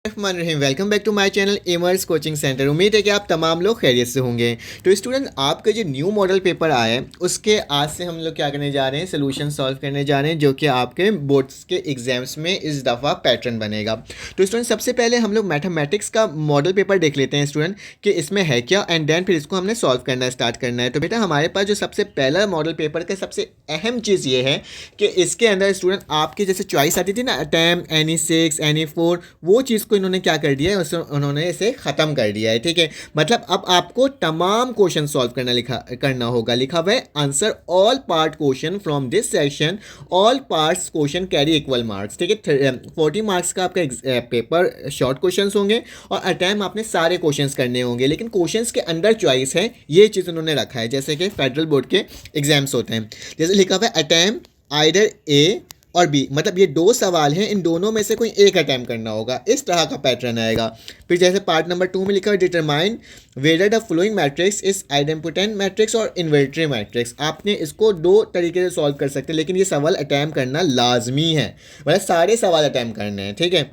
Welcome back to my channel एमर्स coaching centre. उम्मीद है कि आप तमाम लोग खैरियत से होंगे। तो स्टूडेंट, आपका जो न्यू मॉडल पेपर आया है उसके आज से हम लोग क्या करने जा रहे हैं, सोल्यूशन सॉल्व करने जा रहे हैं, जो कि आपके बोर्ड्स के एग्जाम्स में इस दफ़ा पैटर्न बनेगा। तो स्टूडेंट, सबसे पहले हम लोग मैथमेटिक्स का मॉडल पेपर देख लेते हैं स्टूडेंट कि इसमें है क्या, एंड देन फिर इसको हमने सॉल्व करना स्टार्ट करना है। तो बेटा, हमारे पास जो सबसे पहला मॉडल पेपर का सबसे अहम चीज़ ये है कि इसके अंदर स्टूडेंट आपकी जैसे चॉइस आती थी ना, अटेम्प्ट, एनी 6, एनी 4, वो चीज़ को इन्होंने क्या कर दिया है, उन्होंने इसे ख़त्म कर दिया है। ठीक है, मतलब अब आपको तमाम क्वेश्चन सॉल्व करना होगा। लिखा हुआ है answer all part question from this section, all parts question carry equal marks. ठीक है, 40 मार्क्स का आपका पेपर शॉर्ट क्वेश्चन होंगे और अटैम्प्ट आपने सारे क्वेश्चन करने होंगे, लेकिन क्वेश्चन के अंदर चॉइस है, ये चीज़ उन्होंने रखा है जैसे कि फेडरल बोर्ड के एग्जाम्स होते हैं। जैसे लिखा हुआ है अटैम्प्ट आइदर ए और बी, मतलब ये दो सवाल हैं, इन दोनों में से कोई एक अटैम्प्ट करना होगा, इस तरह का पैटर्न आएगा। फिर जैसे पार्ट नंबर 2 में लिखा है determine whether the following matrix is idempotent matrix और इन्वर्टरी मैट्रिक्स। आपने इसको दो तरीके से सॉल्व कर सकते हैं, लेकिन ये सवाल अटैम्प्ट करना लाजमी है, मतलब सारे सवाल अटैम्प्ट करने हैं। ठीक है,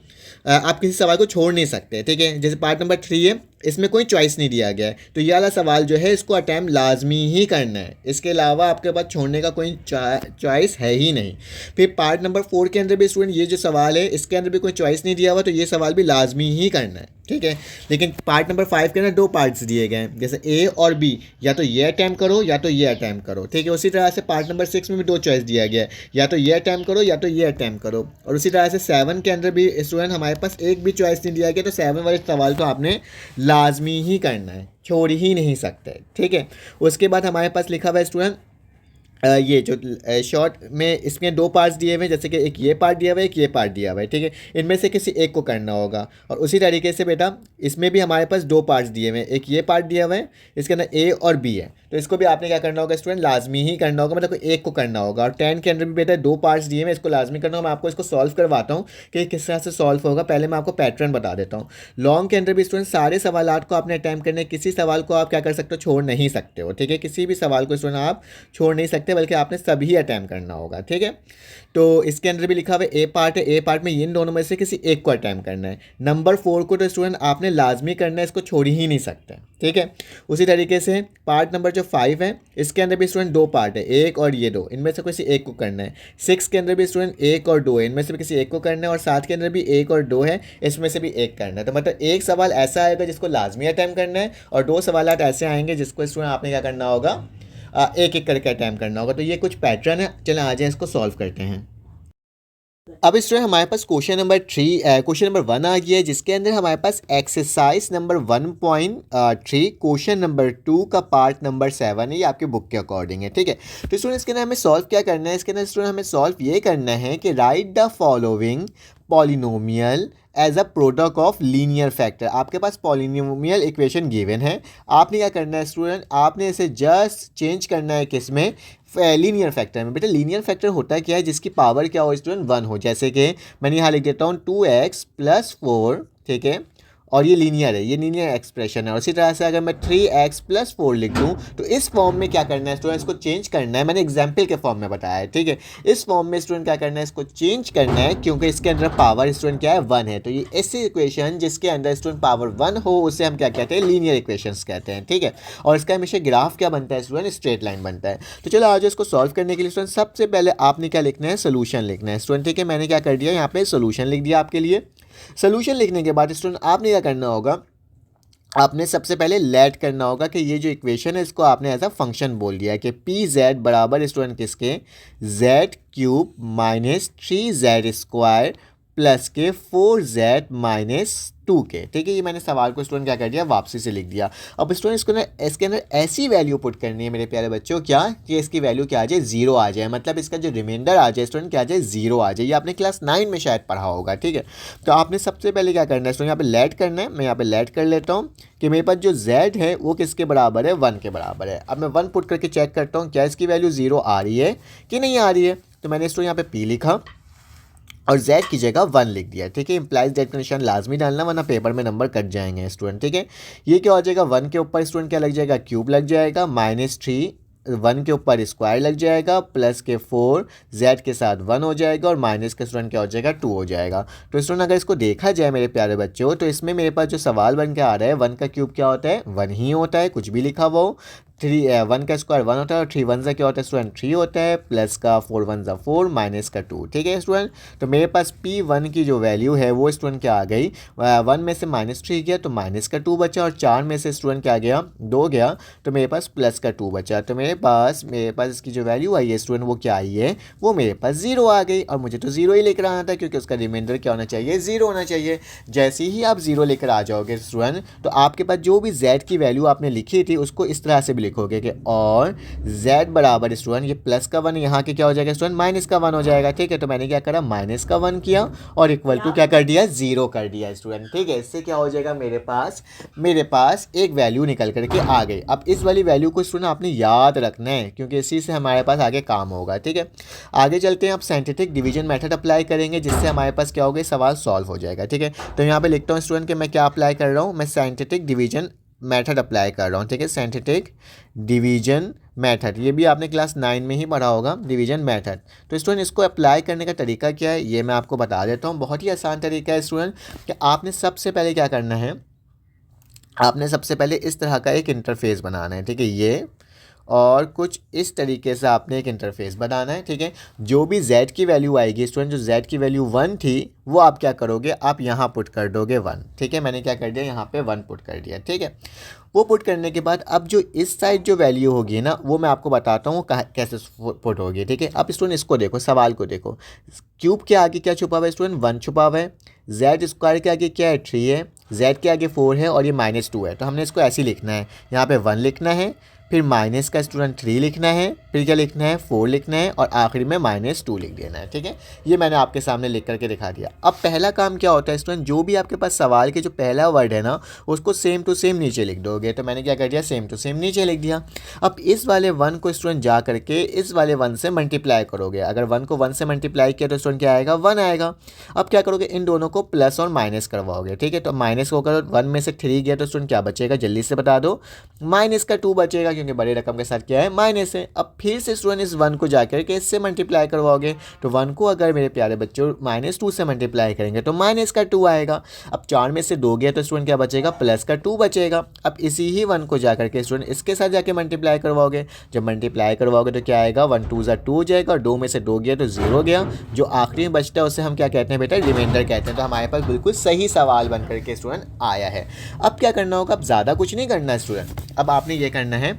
आप किसी सवाल को छोड़ नहीं सकते। ठीक है, जैसे पार्ट नंबर 3 है, इसमें कोई चॉइस नहीं दिया गया है, तो ये वाला सवाल जो है इसको अटैम्प्ट लाजमी ही करना है, इसके अलावा आपके पास छोड़ने का कोई चॉइस है ही नहीं। फिर पार्ट नंबर 4 के अंदर भी स्टूडेंट ये जो सवाल है इसके अंदर भी कोई चॉइस नहीं दिया हुआ, तो ये सवाल भी लाजमी ही करना है। ठीक है, लेकिन पार्ट नंबर 5 के अंदर दो पार्ट्स दिए गए हैं, जैसे ए और बी, या तो ये अटैम्प्ट करो या तो ये अटैम्प्ट करो। ठीक है, उसी तरह से पार्ट नंबर 6 में भी दो चॉइस दिया गया है, या तो ये अटैम्प्ट करो या तो ये अटैम्प्ट करो। और उसी तरह से 7 के अंदर भी स्टूडेंट हमारे पास एक भी चॉइस नहीं दिया गया, तो 7 वाले सवाल तो आपने लाजमी ही करना है, छोड़ ही नहीं सकते। ठीक है, उसके बाद हमारे पास लिखा हुआ है स्टूडेंट ये जो शॉर्ट में इसमें दो पार्ट्स दिए हुए हैं, जैसे कि एक ये पार्ट दिया हुआ है, एक ये पार्ट दिया हुआ है। ठीक है, इनमें से किसी एक को करना होगा। और उसी तरीके से बेटा इसमें भी हमारे पास दो पार्ट्स दिए हुए हैं, एक ये पार्ट दिया हुआ है, इसके अंदर ए और बी है, तो इसको भी आपने क्या करना होगा स्टूडेंट, लाजमी ही करना होगा, मतलब एक को करना होगा। और 10 के अंदर भी बेटा दो पार्ट्स दिए हुए हैं, इसको लाजमी करना होगा। मैं आपको इसको सॉल्व करवाता हूँ कि किस तरह से सॉल्व होगा, पहले मैं आपको पैटर्न बता देता हूँ। लॉन्ग के अंदर भी स्टूडेंट सारे सवाल को आपने अटैम्प्ट करने, किसी सवाल को आप क्या कर सकते हो, छोड़ नहीं सकते हो। ठीक है, किसी भी सवाल को स्टूडेंट आप छोड़ नहीं सकते, बल्कि आपने सभी अटैम्प्ट करना होगा। ठीक है, तो इसके अंदर भी लिखा हुआ है ए पार्ट है, ए पार्ट में इन दोनों में से किसी एक को अटैम्प्ट करना है। नंबर 4 को तो स्टूडेंट आपने लाजमी करना है, इसको छोड़ ही नहीं सकते। ठीक है, उसी तरीके से पार्ट नंबर जो 5 है, इसके अंदर भी स्टूडेंट दो पार्ट है, एक और ये दो, इनमें से किसी एक को करना है। 6 के अंदर भी स्टूडेंट एक और दो है, इनमें से भी किसी एक को करना है। और 7 के अंदर भी एक और दो है, इसमें से भी एक करना है। तो मतलब एक सवाल ऐसा आएगा जिसको लाजमी अटैम्प्ट करना है, और दो सवाल ऐसे आएंगे जिसको स्टूडेंट आपने क्या करना होगा, एक एक करके अटैम्प्ट करना होगा। तो ये कुछ पैटर्न है, चलें आ जाए इसको सॉल्व करते हैं। अब इस तरह हमारे पास क्वेश्चन नंबर 1 आ गया है, जिसके अंदर हमारे पास एक्सरसाइज नंबर 1.3 क्वेश्चन नंबर 2 का पार्ट नंबर 7 है, ये आपके बुक के अकॉर्डिंग है। ठीक है, तो स्टूडेंट इसके अंदर हमें सॉल्व क्या करना है, इसके अंदर स्टूडेंट हमें सॉल्व ये करना है कि write the following polynomial as a product of linear factor. आपके पास पॉलिनोमियल इक्वेशन गिवन है, आपने क्या करना है स्टूडेंट, आपने इसे जस्ट चेंज करना है किस में, लीनियर फैक्टर में। बेटा लीनियर फैक्टर होता है क्या है, जिसकी पावर क्या हो स्टूडेंट, 1 हो। जैसे कि मैंने यहाँ लिख देता हूँ 2x + 4, ठीक है, और ये लीनियर है, ये लीनियर एक्सप्रेशन है। और इसी तरह से अगर मैं 3x + 4 लिख दूँ, तो इस फॉर्म में क्या करना है स्टूडेंट, इसको चेंज करना है। मैंने एग्जाम्पल के फॉर्म में बताया है। ठीक है, इस फॉर्म में स्टूडेंट क्या करना है, इसको चेंज करना है, क्योंकि इसके अंदर पावर स्टूडेंट क्या है, 1 है। तो ये ऐसी इक्वेशन जिसके अंदर स्टूडेंट पावर 1 हो, उसे हम क्या कहते हैं, लीनियर इक्वेशंस कहते हैं। ठीक है, और इसका हमेशा ग्राफ क्या बनता है स्टूडेंट, स्ट्रेट लाइन बनता है। तो चलो आज इसको सॉल्व करने के लिए स्टूडेंट सबसे पहले आपने क्या लिखना है, सोल्यूशन लिखना है स्टूडेंट। ठीक है, मैंने क्या कर दिया, यहाँ पे सोल्यूशन लिख दिया आपके लिए। सोल्यूशन लिखने के बाद स्टूडेंट आपने क्या करना होगा, आपने सबसे पहले लेट करना होगा कि ये जो इक्वेशन है इसको आपने एज अ फंक्शन बोल दिया है कि पी जेड बराबर स्टूडेंट किसके, z³ - 3z² प्लस के 4z - 2 के। ठीक है, ये मैंने सवाल को स्टूडेंट क्या कर दिया, वापसी से लिख दिया। अब स्टूडेंट इसके अंदर ऐसी वैल्यू पुट करनी है मेरे प्यारे बच्चों, क्या कि इसकी वैल्यू क्या आ जाए, 0 आ जाए, मतलब इसका जो रिमाइंडर आ जाए स्टूडेंट क्या आ जाए, 0 आ जाए। ये आपने क्लास 9 में शायद पढ़ा होगा। ठीक है, तो आपने सबसे पहले क्या करना है स्टूडेंट, यहाँ पे लेट करना है। मैं यहाँ पे लेट कर लेता हूँ कि मेरे पास जो z है वो किसके बराबर है, 1 के बराबर है। अब मैं 1 पुट करके चेक करता हूँ क्या इसकी वैल्यू 0 आ रही है कि नहीं आ रही है। तो मैंने स्टूडेंट यहाँ पे p लिखा और z की जगह 1 लिख दिया। ठीक है, इंप्लाइज दैट का निशान लाजमी डालना, वरना पेपर में नंबर कट जाएंगे स्टूडेंट। ठीक है, ये क्या हो जाएगा, 1 के ऊपर स्टूडेंट क्या लग जाएगा, क्यूब लग जाएगा, -3 1 के ऊपर स्क्वायर लग जाएगा, प्लस के 4 z के साथ 1 हो जाएगा और माइनस का स्टूडेंट क्या हो जाएगा 2 हो जाएगा। तो स्टूडेंट अगर इसको देखा जाए मेरे प्यारे बच्चों, तो इसमें मेरे पास जो सवाल बन के आ रहा है 1 का क्यूब क्या होता है 1 ही होता है, कुछ भी लिखा हुआ हो। 1 का स्क्वायर 1 होता है और 3 1 सा क्या होता है स्टूडेंट 3 होता है, प्लस का 4 1 सा 4 माइनस का 2। ठीक है स्टूडेंट, तो मेरे पास P1 की जो वैल्यू है वो स्टूडेंट क्या आ गई, 1 में से -3 गया तो माइनस का 2 बचा, और 4 में से स्टूडेंट क्या गया 2 गया तो मेरे पास प्लस का 2 बचा। तो मेरे पास इसकी जो वैल्यू आई है स्टूडेंट वो क्या आई है, वो मेरे पास 0 आ गई। और मुझे तो 0 ही लेकर आना था क्योंकि उसका रिमाइंडर क्या होना चाहिए 0 होना चाहिए। जैसे ही आप 0 लेकर आ जाओगे स्टूडेंट, तो आपके पास जो भी z की वैल्यू आपने लिखी थी उसको इस तरह से भी लिखोगे कि और z बराबर स्टूडेंट ये प्लस का 1 यहाँ के क्या हो जाएगा स्टूडेंट माइनस का 1 हो जाएगा। ठीक है, तो मैंने क्या करा माइनस का 1 किया और इक्वल टू क्या कर दिया 0 कर दिया स्टूडेंट। ठीक है, इससे क्या हो जाएगा मेरे पास एक वैल्यू निकल करके आ गई। अब इस वाली वैल्यू को स्टूडेंट आपने याद रखना है क्योंकि इसी से हमारे पास आगे काम होगा। ठीक है, आगे चलते हैं, आप साइंटिफिक डिवीजन मेथड अप्लाई करेंगे जिससे हमारे पास क्या होगा सवाल सॉल्व हो जाएगा। ठीक है, तो यहाँ पे लिखता हूँ स्टूडेंट कि मैं क्या अप्लाई कर रहा हूँ, मैं साइंटिफिक डिवीजन मेथड अप्लाई कर रहा हूँ। ठीक है, साइंटिफिक डिवीजन मेथड, ये भी आपने क्लास 9 में ही पढ़ा होगा डिवीजन मेथड। तो स्टूडेंट इसको अप्लाई करने का तरीका क्या है ये मैं आपको बता देता हूँ। बहुत ही आसान तरीका है स्टूडेंट कि आपने सबसे पहले क्या करना है, आपने सबसे पहले इस तरह का एक इंटरफेस बनाना है। ठीक है, ये और कुछ इस तरीके से आपने एक इंटरफेस बनाना है। ठीक है, जो भी z की वैल्यू आएगी स्टूडेंट, जो z की वैल्यू 1 थी वो आप क्या करोगे, आप यहाँ पुट कर दोगे 1। ठीक है, मैंने क्या कर दिया यहाँ पे 1 पुट कर दिया। ठीक है, वो पुट करने के बाद अब जो इस साइड जो वैल्यू होगी ना वो मैं आपको बताता हूँ कैसे पुट होगी। ठीक है, अब स्टूडेंट इसको देखो, सवाल को देखो, क्यूब के आगे क्या छुपा हुआ है स्टूडेंट 1 छुपा हुआ है, z स्क्वायर के आगे क्या है 3 है, z के आगे 4 है और ये -2 है। तो हमने इसको ऐसे ही लिखना है, यहाँ पे 1 लिखना है, फिर माइनस का स्टूडेंट 3 लिखना है, फिर क्या लिखना है 4 लिखना है और आखिरी में -2 लिख देना है। ठीक है, ये मैंने आपके सामने लिख करके दिखा दिया। अब पहला काम क्या होता है स्टूडेंट, जो भी आपके पास सवाल के जो पहला वर्ड है ना उसको सेम टू सेम नीचे लिख दोगे। तो मैंने क्या कर दिया सेम टू सेम नीचे लिख दिया। अब इस वाले 1 को स्टूडेंट जा करके इस वाले 1 से मल्टीप्लाई करोगे। अगर 1 को 1 से मल्टीप्लाई किया तो स्टूडेंट क्या आएगा 1 आएगा। अब क्या करोगे, इन दोनों को प्लस और माइनस करवाओगे। ठीक है, तो माइनस को करो, 1 में से 3 गया तो स्टूडेंट क्या बचेगा जल्दी से बता दो, माइनस का 2 बचेगा क्योंकि बड़े रकम के साथ क्या है माइनस है। अब फिर से स्टूडेंट इस 1 को जाकर के इससे मल्टीप्लाई करवाओगे। तो 1 को अगर मेरे प्यारे बच्चों -2 से मल्टीप्लाई करेंगे तो माइनस का 2 आएगा। अब 4 में से 2 गया तो स्टूडेंट क्या बचेगा प्लस का 2 बचेगा। अब इसी ही 1 को जाकर के स्टूडेंट इसके साथ जाके मल्टीप्लाई करवाओगे। जब मल्टीप्लाई करवाओगे तो क्या आएगा 1 2 ज़ा 2 हो जाएगा और 2 में से 2 गया तो 0 गया। जो आखिरी में बचता है उसे हम क्या कहते हैं बेटा रिमाइंडर कहते हैं। तो हमारे पास बिल्कुल सही सवाल बन करके स्टूडेंट आया है। अब क्या करना होगा, अब ज़्यादा कुछ नहीं करना है स्टूडेंट, अब आपने ये करना है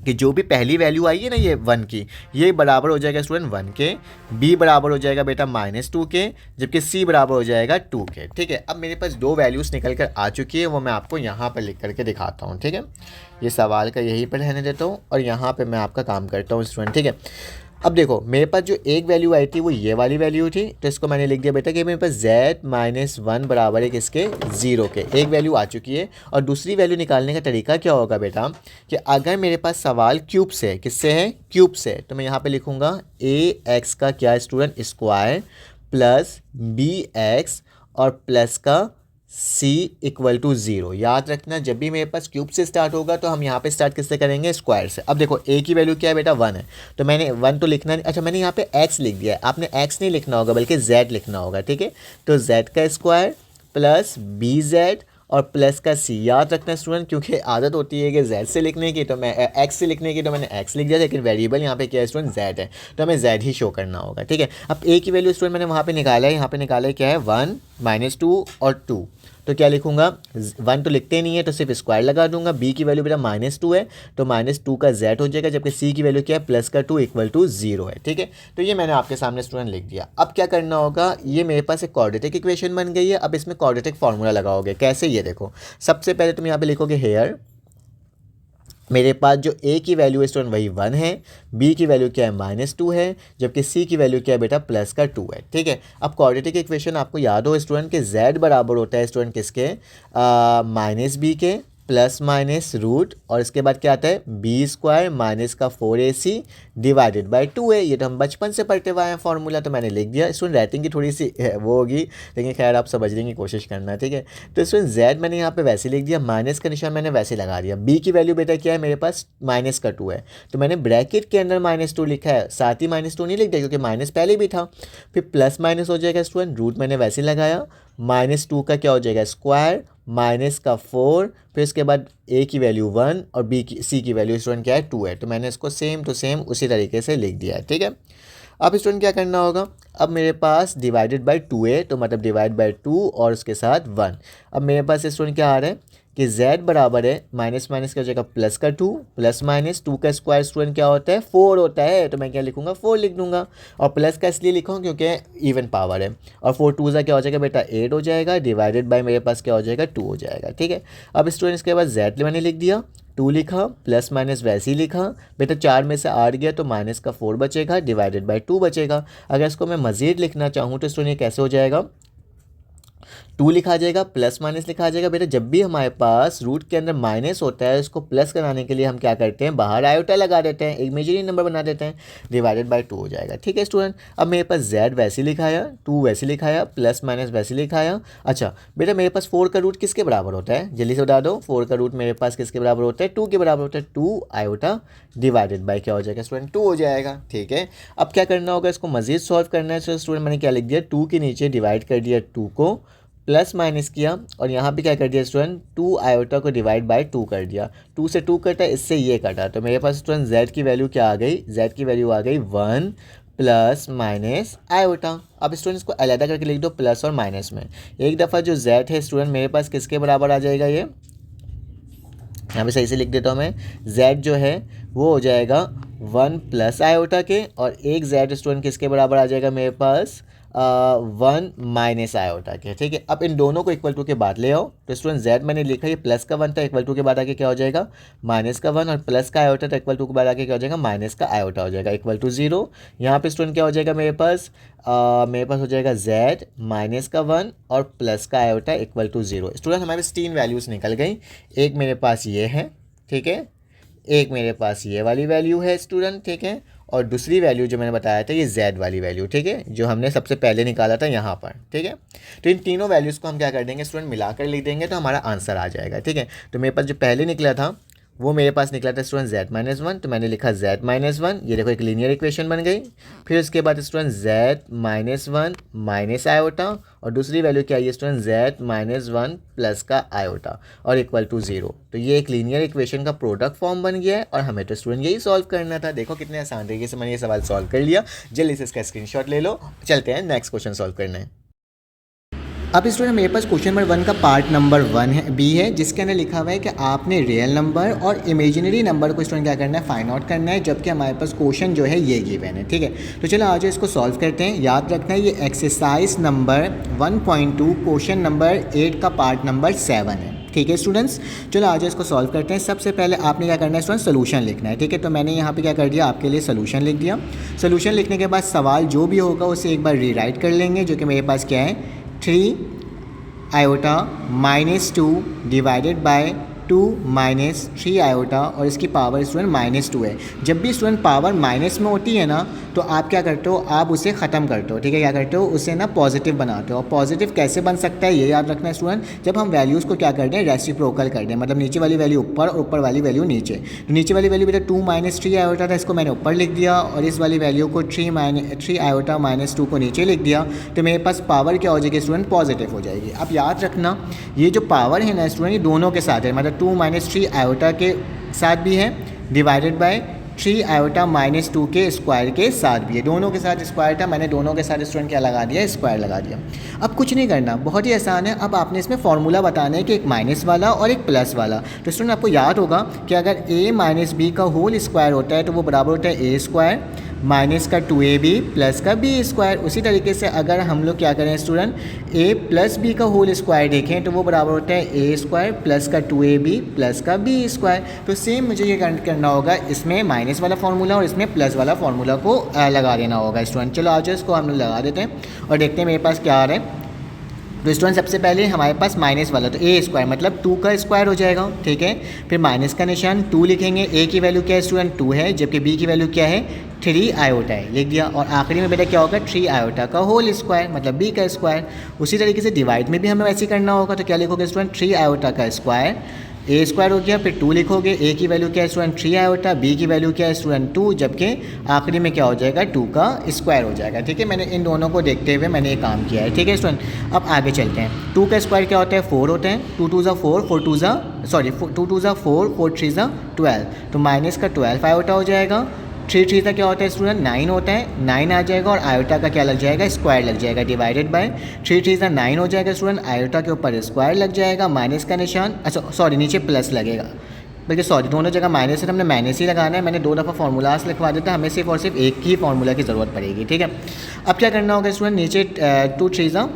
कि जो भी पहली वैल्यू आई है ना ये 1 की, ये बराबर हो जाएगा स्टूडेंट 1 के, b बराबर हो जाएगा बेटा -2 के, जबकि c बराबर हो जाएगा 2 के। ठीक है, अब मेरे पास 2 वैल्यूज़ निकल कर आ चुकी है, वो मैं आपको यहाँ पर लिख करके दिखाता हूँ। ठीक है, ये सवाल का यहीं पर रहने देता हूँ और यहाँ पर मैं आपका काम करता हूँ स्टूडेंट। ठीक है, अब देखो मेरे पास जो एक वैल्यू आई थी वो ये वाली वैल्यू थी, तो इसको मैंने लिख दिया बेटा कि मेरे पास z -1 बराबर है किसके 0 के, एक वैल्यू आ चुकी है। और दूसरी वैल्यू निकालने का तरीका क्या होगा बेटा कि अगर मेरे पास सवाल क्यूब से, किससे है क्यूब से, तो मैं यहाँ पे लिखूँगा ax का क्या स्टूडेंट स्क्वायर प्लस bx और प्लस का c इक्वल टू 0। याद रखना जब भी मेरे पास क्यूब से स्टार्ट होगा तो हम यहाँ पे स्टार्ट किससे करेंगे स्क्वायर से। अब देखो a की वैल्यू क्या है बेटा 1 है, तो मैंने 1 तो लिखना नहीं, अच्छा मैंने यहाँ पे x लिख दिया है, आपने x नहीं लिखना होगा बल्कि z लिखना होगा। ठीक है, तो z का स्क्वायर प्लस bz और प्लस का c। याद रखना स्टूडेंट क्योंकि आदत होती है कि z से लिखने की, तो मैं x से लिखने की तो मैंने x लिख दिया, लेकिन वेरिएबल यहाँ पे क्या है स्टूडेंट z है, तो हमें z ही शो करना होगा। ठीक है, अब a की वैल्यू स्टूडेंट मैंने वहाँ पे निकाला है, यहाँ पे निकाला है क्या है 1 -2 और 2, तो क्या लिखूंगा 1 तो लिखते ही नहीं है तो सिर्फ स्क्वायर लगा दूंगा। b की वैल्यू बेटा -2 है तो -2 का z हो जाएगा, जबकि c की वैल्यू क्या है प्लस का 2 इक्वल टू 0 है। ठीक है, तो ये मैंने आपके सामने स्टूडेंट लिख दिया। अब क्या करना होगा, ये मेरे पास एक क्वाड्रेटिक इक्वेशन बन गई है, अब इसमें क्वाड्रेटिक फार्मूला लगाओगे। कैसे, ये देखो सबसे पहले तुम यहाँ पे लिखोगे हेयर, मेरे पास जो a की वैल्यू है स्टूडेंट वही 1 है, b की वैल्यू क्या है -2 है, जबकि c की वैल्यू क्या है बेटा प्लस का 2 है। ठीक है, अब क्वाड्रेटिक इक्वेशन आपको याद हो स्टूडेंट के z बराबर होता है स्टूडेंट किसके -b के प्लस माइनस रूट और इसके बाद क्या आता है बी स्क्वायर माइनस का 4ac डिवाइडेड बाय 2a। ये तो हम बचपन से पढ़ते हुए आए हैं फॉर्मूला, तो मैंने लिख दिया। स्टूडेंट राइटिंग की थोड़ी सी वो होगी, लेकिन खैर आप समझने की कोशिश करना, ठीक है। तो स्टूडेंट जेड मैंने यहाँ पे वैसे लिख दिया, माइनस का निशान मैंने वैसे लगा दिया। बी की वैल्यू बेटा क्या है मेरे पास माइनस का 2 है, तो मैंने ब्रैकेट के अंदर -2 लिखा है, साथ ही -2 नहीं लिख दिया क्योंकि माइनस पहले भी था। फिर प्लस माइनस हो जाएगा स्टूडेंट, रूट मैंने वैसे लगाया, -2 का क्या हो जाएगा स्क्वायर माइनस का 4, फिर इसके बाद a की वैल्यू 1 और c की वैल्यू स्टूडेंट क्या है 2 है। तो मैंने इसको सेम टू सेम उसी तरीके से लिख दिया है, ठीक है। अब स्टूडेंट क्या करना होगा, अब मेरे पास डिवाइडेड बाय 2a, तो मतलब डिवाइड बाय 2 और उसके साथ 1। अब मेरे पास स्टूडेंट क्या आ रहा है कि z बराबर है माइनस माइनस का हो जाएगा प्लस का 2, प्लस माइनस 2 का स्क्वायर स्टूडेंट क्या होता है 4 होता है, तो मैं क्या लिखूंगा 4 लिख दूंगा। और प्लस का इसलिए लिखा हूँ क्योंकि इवन पावर है, और 4 2 क्या हो जाएगा बेटा 8 हो जाएगा, डिवाइडेड बाय मेरे पास क्या हो जाएगा 2 हो जाएगा, ठीक है। अब स्टूडेंट इसके बाद z मैंने लिख दिया, 2 लिखा, प्लस माइनस वैसे ही लिखा बेटा, 4 में से 8 गया तो माइनस का 4 बचेगा, डिवाइडेड बाय 2 बचेगा। अगर इसको मैं मज़ीद लिखना चाहूँ तो स्टूडेंट ये कैसे हो जाएगा, 2 लिखा जाएगा, प्लस माइनस लिखा जाएगा। बेटा जब भी हमारे पास रूट के अंदर माइनस होता है, इसको प्लस कराने के लिए हम क्या करते हैं बाहर आयोटा लगा देते हैं, एक इमेजिनरी नंबर बना देते हैं, डिवाइडेड बाय 2 हो जाएगा, ठीक है स्टूडेंट। अब मेरे पास z वैसे लिखाया, 2 वैसे लिखाया, प्लस माइनस वैसे लिखाया। अच्छा बेटा मेरे पास 4 का रूट किसके बराबर होता है, जल्दी से बता दो, 4 का रूट मेरे पास किसके बराबर होता है 2 के बराबर होता है, 2 आयोटा डिवाइडेड बाय क्या हो जाएगा स्टूडेंट 2 हो जाएगा, ठीक है। अब क्या करना होगा, इसको मजीद सॉल्व करना है। तो स्टूडेंट मैंने क्या लिख दिया, 2 के नीचे डिवाइड कर दिया 2 को, प्लस माइनस किया और यहाँ पे क्या कर दिया स्टूडेंट 2 आयोटा को डिवाइड बाय 2 कर दिया, 2 से 2 कटा, इससे ये कटा, तो मेरे पास स्टूडेंट z की वैल्यू क्या आ गई, z की वैल्यू आ गई 1 प्लस माइनस आयोटा। अब स्टूडेंट इसको अलग करके लिख दो प्लस और माइनस में। एक दफ़ा जो z है स्टूडेंट मेरे पास किसके बराबर आ जाएगा, ये यहाँ पे सही से लिख देता हूँ मैं, z जो है वो हो जाएगा 1 प्लस आयोटा के, और एक z स्टूडेंट किसके बराबर आ जाएगा मेरे पास 1 माइनस आयोटा के, ठीक है। अब इन दोनों को इक्वल टू के बाद ले आओ, तो स्टूडेंट z मैंने लिखा ये प्लस का 1 था, इक्वल टू के बाद आके क्या हो जाएगा माइनस का 1, और प्लस का आयोटा था, इक्वल टू के बाद आके क्या हो जाएगा माइनस का आयोटा हो जाएगा, इक्वल टू 0। यहाँ पे स्टूडेंट क्या हो जाएगा मेरे पास हो जाएगा z माइनस का 1 और प्लस का आयोटा इक्वल टू 0। स्टूडेंट हमारे पास 3 वैल्यूज़ निकल गई, एक मेरे पास ये है, ठीक है, एक मेरे पास ये वाली वैल्यू है स्टूडेंट, ठीक है, और दूसरी वैल्यू जो मैंने बताया था ये z वाली वैल्यू, ठीक है, जो हमने सबसे पहले निकाला था यहाँ पर, ठीक है। तो इन तीनों वैल्यूज़ को हम क्या कर देंगे स्टूडेंट मिलाकर लिख देंगे, तो हमारा आंसर आ जाएगा, ठीक है। तो मेरे पास जो पहले निकला था वो मेरे पास निकला था स्टूडेंट z-1, तो मैंने लिखा z-1, ये देखो एक लीनियर इक्वेशन बन गई। फिर उसके बाद स्टूडेंट z-1 माइनस आयोटा, और दूसरी वैल्यू क्या है स्टूडेंट z-1 प्लस का आयोटा और इक्वल टू 0। तो ये एक लीनियर इक्वेशन का प्रोडक्ट फॉर्म बन गया है, और हमें तो स्टूडेंट यही सॉल्व करना था। देखो कितने आसान तरीके से मैंने ये सवाल सॉल्व कर लिया। जल्दी से इसका स्क्रीनशॉट ले लो, चलते हैं नेक्स्ट क्वेश्चन सॉल्व करने। अब स्टूडेंट मेरे पास क्वेश्चन नंबर 1 का पार्ट नंबर 1 है, बी है, जिसके अंदर लिखा हुआ है कि आपने रियल नंबर और इमेजिनरी नंबर को स्टूडेंट क्या करना है फाइंड आउट करना है, जबकि हमारे पास क्वेश्चन जो है ये गिवन है, ठीक है। तो चलो आज इसको सॉल्व करते हैं। याद रखना है ये एक्सरसाइज नंबर 1.2 क्वेश्चन नंबर 8 का पार्ट नंबर 7 है, ठीक है स्टूडेंट्स। चलो आज इसको सॉल्व करते हैं। सबसे पहले आपने क्या करना है स्टूडेंट सोल्यूशन लिखना है, ठीक है। तो मैंने यहाँ पे क्या कर दिया आपके लिए सोल्यूशन लिख दिया। सोल्यूशन लिखने के बाद सवाल जो भी होगा उसे एक बार रीराइट कर लेंगे, जो कि मेरे पास क्या है 3 iota -2 divided by 2 minus 3 iota, और इसकी पावर स्टूडेंट -2 है। जब भी स्टूडेंट पावर माइनस में होती है ना, तो आप क्या करते हो, आप उसे ख़त्म करते हो, ठीक है। क्या करते हो, उसे ना पॉजिटिव बनाते हो। और पॉजिटिव कैसे बन सकता है ये याद रखना है स्टूडेंट, जब हम वैल्यूज़ को क्या कर दें रेसिप्रोकल कर दें, मतलब नीचे वाली वैल्यू ऊपर और ऊपर वाली वैल्यू नीचे। तो नीचे वाली वैल्यू बेटा 2 माइनस 3 आयोटा था, इसको मैंने ऊपर लिख दिया, और इस वाली वैल्यू को 3 आयोटा -2 को नीचे लिख दिया। तो मेरे पास पावर क्या हो जाएगी स्टूडेंट पॉजिटिव हो जाएगी। अब याद रखना ये जो पावर है ना स्टूडेंट, ये दोनों के साथ है, मतलब 2 माइनस 3 आयोटा के साथ भी है, डिवाइडेड बाय 3 आयोटा -2 के स्क्वायर के साथ भी है। दोनों के साथ स्क्वायर था, मैंने दोनों के साथ स्टूडेंट क्या लगा दिया स्क्वायर लगा दिया। अब कुछ नहीं करना, बहुत ही आसान है। अब आपने इसमें फॉर्मूला बताना है कि एक माइनस वाला और एक प्लस वाला। तो स्टूडेंट आपको याद होगा कि अगर a माइनस बी का होल स्क्वायर होता है तो वो बराबर होता है a स्क्वायर माइनस का 2ab प्लस का b स्क्वायर। उसी तरीके से अगर हम लोग क्या करें स्टूडेंट a प्लस b का होल स्क्वायर देखें तो वो बराबर होता है a स्क्वायर प्लस का 2ab प्लस का b स्क्वायर। तो सेम मुझे ये करना होगा, इसमें माइनस वाला फार्मूला और इसमें प्लस वाला फार्मूला को लगा देना होगा स्टूडेंट। चलो आज इसको हम लोग लगा देते हैं और देखते हैं मेरे पास क्या आ रहा है। तो स्टूडेंट सबसे पहले हमारे पास माइनस वाला, तो ए स्क्वायर मतलब 2 का स्क्वायर हो जाएगा, ठीक है। फिर माइनस का निशान 2 लिखेंगे, ए की वैल्यू क्या है स्टूडेंट 2 है, जबकि बी की वैल्यू क्या है 3 आयोटा है, लिख दिया। और आखिरी में बेटा क्या होगा 3 आयोटा का होल स्क्वायर मतलब बी का स्क्वायर। उसी तरीके से डिवाइड में भी हमें वैसे ही करना होगा, तो क्या लिखोगे स्टूडेंट 3 आयोटा का स्क्वायर, ए स्क्वायर हो गया, फिर 2 लिखोगे, ए की वैल्यू क्या है स्टूडेंट 3 आयोटा, बी की वैल्यू क्या है स्टूडेंट 2, जबकि आखिरी में क्या हो जाएगा 2 का स्क्वायर हो जाएगा, ठीक है। मैंने इन दोनों को देखते हुए मैंने ये काम किया है, ठीक है स्टूडेंट। अब आगे चलते हैं। 2 का स्क्वायर क्या होता है 4 होते हैं, 2 2 ज़ा 4, 4 2 ज़ा सॉरी 2 2 ज़ा 4, 4 3 ज़ा 12, तो माइनस का 12 आयोटा हो जाएगा। 3 3 का क्या होता है स्टूडेंट 9 होता है, 9 आ जाएगा और आयोटा का क्या लग जाएगा स्क्वायर लग जाएगा, डिवाइडेड बाय 3 3 का 9 हो जाएगा स्टूडेंट, आयोटा के ऊपर स्क्वायर लग जाएगा, माइनस का निशान, अच्छा सॉरी नीचे प्लस लगेगा, बल्कि सॉरी दोनों जगह माइनस है तो हमने माइनस ही लगाना है। मैंने 2 दफ़ा फार्मूलास लिखवा देता, हमें सिर्फ और सिर्फ एक ही फार्मूला की ज़रूरत पड़ेगी, ठीक है। अब क्या करना होगा स्टूडेंट, नीचे 2 3 ज़ा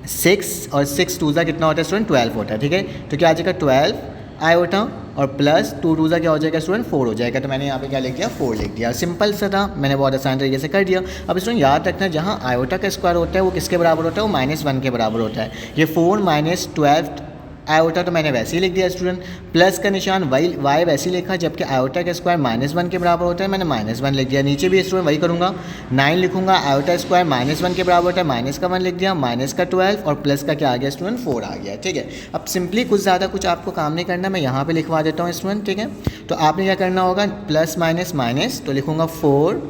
6 और 6 2 ज़ा कितना होता है स्टूडेंट 12 होता है, ठीक है। तो क्या आ जाएगा 12 आयोटा और प्लस 2 2 ज़ा क्या हो जाएगा स्टूडेंट 4 हो जाएगा, तो मैंने यहाँ पे क्या लिख दिया 4 लिख दिया, सिंपल सा था, मैंने बहुत आसान तरीके से कर दिया। अब स्टूडेंट याद रखना जहाँ आयोटा का स्क्वायर होता है वो किसके बराबर होता है, वो -1 के बराबर होता है। ये 4 माइनस 12 आयोटा तो मैंने वैसे ही लिख दिया स्टूडेंट, प्लस का निशान वाई वैसे ही लिखा, जबकि आयोटा का स्क्वायर -1 के बराबर होता है, मैंने -1 लिख दिया। नीचे भी स्टूडेंट वही करूँगा, 9 लिखूंगा, आयोटा स्क्वायर -1 के बराबर होता है, माइनस का 1 लिख दिया, माइनस का 12 और प्लस का क्या आ गया स्टूडेंट 4 आ गया, ठीक है। अब सिंपली कुछ ज़्यादा कुछ आपको काम नहीं करना, मैं यहाँ पर लिखवा देता हूँ स्टूडेंट, ठीक है। तो आपने क्या करना होगा प्लस माइनस माइनस, तो लिखूँगा 4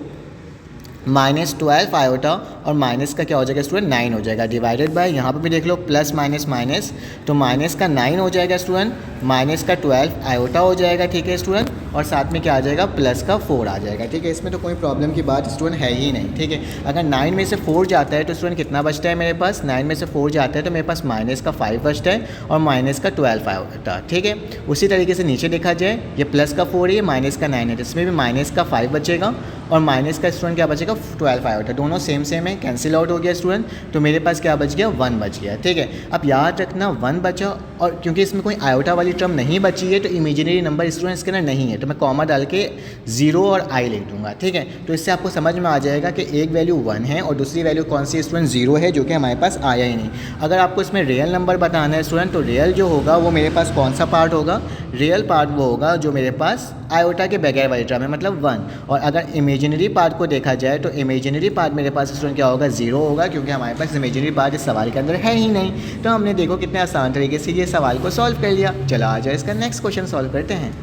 -12 आयोटा और माइनस का क्या हो जाएगा स्टूडेंट 9 हो जाएगा, डिवाइडेड बाय यहाँ पे भी देख लो प्लस माइनस माइनस, तो माइनस का 9 हो जाएगा स्टूडेंट, माइनस का 12 आयोटा हो जाएगा, ठीक है स्टूडेंट, और साथ में क्या आ जाएगा प्लस का 4 आ जाएगा, ठीक है। इसमें तो कोई प्रॉब्लम की बात स्टूडेंट है ही नहीं, ठीक है। अगर 9 में से 4 जाता है तो स्टूडेंट कितना बचता है मेरे पास, 9 में से 4 जाता है तो मेरे पास माइनस का 5 बचता है और माइनस का 12 आयोटा, ठीक है। उसी तरीके से नीचे देखा जाए ये प्लस का 4 है, माइनस का 9 है, तो इसमें भी माइनस का 5 बचेगा और माइनस का स्टूडेंट क्या बचेगा 12 आयोटा, दोनों सेम सेम है, कैंसिल आउट हो गया स्टूडेंट, तो मेरे पास क्या बच गया 1 बच गया, ठीक है। अब याद रखना 1 बचा, और क्योंकि इसमें कोई आयोटा वाली टर्म नहीं बची है तो इमेजिनरी नंबर स्टूडेंट इसके अंदर नहीं है, तो मैं कॉमा डाल के 0 और आई लिख दूंगा, ठीक है। तो इससे आपको समझ में आ जाएगा कि एक वैल्यू 1 है और दूसरी वैल्यू कौन सी स्टूडेंट 0 है, जो कि हमारे पास आया ही नहीं। अगर आपको इसमें रियल नंबर बताना है स्टूडेंट, तो रियल जो होगा वो मेरे पास कौन सा पार्ट होगा, रियल पार्ट वो होगा जो मेरे पास आयोटा के बगैर वाली टर्म है, मतलब 1। और अगर इमेजिनरी पार्ट को देखा जाए तो इमेजिनरी पार्ट मेरे पास स्टूडेंट क्या होगा 0 होगा, क्योंकि हमारे पास इमेजिनरी पार्ट इस सवाल के अंदर है ही नहीं। तो हमने देखो कितने आसान तरीके से ये सवाल को सॉल्व कर लिया। चलो आ जाए इसका नेक्स्ट क्वेश्चन सॉल्व करते हैं।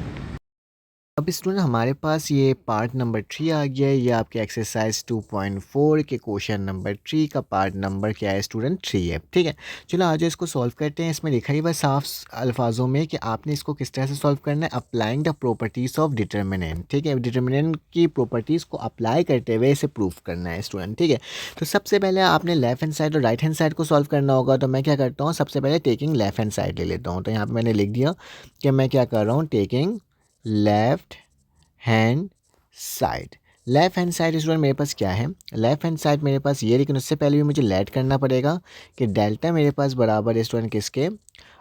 अब स्टूडेंट हमारे पास ये पार्ट नंबर 3 आ गया है, ये आपके एक्सरसाइज 2.4 के क्वेश्चन नंबर 3 का पार्ट नंबर क्या है स्टूडेंट 3 है, ठीक है। चलो आज इसको सॉल्व करते हैं। इसमें लिखा ही हुआ साफ अल्फाजों में कि आपने इसको किस तरह से सॉल्व करना है, applying the properties of determinant, ठीक है। डिटर्मिनेंट की प्रॉपर्टीज़ को अप्लाई करते हुए इसे प्रूफ करना है स्टूडेंट, ठीक है। तो सबसे पहले आपने लेफ्ट हैंड साइड और राइट हैंड साइड को सॉल्व करना होगा, तो मैं क्या करता हूँ सबसे पहले टेकिंग लेफ्ट हैंड साइड ले लेता हूँ। तो यहाँ पर मैंने लिख दिया कि मैं क्या कर रहा हूँ, taking left hand side. Left hand side student मेरे पास क्या है, लेफ्ट हैंड साइड मेरे पास ये, लेकिन उससे पहले भी मुझे लेट करना पड़ेगा कि डेल्टा मेरे पास बराबर है स्टूडेंट किसके,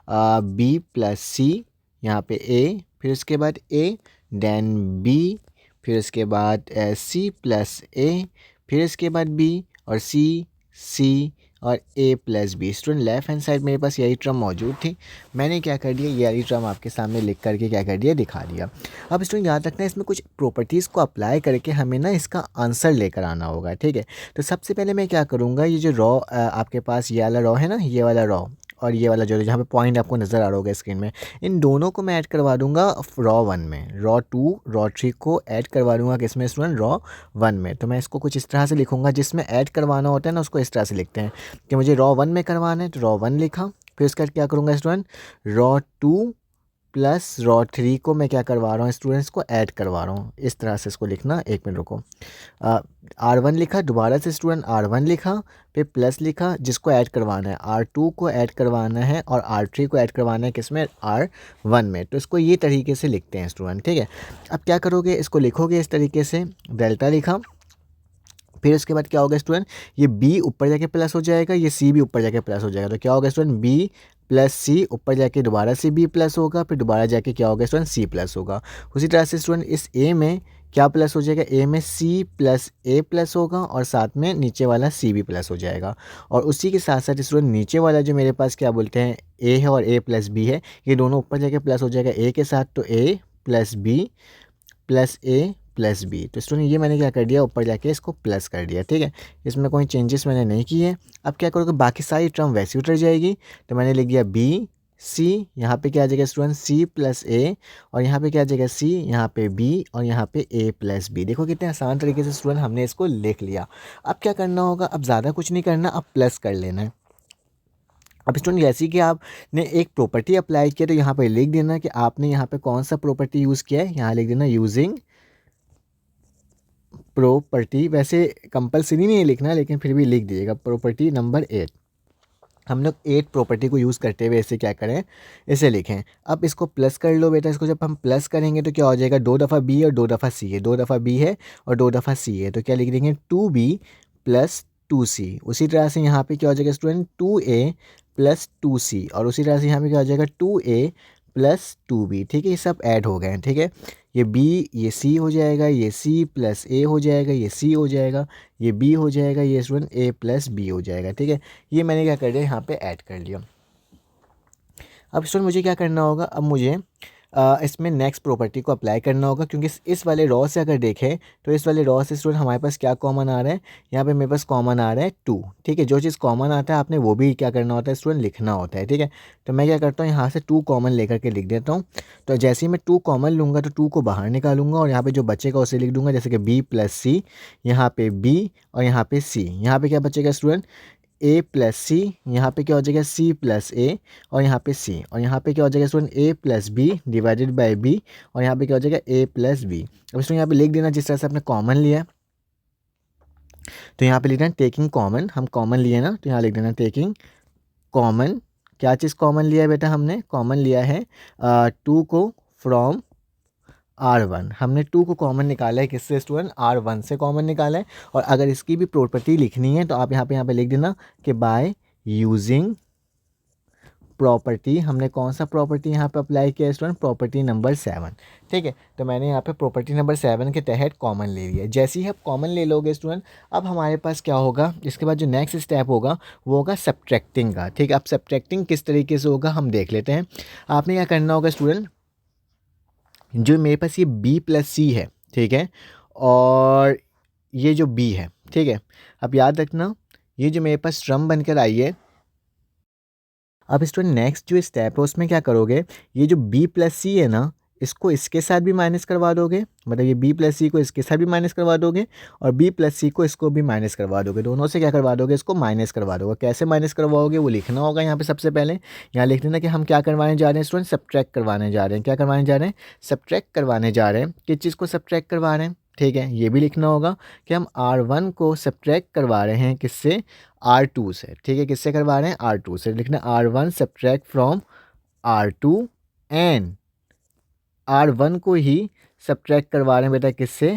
बी प्लस सी, यहाँ पे ए, फिर उसके बाद ए, देन बी, फिर उसके बाद सी प्लस ए, फिर इसके बाद बी और सी और a plus B. Student left hand side मेरे पास यही टर्म मौजूद थी, मैंने क्या कर दिया ये वाली टर्म आपके सामने लिख करके क्या कर दिया दिखा दिया। अब स्टूडेंट याद रखना इसमें कुछ प्रॉपर्टीज़ को अप्लाई करके हमें ना इसका आंसर लेकर आना होगा, ठीक है। तो सबसे पहले मैं क्या करूँगा, ये जो रॉ आपके पास ये वाला रॉ है ना, ये वाला रॉ और ये वाला जो जहाँ पे पॉइंट आपको नज़र आ रहा होगा स्क्रीन में, इन दोनों को मैं ऐड करवा दूंगा रॉ 1 में, रॉ 2 रॉ 3 को ऐड करवा दूंगा किसमें स्टूडेंट, रॉ 1 में। तो मैं इसको कुछ इस तरह से लिखूंगा, जिसमें ऐड करवाना होता है ना उसको इस तरह से लिखते हैं कि मुझे रॉ 1 में करवाना है, तो रॉ 1 लिखा, फिर उसके बाद क्या करूँगा स्टूडेंट, रॉ 2 प्लस रॉ 3 को मैं क्या करवा रहा हूँ स्टूडेंट्स को ऐड करवा रहा हूँ, इस तरह से इसको लिखना। एक मिनट रुको, R1 लिखा, दोबारा से स्टूडेंट R1 लिखा, फिर प्लस लिखा जिसको ऐड करवाना है, R2 को ऐड करवाना है और R3 को ऐड करवाना है किसमें, R1 में। तो इसको ये तरीके से लिखते हैं स्टूडेंट, ठीक है। अब क्या करोगे, इसको लिखोगे इस तरीके से, डेल्टा लिखा, फिर उसके बाद क्या होगा स्टूडेंट, ये b ऊपर जाके प्लस हो जाएगा, ये c भी ऊपर जाके प्लस हो जाएगा, तो क्या होगा स्टूडेंट b प्लस सी, ऊपर जाके दोबारा से b प्लस होगा, फिर दोबारा जाके क्या होगा स्टूडेंट c प्लस होगा। उसी तरह से स्टूडेंट इस a में क्या प्लस हो जाएगा, ए में सी प्लस ए प्लस होगा और साथ में नीचे वाला सी भी प्लस हो जाएगा। और उसी के साथ साथ स्टूडेंट नीचे वाला जो मेरे पास क्या बोलते हैं ए है और ए प्लस बी है, ये दोनों ऊपर जाके प्लस हो जाएगा ए के साथ, तो ए प्लस बी प्लस ए प्लस बी। तो स्टूडेंट ये मैंने क्या कर दिया, ऊपर जाके इसको प्लस कर दिया, ठीक है। इसमें कोई चेंजेस मैंने नहीं किए। अब क्या करोगे, बाकी सारी टर्म वैसी उतर जाएगी। तो मैंने लिख दिया बी सी, यहाँ पे क्या आ जाएगा स्टूडेंट सी प्लस ए, और यहाँ पे क्या आ जाएगा सी, यहाँ पे बी और यहाँ पे ए प्लस बी। देखो कितने आसान तरीके से स्टूडेंट हमने इसको लिख लिया। अब क्या करना होगा, अब ज़्यादा कुछ नहीं करना, अब प्लस कर लेना है। अब स्टूडेंट जैसे कि आपने एक प्रॉपर्टी अप्लाई किया तो यहाँ पे लिख देना कि आपने यहाँ पे कौन सा प्रॉपर्टी यूज़ किया है। यहाँ लिख देना यूजिंग प्रॉपर्टी, वैसे कंपलसरी नहीं है लिखना, लेकिन फिर भी लिख दीजिएगा प्रॉपर्टी नंबर 8। हम लोग 8 प्रॉपर्टी को यूज़ करते हुए इसे क्या करें, इसे लिखें। अब इसको प्लस कर लो बेटा, इसको जब हम प्लस करेंगे तो क्या हो जाएगा, 2 दफ़ा बी और 2 दफ़ा सी है, 2 दफ़ा बी है और 2 दफ़ा सी है, तो क्या लिख देंगे 2b प्लस 2c। उसी तरह से यहाँ पे क्या हो जाएगा स्टूडेंट 2a प्लस 2c, और उसी तरह से यहाँ पे क्या हो जाएगा 2a प्लस 2b। ठीक है, ये सब ऐड हो गए हैं, ठीक है। ये b, ये c हो जाएगा, ये c प्लस a हो जाएगा, ये c हो जाएगा, ये b हो जाएगा, ये स्टूडेंट a प्लस b हो जाएगा, ठीक है। ये मैंने क्या कर दिया, यहाँ पे ऐड कर लिया। अब स्टूडेंट मुझे क्या करना होगा, अब मुझे इसमें नेक्स्ट प्रॉपर्टी को अप्लाई करना होगा, क्योंकि इस वाले रॉ से अगर देखें तो इस वाले रॉ से स्टूडेंट हमारे पास क्या कॉमन आ रहा है, यहाँ पे मेरे पास कॉमन आ रहा है 2। ठीक है, जो चीज़ कॉमन आता है आपने वो भी क्या करना होता है स्टूडेंट, लिखना होता है, ठीक है। तो मैं क्या करता हूँ, यहाँ से 2 कॉमन लेकर के लिख देता हूँ। तो जैसे ही मैं 2 कॉमन लूँगा तो 2 को बाहर निकालूंगा और यहाँ पर जो बचेगा उसे लिख दूँगा, जैसे कि बी प्लस सी, यहाँ पे बी और यहाँ पे सी। यहाँ पे क्या बचेगा स्टूडेंट, ए प्लस सी, यहाँ पे क्या हो जाएगा सी प्लस ए और यहाँ पे सी, और यहाँ पे क्या हो जाएगा student A plus B divided by B, और यहाँ पे क्या हो जाएगा ए प्लस बी। अब इसमें यहाँ पे लिख देना जिस तरह से आपने कॉमन लिया, तो यहाँ पे लिख देना टेकिंग कॉमन, हम कॉमन लिए ना, तो यहाँ लिख देना टेकिंग कॉमन। क्या चीज़ कॉमन लिया है बेटा, हमने कॉमन लिया है 2 को फ्रॉम R1। हमने 2 को कॉमन निकाला है किससे स्टूडेंट, R1 से कॉमन निकाला है। और अगर इसकी भी प्रॉपर्टी लिखनी है तो आप यहाँ पे लिख देना कि बाय यूजिंग प्रॉपर्टी, हमने कौन सा प्रॉपर्टी यहाँ पे अप्लाई किया स्टूडेंट, प्रॉपर्टी नंबर 7। ठीक है, तो मैंने यहाँ पे प्रॉपर्टी नंबर 7 के तहत कॉमन ले लिया। जैसे ही आप कॉमन ले लोगे स्टूडेंट, अब हमारे पास क्या होगा, इसके बाद जो नेक्स्ट स्टेप होगा वो होगा सब्ट्रैक्टिंग का। ठीक है, अब सब्ट्रैक्टिंग किस तरीके से होगा हम देख लेते हैं। आपने क्या करना होगा स्टूडेंट, जो मेरे पास ये b प्लस सी है, ठीक है, और ये जो b है, ठीक है। अब याद रखना ये जो मेरे पास टर्म बनकर आई है, अब स्टूडेंट नेक्स्ट जो स्टेप है उसमें क्या करोगे, ये जो b प्लस सी है ना, इसको इसके साथ भी माइनस करवा दोगे, मतलब ये b प्लस सी को इसके साथ भी माइनस करवा दोगे और b प्लस सी को इसको भी माइनस करवा दोगे, दोनों से क्या करवा दोगे, इसको माइनस करवा दोगे। कैसे माइनस करवाओगे वो लिखना होगा यहाँ पे। सबसे पहले यहाँ लिख देना कि हम क्या करवाने जा रहे हैं स्टूडेंट, सब्ट्रैक्ट करवाने जा रहे हैं। क्या करवाने जा रहे हैं, सब्ट्रैक्ट करवाने जा रहे हैं। किस चीज़ को सब्ट्रैक्ट करवा रहे हैं, ठीक है, ये भी लिखना होगा कि हम R1 को सब्ट्रैक्ट करवा रहे हैं किससे, R2 से। ठीक है, किससे करवा रहे हैं, R2 से। लिखना R1 subtract from R2 and R1 को ही सब्ट्रैक्ट करवा रहे हैं बेटा किससे,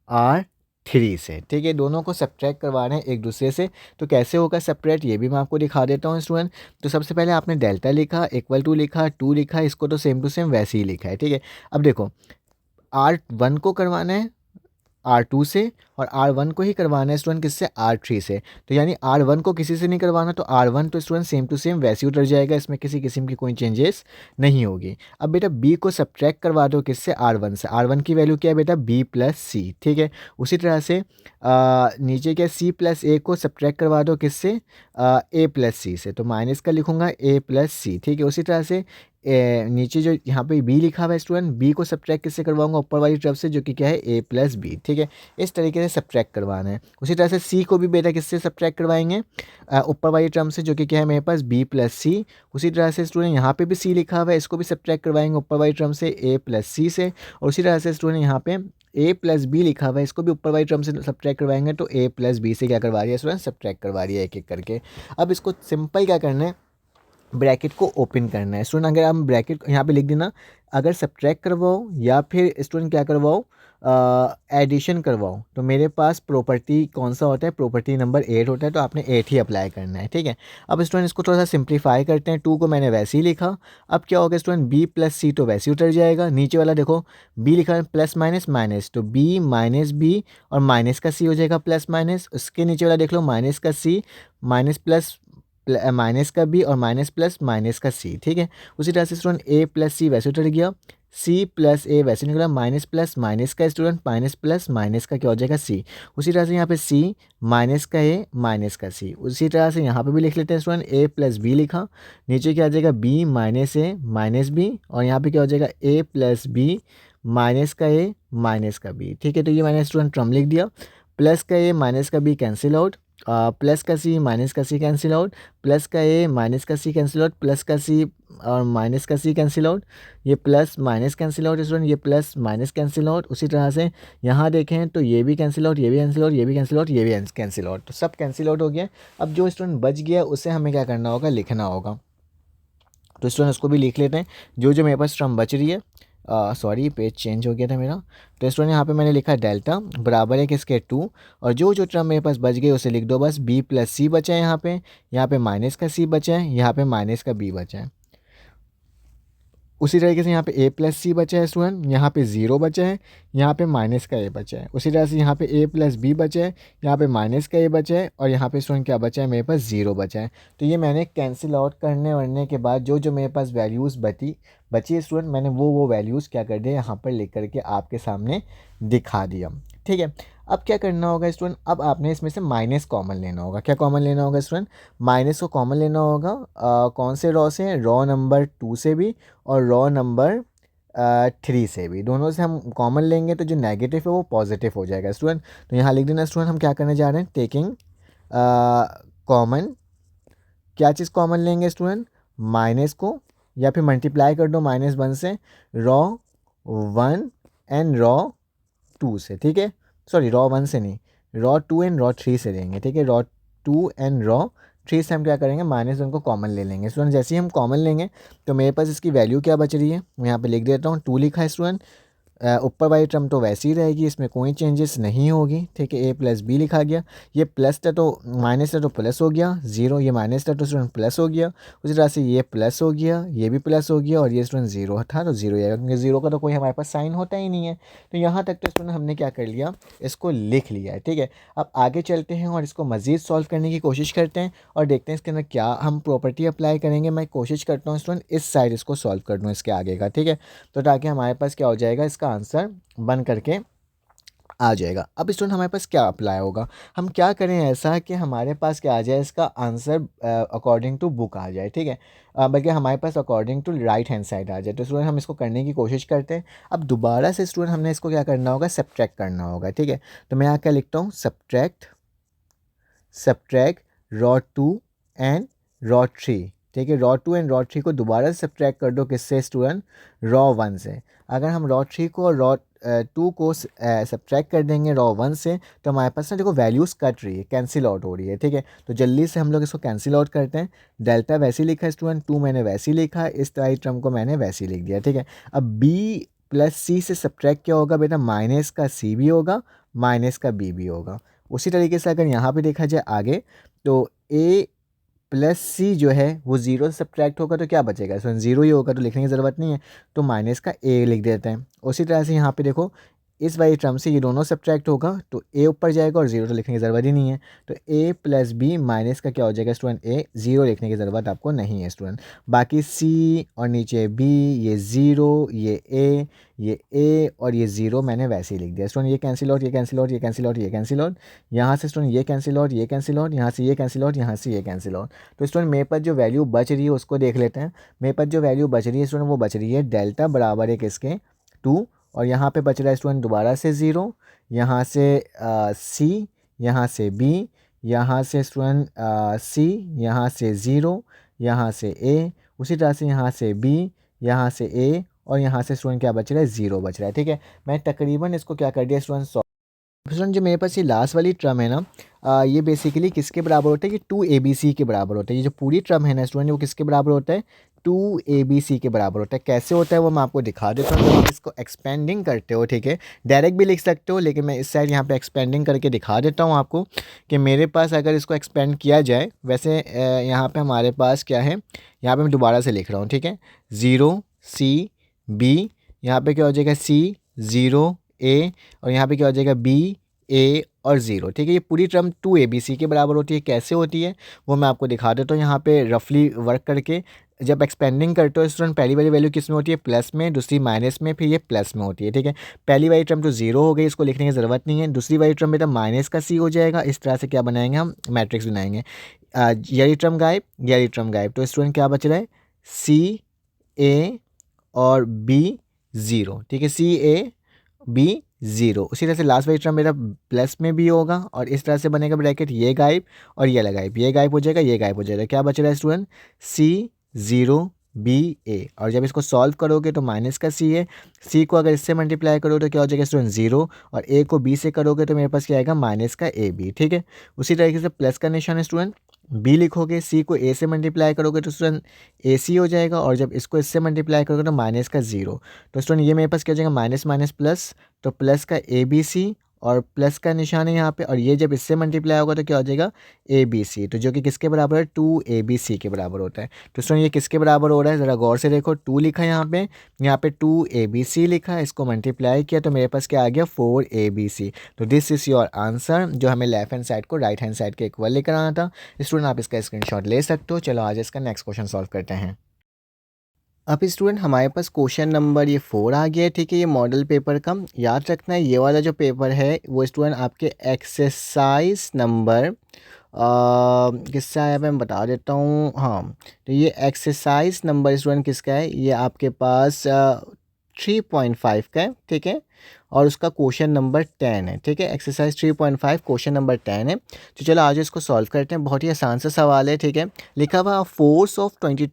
R3 से। ठीक है, दोनों को सब्ट्रैक्ट करवा रहे हैं एक दूसरे से। तो कैसे होगा सेपरेट, ये भी मैं आपको दिखा देता हूँ स्टूडेंट। तो सबसे पहले आपने डेल्टा लिखा, इक्वल टू लिखा, 2 लिखा, इसको तो सेम टू सेम वैसे ही लिखा है। ठीक है, अब देखो R1 को करवाना है R2 से और R1 को ही करवाना है स्टूडेंट किससे, R3 से। तो यानी R1 को किसी से नहीं करवाना, तो R1 तो स्टूडेंट सेम टू सेम वैसे ही उतर जाएगा, इसमें किसी किस्म की कोई चेंजेस नहीं होगी। अब बेटा B को सब्ट्रैक्ट करवा दो किससे, R1 से। R1 की वैल्यू क्या है बेटा, B प्लस सी। ठीक है, उसी तरह से नीचे क्या C प्लस ए को सब्ट्रैक्ट करवा दो किससे, A प्लस सी से। तो माइनस का लिखूंगा A प्लस सी। ठीक है, उसी तरह से नीचे जो यहाँ पे b लिखा हुआ है स्टूडेंट, b को सब्ट्रैक्ट किससे करवाऊंगा, ऊपर वाली तरफ से, जो कि क्या है a प्लस बी। ठीक है, इस तरीके से सब्ट्रैक्ट करवाना है। उसी तरह से c को भी बेटा किससे सब्ट्रैक्ट करवाएंगे, ऊपर वाली टर्म से, जो कि क्या है मेरे पास b प्लस सी। उसी तरह से स्टूडेंट यहाँ पे भी c लिखा हुआ है, इसको भी सब्ट्रैक्ट करवाएंगे ऊपर वाली टर्म से a प्लस सी से। और उसी तरह से स्टूडेंट यहाँ पे a प्लस बी लिखा हुआ है, इसको भी ऊपर वाली टर्म से सब्ट्रैक्ट करवाएंगे, तो a प्लस बी से क्या करवा रही है स्टूडेंट, सब्ट्रैक्ट करवा रही है एक एक करके। अब इसको सिंपल क्या करना है, ब्रैकेट को ओपन करना है स्टूडेंट। अगर हम ब्रैकेट यहाँ पे लिख देना, अगर सब्ट्रैक्ट करवाओ या फिर स्टूडेंट क्या करवाओ, एडिशन करवाओ, तो मेरे पास प्रॉपर्टी कौन सा होता है, प्रॉपर्टी नंबर 8 होता है, तो आपने 8 ही अप्लाई करना है, ठीक है। अब स्टूडेंट इसको थोड़ा सा सिंप्लीफाई करते हैं, 2 को मैंने वैसे ही लिखा। अब क्या होगा स्टूडेंट, बी प्लस सी तो वैसे ही उतर जाएगा, नीचे वाला देखो बी लिखा है प्लस माइनस माइनस, तो बी माइनस बी और माइनस का सी हो जाएगा प्लस माइनस, उसके नीचे वाला देख लो माइनस का सी माइनस प्लस माइनस का बी और माइनस प्लस माइनस का सी, ठीक है। उसी तरह से स्टूडेंट ए प्लस सी वैसे उतर गया, सी प्लस ए वैसे निकला, माइनस प्लस माइनस का स्टूडेंट माइनस प्लस माइनस का क्या हो जाएगा सी। उसी तरह से यहाँ पे सी माइनस का ए माइनस का सी, उसी तरह से यहाँ पे भी लिख लेते हैं स्टूडेंट, ए प्लस बी लिखा, नीचे क्या आ जाएगा बी माइनस ए माइनस बी, और यहाँ पे क्या हो जाएगा ए प्लस बी माइनस का ए माइनस का बी, ठीक है। तो ये मैंने स्टूडेंट टर्म लिख दिया, प्लस का ए माइनस का बी कैंसिल आउट, प्लस का सी माइनस का सी कैंसिल आउट, प्लस का ए माइनस का सी कैंसिल आउट, प्लस का सी और माइनस का सी कैंसिल आउट, ये plus minus cancel out student, ये प्लस माइनस कैंसिल आउट। उसी तरह से यहाँ देखें तो ये भी कैंसिल आउट, ये भी कैंसिल आउट, ये भी कैंसिल आउट, ये भी कैंसिल आउट, तो सब कैंसिल आउट हो गया। अब जो स्टूडेंट बच गया उसे हमें क्या करना होगा, लिखना होगा। तो स्टूडेंट उसको भी लिख लेते हैं, जो जो मेरे पास टर्म बच रही है, सॉरी पेज चेंज हो गया था मेरा। तो स्टूडेंट यहाँ पे मैंने लिखा डेल्टा बराबर है किसके 2, और जो जो टर्म मेरे पास बच गई उसे लिख दो बस, बी प्लस सी बचा है यहाँ पे माइनस का सी बचा है, यहाँ पे माइनस का बी बचा है। उसी तरीके से यहाँ पे ए प्लस सी बचा है स्टूडेंट, यहाँ पे ज़ीरो बचा है, यहाँ पे माइनस का ए बचा है। उसी तरह से यहाँ पे ए प्लस बी बचा है, यहाँ पे माइनस का ए बचा है, और यहाँ पे स्टूडेंट क्या बचा है, मेरे पास ज़ीरो बचा है। तो ये मैंने कैंसिल आउट करने वरने के बाद जो जो मेरे पास वैल्यूज़ बची है स्टूडेंट, मैंने वो वैल्यूज़ क्या कर दिया, यहाँ पर लिख करके आपके सामने दिखा दिया, ठीक है। अब क्या करना होगा स्टूडेंट, अब आपने इसमें से माइनस कॉमन लेना होगा। क्या कॉमन लेना होगा स्टूडेंट, माइनस को कॉमन लेना होगा, कौन से रॉ से, रॉ नंबर 2 से भी और रॉ नंबर 3 से भी, दोनों से हम कॉमन लेंगे तो जो नेगेटिव है वो पॉजिटिव हो जाएगा स्टूडेंट। तो यहाँ लिख देना स्टूडेंट, हम क्या करने जा रहे हैं, टेकिंग कॉमन, क्या चीज़ कॉमन लेंगे स्टूडेंट, माइनस को, या फिर मल्टीप्लाई कर दो -1 से, रॉ 1 एंड रॉ 2 से, ठीक है। सॉरी रॉ 1 से नहीं, रॉ 2 एंड रॉ 3 से लेंगे, ठीक है। रॉ 2 एंड रॉ 3 से हम क्या करेंगे, -1 को कॉमन ले लेंगे स्टूडेंट। जैसे ही हम कॉमन लेंगे तो मेरे पास इसकी वैल्यू क्या बच रही है, मैं यहाँ पे लिख देता हूँ, 2 लिखा है स्टूडेंट। ऊपर वाली टर्म तो वैसी ही रहेगी, इसमें कोई चेंजेस नहीं होगी, ठीक है। ए प्लस बी लिखा गया, ये प्लस था तो माइनस था तो प्लस हो गया, ज़ीरो, ये माइनस था तो स्टूडेंट प्लस हो गया। उसी तरह से ये प्लस हो गया, ये भी प्लस हो गया, और ये स्टूडेंट ज़ीरो था तो ज़ीरो आएगा, क्योंकि ज़ीरो का तो कोई हमारे पास साइन होता ही नहीं है। तो यहाँ तक तो स्टूडेंट हमने क्या कर लिया, इसको लिख लिया है, ठीक है। अब आगे चलते हैं और इसको मज़ीद सॉल्व करने की कोशिश करते हैं और देखते हैं इसके अंदर क्या हम प्रॉपर्टी अप्लाई करेंगे। मैं कोशिश करता हूँ स्टूडेंट इस साइड इसको सॉल्व कर दूँ इसके आगे का, ठीक है। तो ताकि हमारे पास क्या हो जाएगा, इसका आंसर बन करके आ जाएगा। अब स्टूडेंट हमारे पास क्या अप्लाई होगा, हम क्या करें ऐसा कि हमारे पास क्या आ जाए, इसका आंसर अकॉर्डिंग टू बुक आ जाए, ठीक है। बल्कि हमारे पास according to right hand side आ जाए। तो स्टूडेंट हम इसको करने की कोशिश करते हैं। अब दोबारा से स्टूडेंट हमने इसको क्या करना होगा, सब्ट्रैक्ट करना होगा, ठीक है। तो मैं यहाँ क्या लिखता हूँ, सब्ट्रैक्ट रॉ 2 एंड रॉ 3, ठीक है। रॉ 2 एंड रॉ 3 को दोबारा से सब्ट्रैक्ट कर दो, किससे स्टूडेंट, रॉ 1 से। अगर हम रॉ 3 को और रॉ 2 को सब्ट्रैक्ट कर देंगे रॉ 1 से, तो हमारे पास ना देखो वैल्यूज़ कट रही है, कैंसिल आउट हो रही है, ठीक है। तो जल्दी से हम लोग इसको कैंसिल आउट करते हैं। डेल्टा वैसे ही लिखा है स्टूडेंट, 2 मैंने वैसे ही लिखा, इस तरह टर्म को मैंने वैसे ही लिख दिया, ठीक है। अब बी प्लस सी से सब्ट्रैक्ट क्या होगा बेटा, माइनस का सी भी होगा, माइनस का बी भी होगा। उसी तरीके से अगर यहाँ पे देखा जाए आगे, तो ए प्लस सी जो है वो ज़ीरो से सब्ट्रैक्ट होगा तो क्या बचेगा, इसमें ज़ीरो ही होगा, तो लिखने की ज़रूरत नहीं है, तो माइनस का ए लिख देते हैं। उसी तरह से यहाँ पे देखो, इस वाली टर्म से ये दोनों सब्ट्रैक्ट होगा तो ए ऊपर जाएगा और ज़ीरो तो लिखने की ज़रूरत ही नहीं है। तो ए प्लस बी माइनस का क्या हो जाएगा स्टूडेंट, ए, ज़ीरो लिखने की ज़रूरत आपको नहीं है स्टूडेंट। बाकी सी और नीचे बी, ये ज़ीरो, ये ए और ये ज़ीरो मैंने वैसे ही लिख दिया स्टूडेंट। ये कैंसिल आउट, ये कैंसिल आउट, ये कैंसिल आउट, ये कैंसिल आउट, यहाँ से स्टूडेंट ये कैंसिल आउट, ये कैंसिल आउट, यहाँ से ये कैंसिल आउट, यहाँ से ये कैंसिल आउट। तो स्टूडेंट मेरे पास जो वैल्यू बच रही है उसको देख लेते हैं। मेरे पास जो वैल्यू बच रही है स्टूडेंट, वो बच रही है डेल्टा बराबर है किसके, 2, और यहाँ पे बच रहा है स्टूडेंट दोबारा से ज़ीरो, यहाँ से सी, यहाँ से बी, यहाँ से स्टूडेंट सी, यहाँ से ज़ीरो, यहाँ से ए, उसी तरह से यहाँ से बी, यहाँ से ए, और यहाँ से स्टूडेंट क्या बच रहा है, ज़ीरो बच रहा है, ठीक है। मैं तकरीबन इसको क्या कर दिया स्टूडेंट, स्टूडेंट जो मेरे पास ये लास्ट वाली टर्म है ना, ये बेसिकली किसके बराबर होता है कि 2abc के बराबर होता है। ये जो पूरी टर्म है ना स्टूडेंट, वो किसके बराबर होता है, 2abc के बराबर होता है। कैसे होता है वो मैं आपको दिखा देता हूँ। जब आप इसको एक्सपेंडिंग करते हो, ठीक है, डायरेक्ट भी लिख सकते हो, लेकिन मैं इस साइड यहाँ पे एक्सपेंडिंग करके दिखा देता हूँ आपको कि मेरे पास अगर इसको एक्सपेंड किया जाए, वैसे यहाँ पे हमारे पास क्या है, यहाँ पे मैं दोबारा से लिख रहा हूँ, ठीक है, 0 C B, यहाँ पे क्या हो जाएगा C 0 A, और यहाँ पे क्या हो जाएगा B A और 0, ठीक है। ये पूरी टर्म 2abc के बराबर होती है। कैसे होती है वो मैं आपको दिखा देता हूँ यहाँ पे रफली वर्क करके। जब एक्सपेंडिंग करते हो स्टूडेंट, पहली वाली वैल्यू किस में होती है, प्लस में, दूसरी माइनस में, फिर ये प्लस में होती है, ठीक है। पहली वाली टर्म तो 0 हो गई, इसको लिखने की ज़रूरत नहीं है। दूसरी वाली टर्म बेटा माइनस का C हो जाएगा। इस तरह से क्या बनाएंगे हम, मैट्रिक्स बनाएंगे। ये टर्म गायब, ये टर्म गायब, तो स्टूडेंट क्या बच रहा है, CA और B 0, ठीक है, CA B 0। उसी तरह से लास्ट वाली टर्म मेरा प्लस में भी होगा, और इस तरह से बनेगा ब्रैकेट, ये गायब और ये लगायब, ये गायब हो जाएगा, ये गायब हो जाएगा। क्या बच रहा है स्टूडेंट, C 0 B A, और जब इसको सॉल्व करोगे तो माइनस का C है, C को अगर इससे मल्टीप्लाई करो तो क्या हो जाएगा स्टूडेंट 0, और A को B से करोगे तो मेरे पास क्या आएगा, माइनस का AB, ठीक है। उसी तरीके से प्लस का निशान है स्टूडेंट, B लिखोगे, C को A से मल्टीप्लाई करोगे तो स्टूडेंट AC हो जाएगा, और जब इसको इससे मल्टीप्लाई करोगे तो माइनस का 0, तो स्टूडेंट ये मेरे पास क्या हो जाएगा, माइनस माइनस प्लस, तो प्लस का ABC, और प्लस का निशान है यहाँ पे, और ये जब इससे मल्टीप्लाई होगा तो क्या हो जाएगा ABC, तो जो कि किसके बराबर है, 2abc के बराबर होता है। तो स्टूडेंट ये किसके बराबर हो रहा है, ज़रा गौर से देखो, 2 लिखा है यहाँ पे 2abc लिखा है, इसको मल्टीप्लाई किया तो मेरे पास क्या आ गया, 4abc। तो दिस इज़ योर आंसर, जो हमें लेफ्ट हैंड साइड को राइट हैंड साइड के इक्वल लेकर आना था। स्टूडेंट आप इसका स्क्रीनशॉट ले सकते हो। चलो आज इसका नेक्स्ट क्वेश्चन सॉल्व करते हैं। अब स्टूडेंट हमारे पास क्वेश्चन नंबर ये 4 आ गया है, ठीक है। ये मॉडल पेपर का याद रखना है, ये वाला जो पेपर है वो स्टूडेंट आपके एक्सरसाइज नंबर किसका है मैं बता देता हूँ। हाँ, तो ये एक्सरसाइज नंबर स्टूडेंट किसका है, ये आपके पास 3.5 का है, ठीक है, और उसका क्वेश्चन नंबर 10 है, ठीक है। एक्सरसाइज 3.5 क्वेश्चन नंबर 10 है। तो चलो आज इसको सॉल्व करते हैं। बहुत ही आसान सा सवाल है, ठीक है। लिखा हुआ force of 22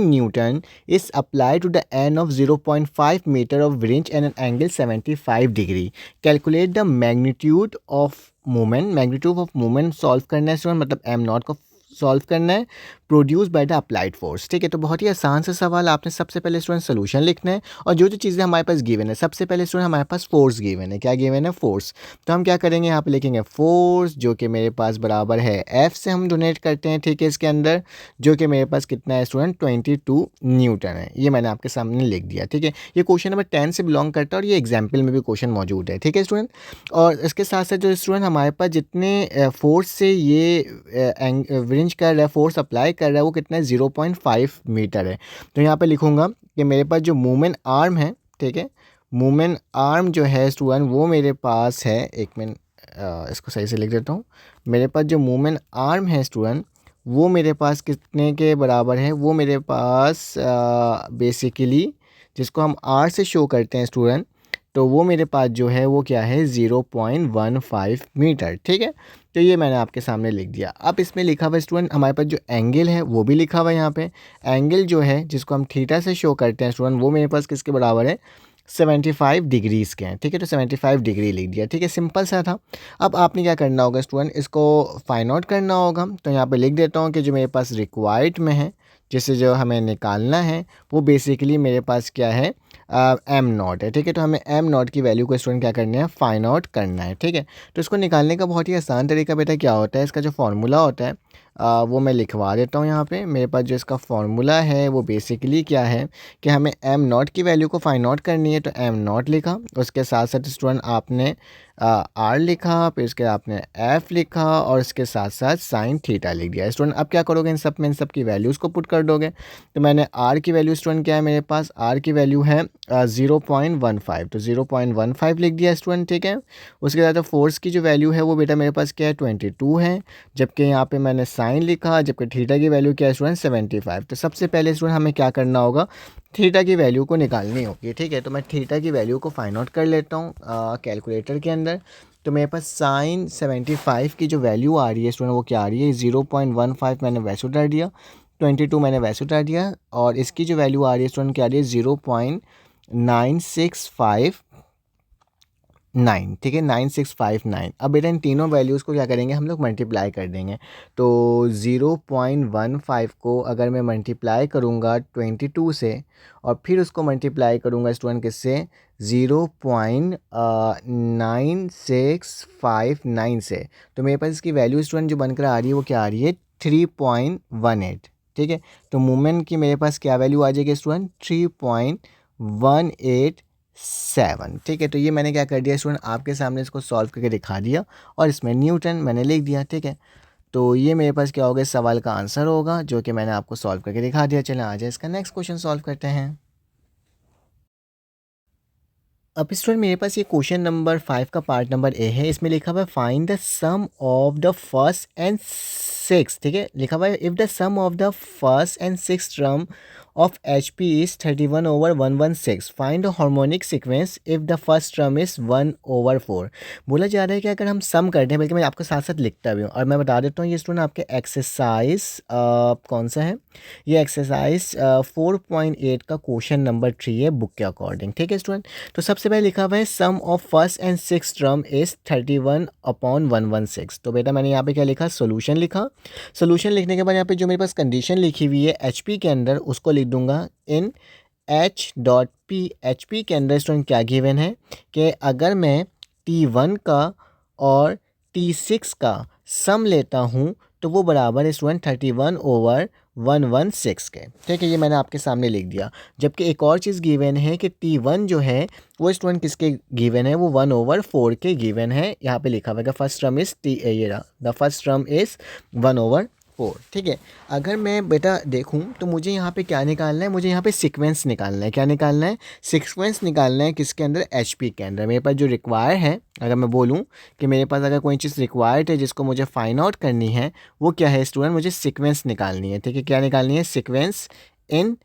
Newton is applied to the end of 0.5 meter of wrench and an angle 75 degree. Calculate the magnitude of movement. Magnitude of movement solve करना है स्टूडेंट, मतलब m नॉट को सॉल्व करना है, produce by the applied force, ठीक है। तो बहुत ही आसान सा सवाल, आपने सबसे पहले स्टूडेंट सोल्यूशन लिखना है, और जो जो चीज़ें हमारे पास गिवन है, सबसे पहले स्टूडेंट हमारे पास फोर्स गिवन है। क्या गिवन है, फोर्स। तो हम क्या करेंगे, यहाँ पे लिखेंगे फोर्स, जो कि मेरे पास बराबर है F से हम डोनेट करते हैं, ठीक है, इसके अंदर, जो कि मेरे पास कितना है स्टूडेंट 22 न्यूटन है। ये मैंने आपके सामने लिख दिया, ठीक है। ये क्वेश्चन नंबर 10 से बिलोंग करता है, और ये एग्जाम्पल में भी क्वेश्चन मौजूद है, ठीक है स्टूडेंट। और इसके साथ साथ जो स्टूडेंट हमारे पास जितने फोर्स से ये विंच कर रहा है, फोर्स अप्लाई कर रहा है, वो कितना है 0.5 मीटर है। तो यहाँ पे लिखूँगा कि मेरे पास जो मूवमेंट आर्म है, ठीक है, मूवमेंट आर्म जो है स्टूडेंट वो मेरे पास है, एक मिनट इसको सही से लिख देता हूँ। मेरे पास जो मूवमेंट आर्म है स्टूडेंट वो मेरे पास कितने के बराबर है, वो मेरे पास बेसिकली जिसको हम आर से शो करते हैं स्टूडेंट, तो वो मेरे पास जो है वो क्या है 0.15 मीटर, ठीक है। तो ये मैंने आपके सामने लिख दिया। अब इसमें लिखा हुआ स्टूडेंट हमारे पास जो एंगल है वो भी लिखा हुआ है यहाँ पे। एंगल जो है जिसको हम थीटा से शो करते हैं स्टूडेंट, वो मेरे पास किसके बराबर है 75 डिग्रीज़ के हैं, ठीक है। तो 75 डिग्री लिख दिया, ठीक है, सिंपल सा था। अब आपने क्या करना होगा स्टूडेंट, इसको फाइंड आउट करना होगा। तो यहाँ पे लिख देता हूँ कि जो मेरे पास रिक्वायर्ड में है, जिसे जो हमें निकालना है, वो बेसिकली मेरे पास क्या है एम नॉट है, ठीक है। तो हमें एम नॉट की वैल्यू को स्टूडेंट क्या करना है, फाइंड आउट करना है, ठीक है। तो इसको निकालने का बहुत ही आसान तरीका बेटा क्या होता है, इसका जो फार्मूला होता है वो मैं लिखवा देता हूँ यहाँ पे। मेरे पास जो इसका फार्मूला है वो बेसिकली क्या है कि हमें एम नॉट की वैल्यू को फाइंड आउट करनी है। तो एम नॉट लिखा, उसके साथ साथ स्टूडेंट आपने आर लिखा, फिर उसके आपने एफ लिखा, और इसके साथ साथ साइन थीटा लिख दिया। स्टूडेंट अब क्या करोगे, इन सब की वैल्यूज़ को पुट कर दोगे। तो मैंने आर की वैल्यू स्टूडेंट क्या है, मेरे पास आर की वैल्यू है 0.15, तो 0.15 लिख दिया स्टूडेंट, ठीक है। उसके साथ फोर्स की जो वैल्यू है वो बेटा मेरे पास क्या है 22 है, जबकि यहाँ पे मैंने साइन लिखा, जबकि थीटा की वैल्यू क्या है स्टूडेंट 75। तो सबसे पहले स्टूडेंट हमें क्या करना होगा, थीटा की वैल्यू को निकालनी होगी, ठीक है। तो मैं थीटा की वैल्यू को फाइंड आउट कर लेता हूँ कैलकुलेटर के अंदर। तो मेरे पास साइन 75 की जो वैल्यू आ रही है स्टूडेंट वो क्या आ रही है 0.15 मैंने वैसे उतार दिया, 22 मैंने वैसे उतार दिया, और इसकी जो वैल्यू आ रही है स्टूडेंट क्या आ रही है 0.965 9, ठीक है, 9659। अब बेटा इन तीनों वैल्यूज़ को क्या करेंगे हम लोग, मल्टीप्लाई कर देंगे। तो 0.15 को अगर मैं मल्टीप्लाई करूँगा 22 से और फिर उसको मल्टीप्लाई करूँगा स्टूडेंट किससे, 0.9659 से, तो मेरे पास इसकी वैल्यू स्टूडेंट जो बनकर आ रही है वो क्या आ रही है, 3.18। ठीक है, तो मोमेंट की मेरे पास क्या वैल्यू आ जाएगी स्टूडेंट, 3.187। ठीक है, तो ये मैंने क्या कर दिया स्टूडेंट, आपके सामने इसको सॉल्व करके दिखा दिया और इसमें न्यूटन मैंने लिख दिया। ठीक है, तो ये मेरे पास क्या होगा, इस सवाल का आंसर होगा जो कि मैंने आपको सॉल्व करके दिखा दिया। चलें आ जाए इसका नेक्स्ट क्वेश्चन सॉल्व करते हैं। अब स्टूडेंट मेरे पास ये क्वेश्चन नंबर 5 का पार्ट नंबर ए है। इसमें लिखा हुआ है find the sum of the first and six. ठीक है, लिखा हुआ है if the sum of the first and six term of H P is 31/116 find the harmonic sequence if the first term is 1/4। बोला जा रहा है कि अगर हम सम करते हैं, बल्कि मैं आपको साथ साथ लिखता भी हूँ और मैं बता देता हूँ ये स्टूडेंट आपके एक्सरसाइज कौन सा है, ये एक्सरसाइज 4.8 का क्वेश्चन नंबर 3 है बुक के अकॉर्डिंग। ठीक है स्टूडेंट, तो सबसे पहले लिखा हुआ है sum of first and six term is 31/116। तो बेटा मैंने यहाँ पे क्या लिखा, सोल्यूशन लिखा। सोल्यूशन लिखने के बाद यहाँ पे जो मेरे पास कंडीशन लिखी हुई है एच पी के अंदर, उसको लिख दूंगा इन H dot P. H P के अंदर स्टूडेंट क्या गिवन है कि अगर मैं T1 का और T6 का सम लेता हूँ तो वो बराबर है स्टूडेंट 31/116 के। ठीक है, ये मैंने आपके सामने लिख दिया। जबकि एक और चीज़ गिवन है कि T1 जो है वो स्टूडेंट किसके गिवन है, वो 1/4 के गिवन है। यहाँ पे लिखा हुआ है फर्स्ट टर्म इज ये रहा, द फर्स्ट टर्म इज़ 1/4। ठीक है, अगर मैं बेटा देखूं तो मुझे यहाँ पे क्या निकालना है, मुझे यहाँ पे सीक्वेंस निकालना है। क्या निकालना है, सीक्वेंस निकालना है। किसके अंदर, एचपी के अंदर। मेरे पास जो रिक्वायर है, अगर मैं बोलूँ कि मेरे पास अगर कोई चीज़ रिक्वायर्ड है जिसको मुझे फाइंड आउट करनी है, वो क्या है स्टूडेंट, मुझे सीक्वेंस निकालनी है। ठीक है, क्या निकालनी है, सीक्वेंस इन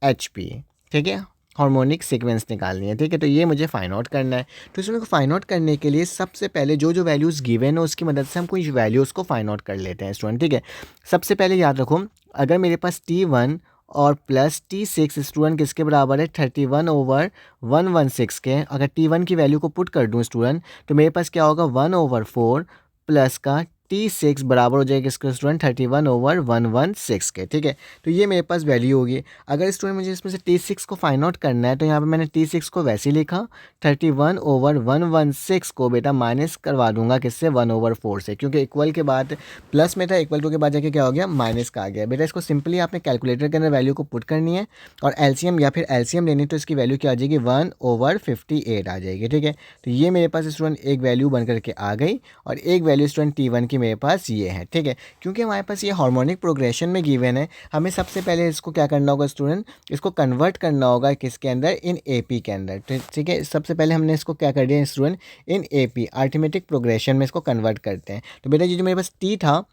एचपी। ठीक है, हार्मोनिक सीक्वेंस निकालनी है। ठीक है, तो ये मुझे फाइंड आउट करना है। तो इसमें को फाइंड आउट करने के लिए सबसे पहले जो जो वैल्यूज़ गिवन है उसकी मदद से हम कुछ वैल्यूज़ को फाइंड आउट कर लेते हैं स्टूडेंट। ठीक है, सबसे पहले याद रखो, अगर मेरे पास T1 और प्लस T6 स्टूडेंट किसके बराबर है, 31/116 के। अगर T1 की वैल्यू को पुट कर दूँ स्टूडेंट तो मेरे पास क्या होगा, 1/4 प्लस का T6 बराबर हो जाएगा किसके स्टूडेंट, 31/116 के। ठीक है, तो ये मेरे पास वैल्यू होगी। अगर स्टूडेंट मुझे इसमें से T6 को फाइंड आउट करना है तो यहाँ पे मैंने T6 को वैसे ही लिखा, 31/116 को बेटा माइनस करवा दूंगा किससे, 1/4 से, क्योंकि इक्वल के बाद प्लस में था, इक्वल टू के बाद जाके क्या हो गया, माइनस का आ गया। बेटा इसको सिंपली आपने कैलकुलेटर के अंदर वैल्यू को पुट करनी है और एलसीएम या फिर एलसीएम लेनी, तो इसकी वैल्यू क्या आ जाएगी, 1/58 आ जाएगी। ठीक है, तो ये मेरे पास स्टूडेंट एक वैल्यू बन करके आ गई और एक वैल्यू स्टूडेंट T1 की मेरे पास ये है। ठीक है, क्योंकि हमारे पास ये हार्मोनिक प्रोग्रेशन में गिवन है, हमें सबसे पहले इसको क्या करना होगा स्टूडेंट, इसको कन्वर्ट करना होगा किसके अंदर, इन एपी के अंदर। ठीक है, सबसे पहले हमने इसको क्या कर दिया student, in AP arithmetic progression में इसको कन्वर्ट करते हैं। तो बेटा ये जो मेरे पास टी था,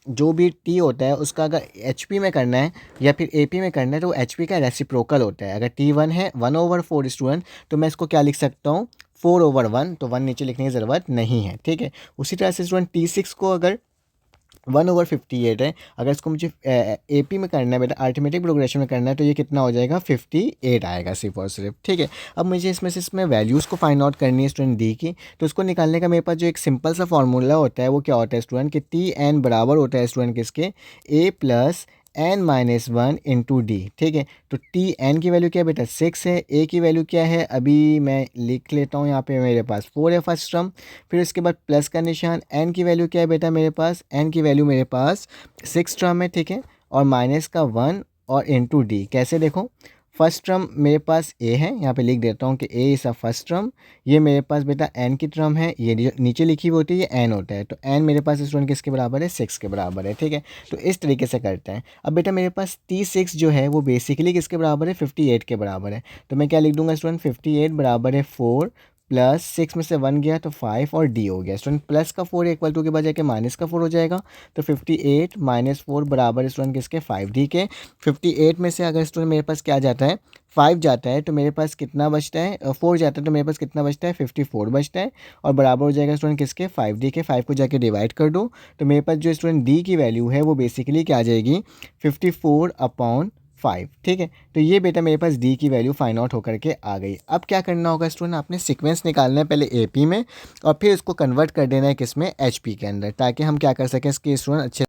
जो भी टी होता है उसका अगर एच पी में करना है या फिर ए पी में करना है तो एच पी का रेसिप्रोकल होता है। अगर T1 है 1/4 स्टूडेंट, तो मैं इसको क्या लिख सकता हूँ, 4/1, तो 1 नीचे लिखने की ज़रूरत नहीं है। ठीक है, उसी तरह से स्टूडेंट T6 को अगर 1/58 है, अगर इसको मुझे ए पी में करना है बेटा, अरिथमेटिक प्रोग्रेशन में करना है, तो ये कितना हो जाएगा, 58 आएगा सिर्फ और सिर्फ। ठीक है, अब मुझे इसमें वैल्यूज़ को फाइंड आउट करनी है स्टूडेंट डी की। तो उसको निकालने का मेरे पास जो एक सिंपल सा फॉर्मूला होता है वो क्या होता है स्टूडेंट, कि Tn बराबर होता है स्टूडेंट किसके, a + n-1 इंटू डी। ठीक है, तो Tn की वैल्यू क्या है बेटा, 6 है। a की वैल्यू क्या है, अभी मैं लिख लेता हूँ, यहाँ पे मेरे पास 4 है फर्स्ट टर्म, फिर उसके बाद प्लस का निशान। n की वैल्यू क्या है बेटा मेरे पास, n की वैल्यू मेरे पास 6 टर्म है। ठीक है, और माइनस का 1 और इंटू डी। कैसे देखो, फर्स्ट टर्म मेरे पास a है, यहाँ पे लिख देता हूँ कि a is a first term. ये मेरे पास बेटा n की टर्म है, ये जो नीचे लिखी हुई होती है ये n होता है, तो n मेरे पास स्टूडेंट किसके बराबर है, 6 के बराबर है। ठीक है, तो इस तरीके से करते हैं। अब बेटा मेरे पास T6 जो है वो बेसिकली किसके बराबर है, 58 के बराबर है। तो मैं क्या लिख दूंगा स्टूडेंट, 58 बराबर है 4 प्लस 6 में से 1 गया तो 5 और डी हो गया स्टूडेंट। प्लस का 4 इक्वल टू के बाद जाके माइनस का 4 हो जाएगा, तो 58 माइनस 4 बराबर स्टूडेंट किसके, 5D के। 58 में से अगर स्टूडेंट मेरे पास क्या जाता है, 5 जाता है, तो मेरे पास कितना बचता है, 4 जाता है तो मेरे पास कितना बचता है, 54 बचता है, और बराबर हो जाएगा स्टूडेंट किसके, 5D के। 5 को जाके डिवाइड कर दो तो मेरे पास जो स्टूडेंट डी की वैल्यू है वो बेसिकली क्या आ जाएगी, 54/5 5। ठीक है, तो ये बेटा मेरे पास डी की वैल्यू फाइंड आउट होकर के आ गई। अब क्या करना होगा स्टूडेंट, आपने सीक्वेंस निकालना है पहले एपी में और फिर इसको कन्वर्ट कर देना है किसमें, एचपी के अंदर, ताकि हम क्या कर सकें इसके स्टूडेंट अच्छे।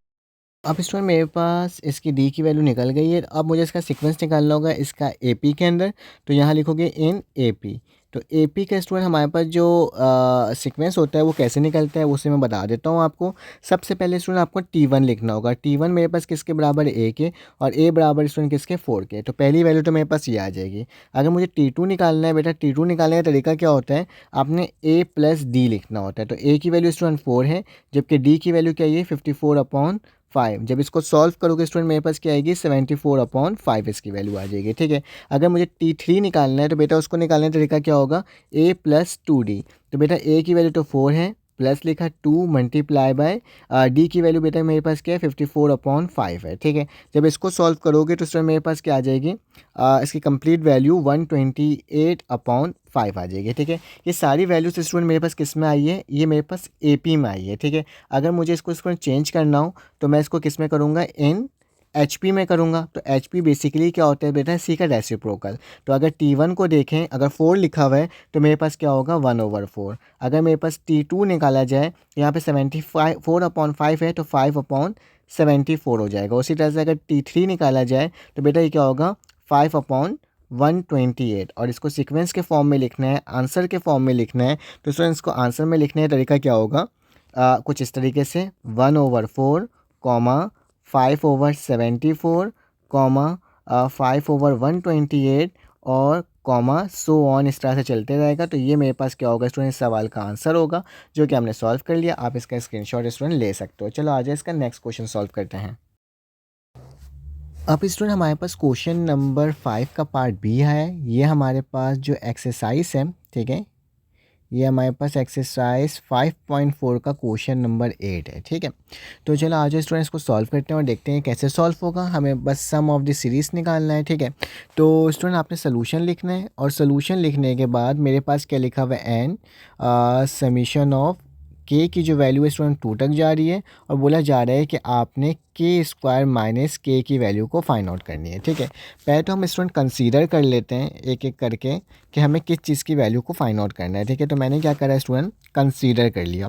अब स्टूडेंट मेरे पास इसकी डी की वैल्यू निकल गई है। अब मुझे इसका सीक्वेंस निकालना होगा इसका एपी के अंदर। तो यहाँ लिखोगे इन एपी। तो एपी का स्टूडेंट हमारे पास जो सीक्वेंस होता है वो कैसे निकलता है उसे मैं बता देता हूँ आपको। सबसे पहले स्टूडेंट आपको T1 लिखना होगा। T1 मेरे पास किसके बराबर है, ए के, और ए बराबर स्टूडेंट किसके, 4 के। तो पहली वैल्यू तो मेरे पास ये आ जाएगी। अगर मुझे T2 निकालना है बेटा, T2 निकालने का तरीका क्या होता है, आपने ए प्लस डी लिखना होता है। तो ए की वैल्यू स्टूडेंट 4 है, जबकि डी की वैल्यू क्या है, 54/5। जब इसको सॉल्व करोगे स्टूडेंट मेरे पास क्या आएगी, 74/5 इसकी वैल्यू आ जाएगी। ठीक है, अगर मुझे T3 निकालना है तो बेटा उसको निकालने का तरीका क्या होगा, a + 2d। तो बेटा a की वैल्यू तो 4 है, प्लस लिखा 2 मल्टीप्लाई बाय डी की वैल्यू बेटा मेरे पास क्या है, 54/5 है। ठीक है, जब इसको सॉल्व करोगे तो स्टूडेंट मेरे पास क्या आ जाएगी, इसकी कंप्लीट वैल्यू 128/5 आ जाएगी। ठीक है, ये सारी वैल्यूज स्टूडेंट मेरे पास किस में आई है, ये मेरे पास एपी में आई है। ठीक है, अगर मुझे इसको स्टूडेंट चेंज करना हो तो मैं इसको किस में करूँगा, इन HP में करूँगा। तो HP बेसिकली क्या होता है बेटा, सी का रेसिप्रोकल। तो अगर T1 को देखें, अगर 4 लिखा हुआ है तो मेरे पास क्या होगा, 1/4। अगर मेरे पास T2 निकाला जाए, यहाँ पे 74/5 है तो 5/74 हो जाएगा। उसी तरह से अगर T3 निकाला जाए तो बेटा ये क्या होगा, 5/128। और इसको सीक्वेंस के फॉर्म में लिखना है, आंसर के फॉर्म में लिखना है। तो स्टूडेंट्स को आंसर में लिखने का तरीका क्या होगा, कुछ इस तरीके से, 1/4 कॉमा 5/74 कॉमा 5/128 और कॉमा सो ऑन, इस तरह से चलते रहेगा। तो ये मेरे पास क्या होगा स्टूडेंट, इस सवाल का आंसर होगा, जो कि हमने सॉल्व कर लिया। आप इसका स्क्रीनशॉट स्टूडेंट ले सकते हो। चलो आ जाए इसका नेक्स्ट क्वेश्चन सॉल्व करते हैं। अब स्टूडेंट हमारे पास क्वेश्चन नंबर 5 का पार्ट बी है। ये हमारे पास जो एक्सरसाइज है, ठीक है, ये हमारे पास एक्सरसाइज 5.4 का क्वेश्चन नंबर 8 है। ठीक है, तो चलो आज स्टूडेंट इसको सॉल्व करते हैं और देखते हैं कैसे सॉल्व होगा। हमें बस सम ऑफ द सीरीज़ निकालना है। ठीक है, तो स्टूडेंट आपने सोल्यूशन लिखना है और सोल्यूशन लिखने के बाद मेरे पास क्या लिखा हुआ है, एन समीशन ऑफ के की जो वैल्यू है स्टूडेंट 2 तक जा रही है और बोला जा रहा है कि आपने के² माइनस के की वैल्यू को फाइंड आउट करनी है। ठीक है, पहले तो हम स्टूडेंट कंसीडर कर लेते हैं एक एक करके कि हमें किस चीज़ की वैल्यू को फाइंड आउट करना है। ठीक है, तो मैंने क्या करा है स्टूडेंट, कंसीडर कर लिया।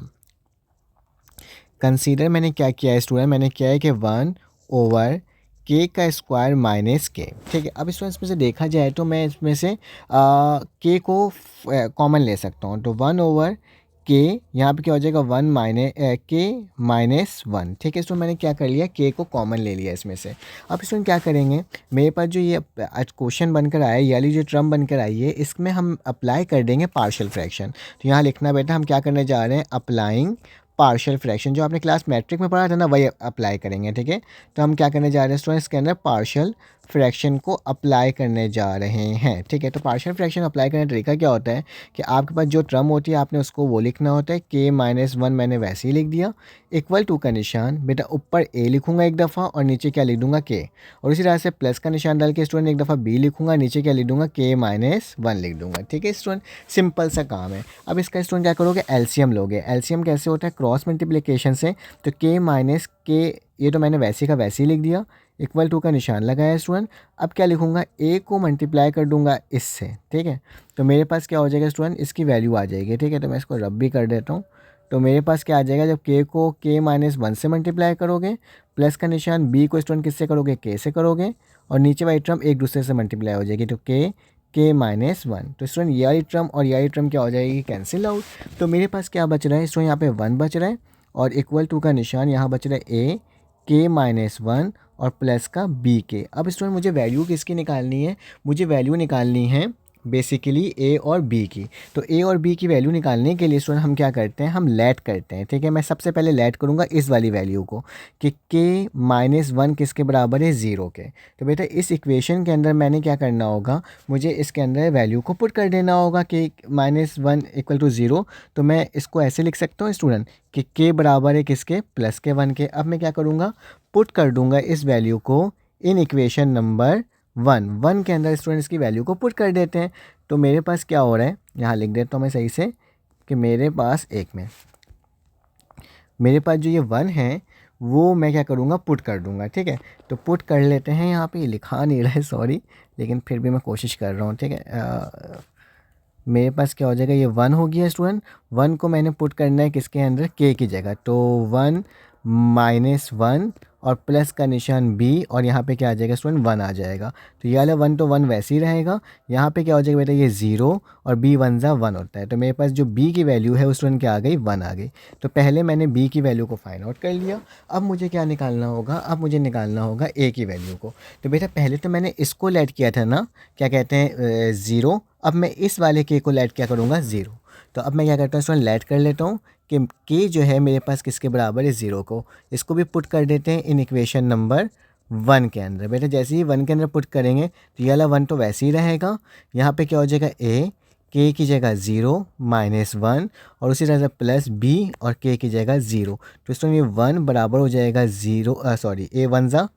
कंसीडर मैंने क्या किया है स्टूडेंट, मैंने किया है कि 1/k² माइनस के। ठीक है, अब स्टूडेंट इसमें से देखा जाए तो मैं इसमें से के को कॉमन ले सकता हूँ। तो 1/k, यहाँ पे क्या हो जाएगा, 1 माइनस के माइनस 1। ठीक है, इसमें मैंने क्या कर लिया, के को कॉमन ले लिया इसमें से। अब इसमें क्या करेंगे, मेरे पास जो ये आज क्वेश्चन बनकर आया है, यानी जो टर्म बनकर आई है, इसमें हम अप्लाई कर देंगे पार्शियल फ्रैक्शन। तो यहाँ लिखना बेटा, हम क्या करने जा रहे हैं, अप्लाइंग पार्शियल फ्रैक्शन। जो आपने क्लास मैट्रिक में पढ़ा था ना, वही अप्लाई करेंगे। ठीक है, तो हम क्या करने जा रहे हैं स्टूडेंट्स, इसके अंदर पार्शियल फ्रैक्शन को अप्लाई करने जा रहे हैं। ठीक है, तो पार्शियल फ्रैक्शन अप्लाई करने का तरीका क्या होता है कि आपके पास जो टर्म होती है आपने उसको वो लिखना होता है, k-1 मैंने वैसे ही लिख दिया, इक्वल टू का निशान बेटा ऊपर a लिखूंगा एक दफ़ा और नीचे क्या लिख दूंगा k, और इसी तरह से प्लस का निशान डाल के स्टूडेंट एक दफ़ा b लिखूंगा, नीचे क्या लिख दूंगा, k-1 लिख दूंगा। ठीक है स्टूडेंट, सिंपल सा काम है। अब इसका स्टूडेंट क्या करोगे, एलसीएम लोगे। एलसीएम कैसे होता है, क्रॉस मल्टीप्लिकेशन से। तो k-k, ये तो मैंने वैसे का वैसे ही लिख दिया, इक्वल टू का निशान लगाया स्टूडेंट। अब क्या लिखूंगा, a को मल्टीप्लाई कर दूंगा इससे। ठीक है, तो मेरे पास क्या हो जाएगा स्टूडेंट, इसकी वैल्यू आ जाएगी। ठीक है, तो मैं इसको रब भी कर देता हूँ। तो मेरे पास क्या आ जाएगा, जब k को k-1 से मल्टीप्लाई करोगे, प्लस का निशान b को स्टूडेंट किससे करोगे, k से करोगे, और नीचे वाली टर्म एक दूसरे से मल्टीप्लाई हो जाएगी। तो k-1। तो स्टूडेंट ये वाली टर्म और ये वाली टर्म क्या हो जाएगी, कैंसिल आउट। तो मेरे पास क्या बच रहा है स्टूडेंट, यहाँ पे 1 बच रहा है और इक्वल टू का निशान यहाँ बच रहा है a, k-1 और प्लस का b के। अब स्टूडेंट मुझे वैल्यू किसकी निकालनी है, मुझे वैल्यू निकालनी है बेसिकली a और b की। तो a और b की वैल्यू निकालने के लिए स्टूडेंट हम क्या करते हैं, हम लेट करते हैं। ठीक है, मैं सबसे पहले लेट करूंगा इस वाली वैल्यू को कि k-1 किसके बराबर है, 0 के। तो बेटा इस इक्वेशन के अंदर मैंने क्या करना होगा, मुझे इसके अंदर वैल्यू को पुट कर देना होगा k-1 इक्वल टू 0। तो मैं इसको ऐसे लिख सकता हूँ स्टूडेंट कि k बराबर है किसके, प्लस के 1 के। अब मैं क्या करूँगा, पुट कर दूंगा इस वैल्यू को इन इक्वेशन नंबर 1 के अंदर। स्टूडेंट इसकी वैल्यू को पुट कर देते हैं। तो मेरे पास क्या हो रहा है, यहाँ लिख देता हूँ मैं सही से कि मेरे पास जो ये 1 है वो मैं क्या करूँगा, पुट कर दूँगा, ठीक है। तो पुट कर लेते हैं, यहाँ पे ये लिखा नहीं रहा है सॉरी, लेकिन फिर भी मैं कोशिश कर रहा हूँ, ठीक है। मेरे पास क्या हो जाएगा, ये 1 हो गया स्टूडेंट। 1 को मैंने पुट करना है किसके अंदर, के की जगह, तो 1 माइनस 1 और प्लस का निशान बी, और यहाँ पे क्या आ जाएगा स्टूडेंट, 1 आ जाएगा। तो ये वाला 1 तो 1 वैसे ही रहेगा। यहाँ पे क्या हो जाएगा बेटा, ये 0 और बी 1 ज़ा 1 होता है। तो मेरे पास जो बी की वैल्यू है उस स्टूडेंट क्या आ गई, 1 आ गई। तो पहले मैंने बी की वैल्यू को फाइंड आउट कर लिया। अब मुझे क्या निकालना होगा, अब मुझे निकालना होगा ए की वैल्यू को। तो बेटा पहले तो मैंने इसको लेट किया था ना, क्या कहते हैं, 0। अब मैं इस वाले के को लेट क्या करूँगा, 0। तो अब मैं क्या करता हूँ, इसमें लेट कर लेता हूँ कि के जो है मेरे पास किसके बराबर है, 0 को। इसको भी पुट कर देते हैं इन इक्वेशन नंबर 1 के अंदर। बेटा जैसे ही 1 के अंदर पुट करेंगे तो ये वाला 1 तो वैसे ही रहेगा। यहाँ पे क्या हो जाएगा, ए के की जगह 0 माइनस 1, और उसी तरह से प्लस बी और के की जगह 0। तो इसमें ये 1 बराबर हो जाएगा 0, सॉरी ए 1 ज़ा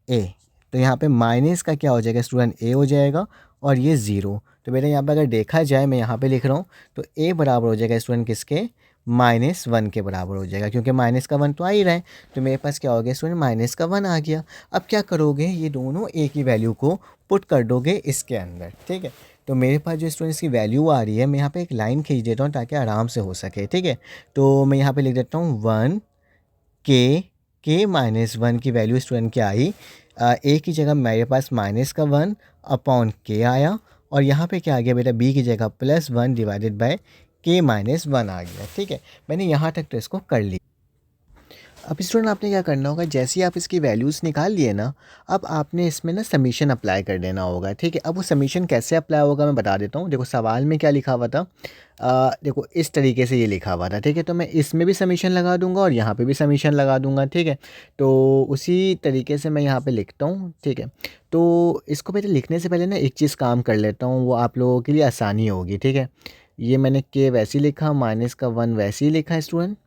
ए। तो यहाँ पे माइनस का क्या हो जाएगा स्टूडेंट, ए हो जाएगा, और ये 0। तो बेटा यहाँ पे अगर देखा जाए, मैं यहाँ पे लिख रहा हूँ, तो ए बराबर हो जाएगा स्टूडेंट किसके, -1 के बराबर हो जाएगा, क्योंकि माइनस का 1 तो आ ही रहा है। तो मेरे पास क्या हो गया स्टूडेंट, -1 आ गया। अब क्या करोगे, ये दोनों ए की वैल्यू को पुट कर दोगे इसके अंदर, ठीक है। तो मेरे पास जो स्टूडेंट इसकी वैल्यू आ रही है, मैं यहाँ पे एक लाइन खींच देता हूँ ताकि आराम से हो सके, ठीक है। तो मैं यहाँ पे लिख देता हूँ 1 के -1 की वैल्यू स्टूडेंट क्या आई, ए की जगह मेरे पास -1 अपॉन के आया, और यहाँ पे क्या आ गया बेटा, बी की जगह +1 डिवाइडेड बाय के-1 आ गया, ठीक है। मैंने यहाँ तक तो इसको कर लिया। अब स्टूडेंट आपने क्या करना होगा, जैसे ही आप इसकी वैल्यूज़ निकाल लिए ना, अब आपने इसमें ना समीशन अप्लाई कर देना होगा, ठीक है। अब वो समीशन कैसे अप्लाई होगा मैं बता देता हूँ। देखो सवाल में क्या लिखा हुआ था, देखो इस तरीके से ये लिखा हुआ था, ठीक है। तो मैं इसमें भी समीशन लगा दूंगा और यहाँ पे भी समीशन लगा दूंगा, ठीक है। तो उसी तरीके से मैं यहाँ पे लिखता हूँ, ठीक है। तो इसको पहले लिखने से पहले ना एक चीज़ काम कर लेता हूँ, वो आप लोगों के लिए आसानी होगी, ठीक है। ये मैंने के वैसे ही लिखा, -1 वैसे ही लिखा है स्टूडेंट,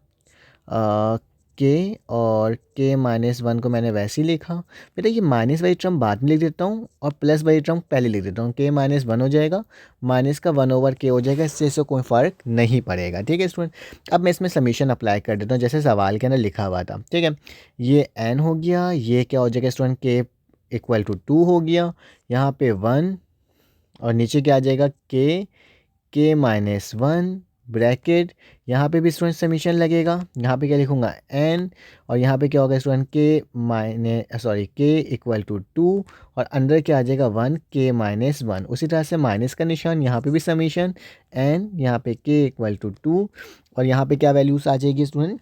के और के-1 को मैंने वैसे ही लिखा। बेटा ये माइनस वाली टर्म बाद में लिख देता हूँ और प्लस वाली टर्म पहले लिख देता हूँ। के-1 हो जाएगा, माइनस का 1/k हो जाएगा, इससे कोई फ़र्क नहीं पड़ेगा, ठीक है स्टूडेंट। अब मैं इसमें समीशन अप्लाई कर देता हूँ जैसे सवाल के अंदर लिखा हुआ था, ठीक है। ये n हो गया, ये क्या हो जाएगा स्टूडेंट, के इक्वल टू 2 हो गया, यहाँ पे 1, और नीचे क्या आ जाएगा, के-1 ब्रैकेट, यहाँ पे भी स्टूडेंट समीशन लगेगा। यहाँ पे क्या लिखूँगा, n, और यहाँ पे क्या होगा स्टूडेंट, के इक्वल टू 2, और अंदर क्या आ जाएगा 1, के-1। उसी तरह से माइनस का निशान, यहाँ पे भी समीशन n, यहाँ पे के इक्वल टू 2, और यहाँ पे क्या वैल्यूज़ आ जाएगी स्टूडेंट,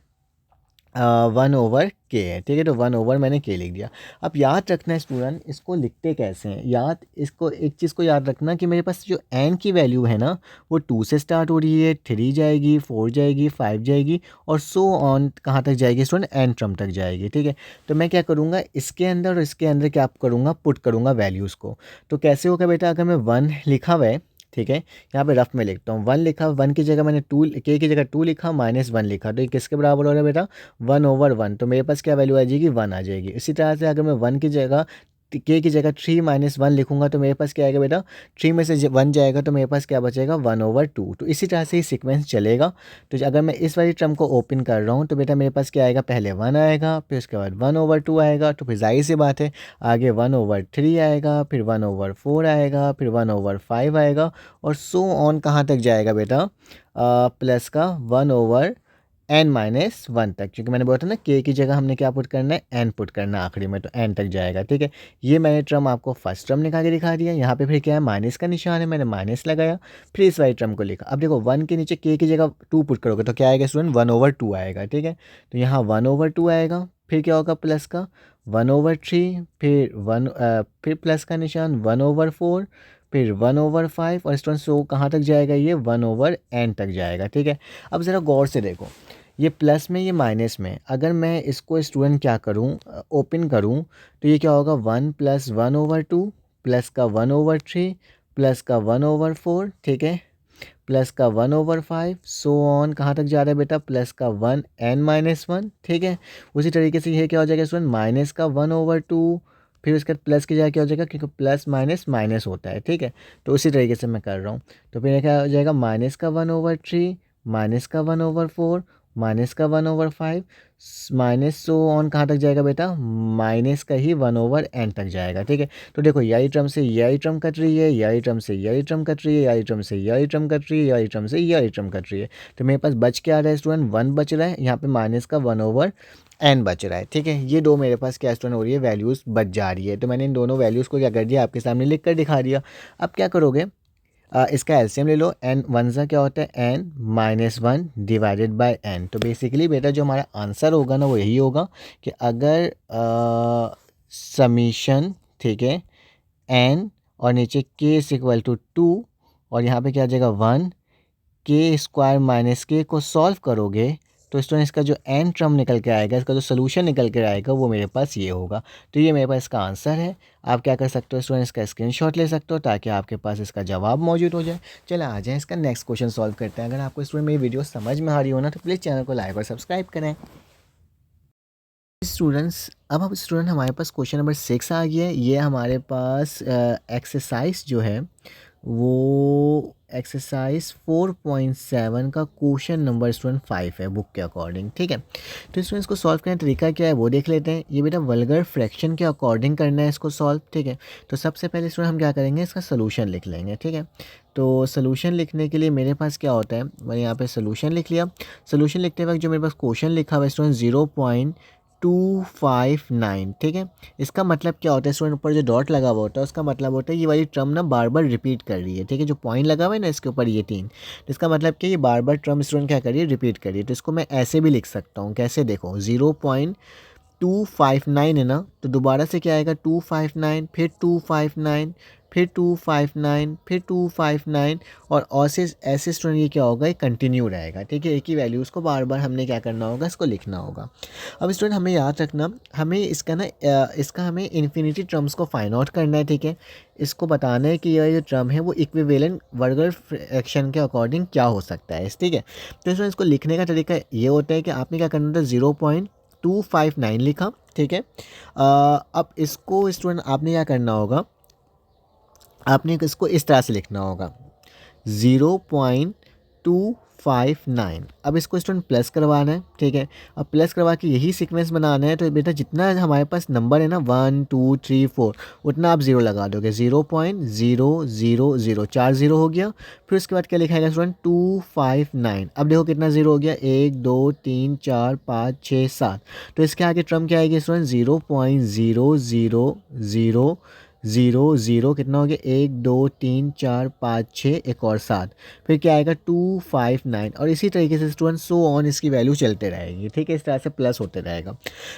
1/k है, ठीक है। तो 1 मैंने के लिख दिया। अब याद रखना है स्टूडेंट, इसको लिखते कैसे हैं, इसको एक चीज़ को याद रखना कि मेरे पास जो n की वैल्यू है ना, वो 2 से स्टार्ट हो रही है, 3 जाएगी, 4 जाएगी, 5 जाएगी, और सो ऑन कहाँ तक जाएगी स्टूडेंट, n टर्म तक जाएगी, ठीक है। तो मैं क्या करूँगा, इसके अंदर और इसके अंदर क्या करूँगा, पुट करूँगा वैल्यूज़ को। तो कैसे होगा बेटा, अगर मैं 1 लिखा हुआ है, ठीक है, यहाँ पे रफ में लिखता हूँ, 1 लिखा, 1 की जगह मैंने 2, के की जगह 2 लिखा, -1 लिखा, तो ये किसके बराबर हो रहा है बेटा, 1/1। तो मेरे पास क्या वैल्यू आ जाएगी, 1 आ जाएगी। इसी तरह से अगर मैं 1 की जगह के की जगह 3-1 लिखूंगा, तो मेरे पास क्या आएगा बेटा, 3 में से 1 जाएगा, तो मेरे पास क्या बचेगा, 1/2। तो इसी तरह से ही सीक्वेंस चलेगा। तो अगर मैं इस वाली टर्म को ओपन कर रहा हूँ, तो बेटा मेरे पास क्या आएगा, पहले 1 आएगा, फिर उसके बाद 1/2 आएगा, तो फिर जाहिर सी बात है आगे 1/3 आएगा, फिर 1/4 आएगा, फिर 1/5 आएगा, और सो ऑन कहाँ तक जाएगा बेटा, प्लस का 1/n-1 तक, क्योंकि मैंने बोला था ना के की जगह हमने क्या पुट करना है, n पुट करना है आखिरी में, तो n तक जाएगा, ठीक है। ये मैंने टर्म आपको फर्स्ट टर्म निकाल के दिखा दिया। यहाँ पे फिर क्या है, माइनस का निशान है, मैंने माइनस लगाया, फिर इस वाली टर्म को लिखा। अब देखो 1 के नीचे के की जगह 2 पुट करोगे तो क्या आएगा स्टूडेंट, 1/2 आएगा, ठीक है। तो यहाँ 1/2 आएगा, फिर क्या होगा, प्लस का 1/3, फिर प्लस का निशान 1/4, फिर 1/5, और स्टूडेंट सो कहाँ तक जाएगा, ये 1/n तक जाएगा, ठीक है। अब ज़रा गौर से देखो, ये प्लस में, ये माइनस में, अगर मैं इसको स्टूडेंट क्या करूं, ओपन करूं, तो ये क्या होगा, 1 + 1/2 प्लस का 1/3 प्लस का 1/4, ठीक है, प्लस का 1/5, सो ऑन कहाँ तक जा रहा है बेटा, प्लस का 1n-1, ठीक है। उसी तरीके से ये क्या हो जाएगा स्टूडेंट, माइनस का 1/2, फिर उसके बाद प्लस की जगह क्या हो जाएगा, क्योंकि प्लस माइनस माइनस होता है, ठीक है। तो उसी तरीके से मैं कर रहा हूँ। तो फिर क्या हो जाएगा, -1/3 -1/4 माइनस का 1/5 माइनस सो ऑन कहाँ तक जाएगा बेटा, माइनस का ही 1/n तक जाएगा। ठीक है, तो देखो यही टर्म से यही टर्म कट रही है, यही टर्म से यही टर्म कट रही है, यही टर्म से यही टर्म कट रही है, यही टर्म से यही टर्म कट रही है। तो मेरे पास बच क्या आ रहा है स्टूडेंट, 1 बच रहा है, यहाँ पे माइनस का 1/n बच रहा है। ठीक है, ये दो मेरे पास क्या स्टूडेंट हो रही है, वैल्यूज़ बच जा रही है। तो मैंने इन दोनों वैल्यूज़ को क्या कर दिया, आपके सामने लिख कर दिखा दिया। अब क्या करोगे, इसका एलसीएम ले लो, एन वन सा क्या होता है, N minus one divided by N. तो बेसिकली बेटा जो हमारा आंसर होगा ना वो यही होगा कि अगर समीशन, ठीक है, एन और नीचे के इज इक्वल टू 2 और यहाँ पे क्या आ जाएगा 1, के स्क्वायर माइनस के को सॉल्व करोगे तो स्टूडेंट इसका जो एन टर्म निकल के आएगा, इसका जो सोल्यूशन निकल के आएगा वो मेरे पास ये होगा। तो ये मेरे पास इसका आंसर है। आप क्या कर सकते हो स्टूडेंट, इसका स्क्रीनशॉट ले सकते हो ताकि आपके पास इसका जवाब मौजूद हो जाए। चलो आ जाए इसका नेक्स्ट क्वेश्चन सॉल्व करते हैं। अगर आपको स्टूडेंट मेरी वीडियो समझ में आ रही हो ना तो प्लीज़ चैनल को लाइक और सब्सक्राइब करें। स्टूडेंट्स अब स्टूडेंट हमारे पास क्वेश्चन नंबर 6 आ गया है। ये हमारे पास एक्सरसाइज जो है वो एक्सरसाइज 4.7 का क्वेश्चन नंबर स्टूडेंट 5 है बुक के अकॉर्डिंग। ठीक है, तो स्टूडेंट्स को सॉल्व करने का तरीका क्या है वो देख लेते हैं। ये बेटा वल्गर फ्रैक्शन के अकॉर्डिंग करना है इसको सॉल्व। ठीक है, तो सबसे पहले स्टूडेंट हम क्या करेंगे, इसका सोल्यूशन लिख लेंगे। ठीक है, तो सोल्यूशन लिखने के लिए मेरे पास क्या होता है, मैंने यहाँ पे सोल्यूशन लिख लिया। सोल्यूशन लिखते वक्त जो मेरे पास क्वेश्चन लिखा हुआ है स्टूडेंट 0.259। ठीक है, इसका मतलब क्या होता है स्टूडेंट, ऊपर जो डॉट लगा हुआ होता है उसका मतलब होता है ये वाली टर्म ना बार बार रिपीट कर रही है। ठीक है, जो पॉइंट लगा हुआ है ना इसके ऊपर ये 3, तो इसका मतलब कि ये बार बार टर्म स्टूडेंट क्या कर रही है, रिपीट कर रही है। तो इसको मैं ऐसे भी लिख सकता हूँ, कैसे देखो 0.259 है ना, तो दोबारा से क्या आएगा 259, फिर 259, फिर 259, फिर 259 और ऐसे स्टूडेंट ये क्या होगा, ये कंटिन्यू रहेगा। ठीक है, एक ही वैल्यूज़ को बार बार हमने क्या करना होगा, इसको लिखना होगा। अब स्टूडेंट हमें याद रखना, हमें इसका ना इसका हमें इन्फिनिटी टर्म्स को फाइंड आउट करना है। ठीक है, इसको बताना है कि यह जो टर्म है वो इक्विवेलेंट वर्गर फ्रैक्शन के अकॉर्डिंग क्या हो सकता है। ठीक है, तो इसको लिखने का तरीका ये होता है कि आपने क्या करना था, 0.259 लिखा। ठीक है, अब इसको स्टूडेंट आपने क्या करना होगा, आपने इसको इस तरह से लिखना होगा 0.259। अब इसको स्टूडेंट प्लस करवाना है। ठीक है, अब प्लस करवा के यही सीक्वेंस बनाना है। तो बेटा जितना हमारे पास नंबर है ना 1 2 3 4 उतना आप 0 लगा दोगे, 0.000 4 0 हो गया। फिर उसके बाद क्या लिखाएगा स्टूडेंट 259। अब देखो कितना 0 हो गया, 1 2 3 4 5 6 7। तो इसके आगे टर्म क्या आएगी स्टूडेंट 0.00000 कितना हो गया, 1 2 3 4 5 6 एक और 7, फिर क्या आएगा 259 और इसी तरीके से स्टूडेंट सो ऑन इसकी वैल्यू चलते रहेगी। ठीक है, इस तरह से प्लस होते रहेगा।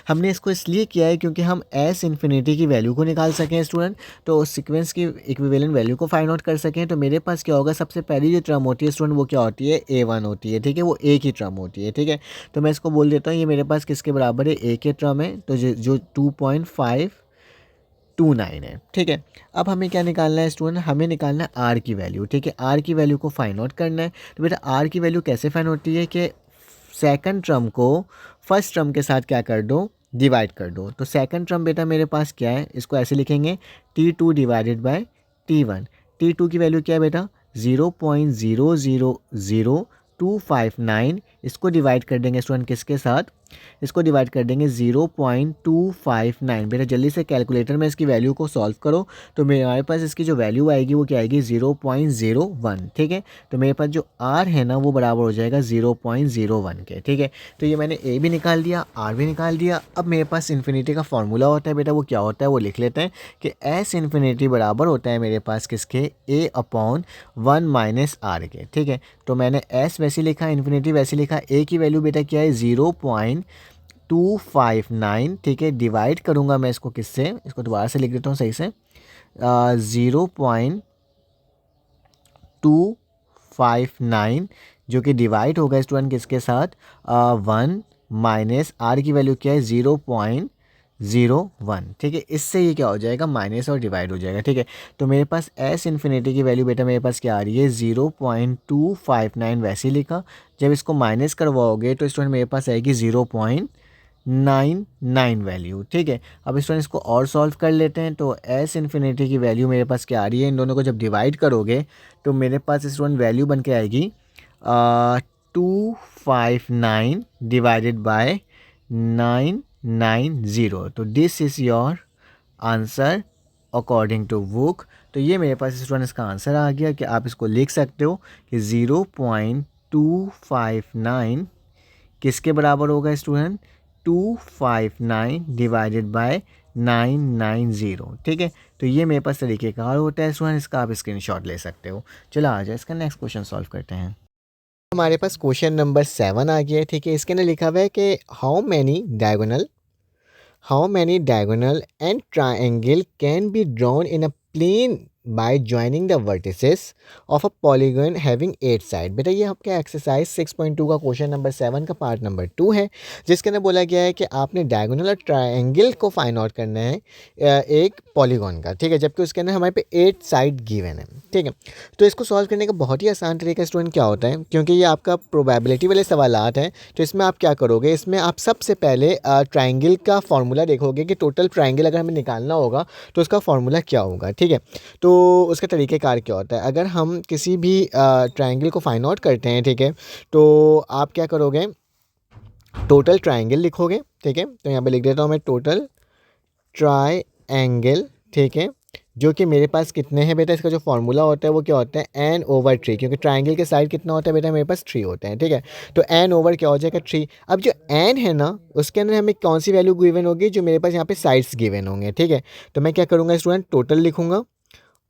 हमने इसको इसलिए किया है क्योंकि हम एस इन्फिनिटी की वैल्यू को निकाल सकें स्टूडेंट, तो सीक्वेंस की इक्विवेलेंट वैल्यू को फाइंड आउट कर सकें। तो मेरे पास क्या होगा, सबसे पहली जो टर्म होती है स्टूडेंट वो क्या होती है, A1 होती है। ठीक है, वो एक ही टर्म होती है। ठीक है, तो मैं इसको बोल देता हूँ ये मेरे पास किसके बराबर है, ए के टर्म है, तो जो 2.529 है। ठीक है, अब हमें क्या निकालना है स्टूडेंट, हमें निकालना है आर की वैल्यू। ठीक है, आर की वैल्यू को फाइंड आउट करना है। तो बेटा आर की वैल्यू कैसे फाइंड होती है कि सेकंड टर्म को फर्स्ट टर्म के साथ क्या कर दो, डिवाइड कर दो। तो सेकंड टर्म बेटा मेरे पास क्या है, इसको ऐसे लिखेंगे T2 divided by T1। T2 की वैल्यू क्या है बेटा 0.000259। इसको डिवाइड कर देंगे स्टूडेंट किसके साथ, इसको डिवाइड कर देंगे 0.259। बेटा जल्दी से कैलकुलेटर में इसकी वैल्यू को सॉल्व करो। तो मेरे पास इसकी जो वैल्यू आएगी वो क्या आएगी 0.01। ठीक है, तो मेरे पास जो आर है ना वो बराबर हो जाएगा 0.01 के। ठीक है, तो ये मैंने ए भी निकाल दिया, आर भी निकाल दिया। अब मेरे पास इन्फिनिटी का फॉर्मूला होता है बेटा, वो क्या होता है वो लिख लेते हैं कि एस इन्फिनिटी बराबर होता है मेरे पास किसके, A/1 माइनस आर के। ठीक है, तो मैंने एस वैसे लिखा, इन्फिनिटी वैसे लिखा, ए की वैल्यू बेटा क्या है 0.259। ठीक है, डिवाइड करूँगा मैं इसको किससे, इसको दोबारा से लिख देता हूँ सही से, 0.259 जो कि डिवाइड होगा स्टूडेंट किसके साथ, 1 माइनस आर की वैल्यू क्या है 0.01। ठीक है, इससे ये क्या हो जाएगा, माइनस और डिवाइड हो जाएगा। ठीक है, तो मेरे पास एस इन्फिनिटी की वैल्यू बेटा मेरे पास क्या आ रही है 0.259 वैसे ही लिखा। जब इसको माइनस करवाओगे तो स्टूडेंट मेरे पास आएगी 0.99 वैल्यू। ठीक है, अब स्टूडेंट इसको और सॉल्व कर लेते हैं। तो एस इन्फिनिटी की वैल्यू मेरे पास क्या आ रही है, इन दोनों को जब डिवाइड करोगे तो मेरे पास स्टूडेंट वैल्यू बन के आएगी 259 डिवाइडेड बाय 990। तो this is your answer according to book. तो ये मेरे पास स्टूडेंट इसका आंसर आ गया कि आप इसको लिख सकते हो कि 0.259 किसके बराबर होगा स्टूडेंट, 259 डिवाइडेड बाय 990। ठीक है, तो ये मेरे पास तरीक़ेकार होता है स्टूडेंट, इसका आप स्क्रीनशॉट ले सकते हो। चलो आ जाए इसका नेक्स्ट क्वेश्चन सॉल्व करते हैं। हमारे पास क्वेश्चन नंबर 7 आ गया है। ठीक है, इसके अंदर लिखा हुआ है कि how many diagonal and triangle can be drawn in a plane by joining the vertices of a polygon having 8 side. बेटा ये आपका एक्सरसाइज 6.2 का क्वेश्चन नंबर 7 का पार्ट नंबर 2 है, जिसके अंदर बोला गया है कि आपने डायगोनल और ट्राइंगल को फाइंड आउट करना है एक पॉलीगन का। ठीक है, जबकि उसके अंदर हमारे पे 8 साइड गिवन है। ठीक है, तो इसको सॉल्व करने का बहुत ही आसान तरीका स्टूडेंट क्या होता है, क्योंकि ये आपका प्रोबेबिलिटी वाले सवालात हैं, तो इसमें आप क्या करोगे, इसमें आप सबसे पहले ट्राइंगल का फार्मूला देखोगे कि टोटल ट्राइंगल अगर हमें निकालना होगा तो उसका फार्मूला क्या होगा। ठीक है, तो उसका तरीक़ेकार क्या होता है, अगर हम किसी भी ट्राइंगल को फाइंड आउट करते हैं, ठीक है, तो आप क्या करोगे, टोटल ट्राइंगल लिखोगे। ठीक है, तो यहाँ पे लिख देता हूँ मैं टोटल ट्राइंगल। ठीक है, जो कि मेरे पास कितने हैं बेटा, इसका जो फार्मूला होता है वो क्या होता है, n/3, क्योंकि ट्राइंगल के साइड कितना होता है बेटा, मेरे पास 3 होते हैं। ठीक है, तो n ओवर क्या हो जाएगा 3। अब जो n है ना, उसके अंदर हमें कौन सी वैल्यू गिवन होगी, जो मेरे पास यहाँ पे साइड्स गिवन होंगे। ठीक है, तो मैं क्या करूँगा स्टूडेंट, टोटल लिखूँगा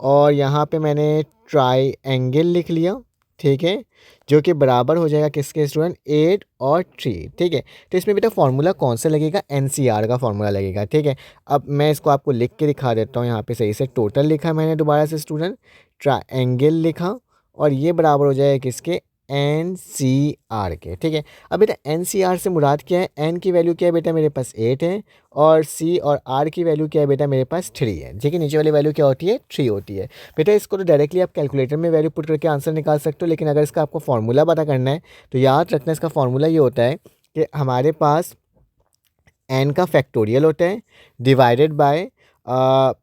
और यहाँ पे मैंने ट्राइंगल लिख लिया। ठीक है, जो कि बराबर हो जाएगा किसके स्टूडेंट, 8 और 3। ठीक है, तो इसमें बेटा फार्मूला कौन सा लगेगा, NCR का फार्मूला लगेगा। ठीक है, अब मैं इसको आपको लिख के दिखा देता हूँ। यहाँ पे सही से टोटल लिखा मैंने दोबारा से स्टूडेंट, ट्राइंगल लिखा और ये बराबर हो जाएगा किसके, NCR के। ठीक है, अब बेटा NCR से मुराद क्या है, N की वैल्यू क्या है बेटा, मेरे पास 8 है और C और R की वैल्यू क्या है बेटा, मेरे पास 3 है। ठीक है, नीचे वाली वैल्यू क्या होती है, 3 होती है। बेटा इसको तो डायरेक्टली आप कैलकुलेटर में वैल्यू पुट करके आंसर निकाल सकते हो, लेकिन अगर इसका आपको फार्मूला पता करना है तो याद रखना इसका फार्मूला ये होता है कि हमारे पास n का फैक्टोरियल होता है डिवाइडेड बाय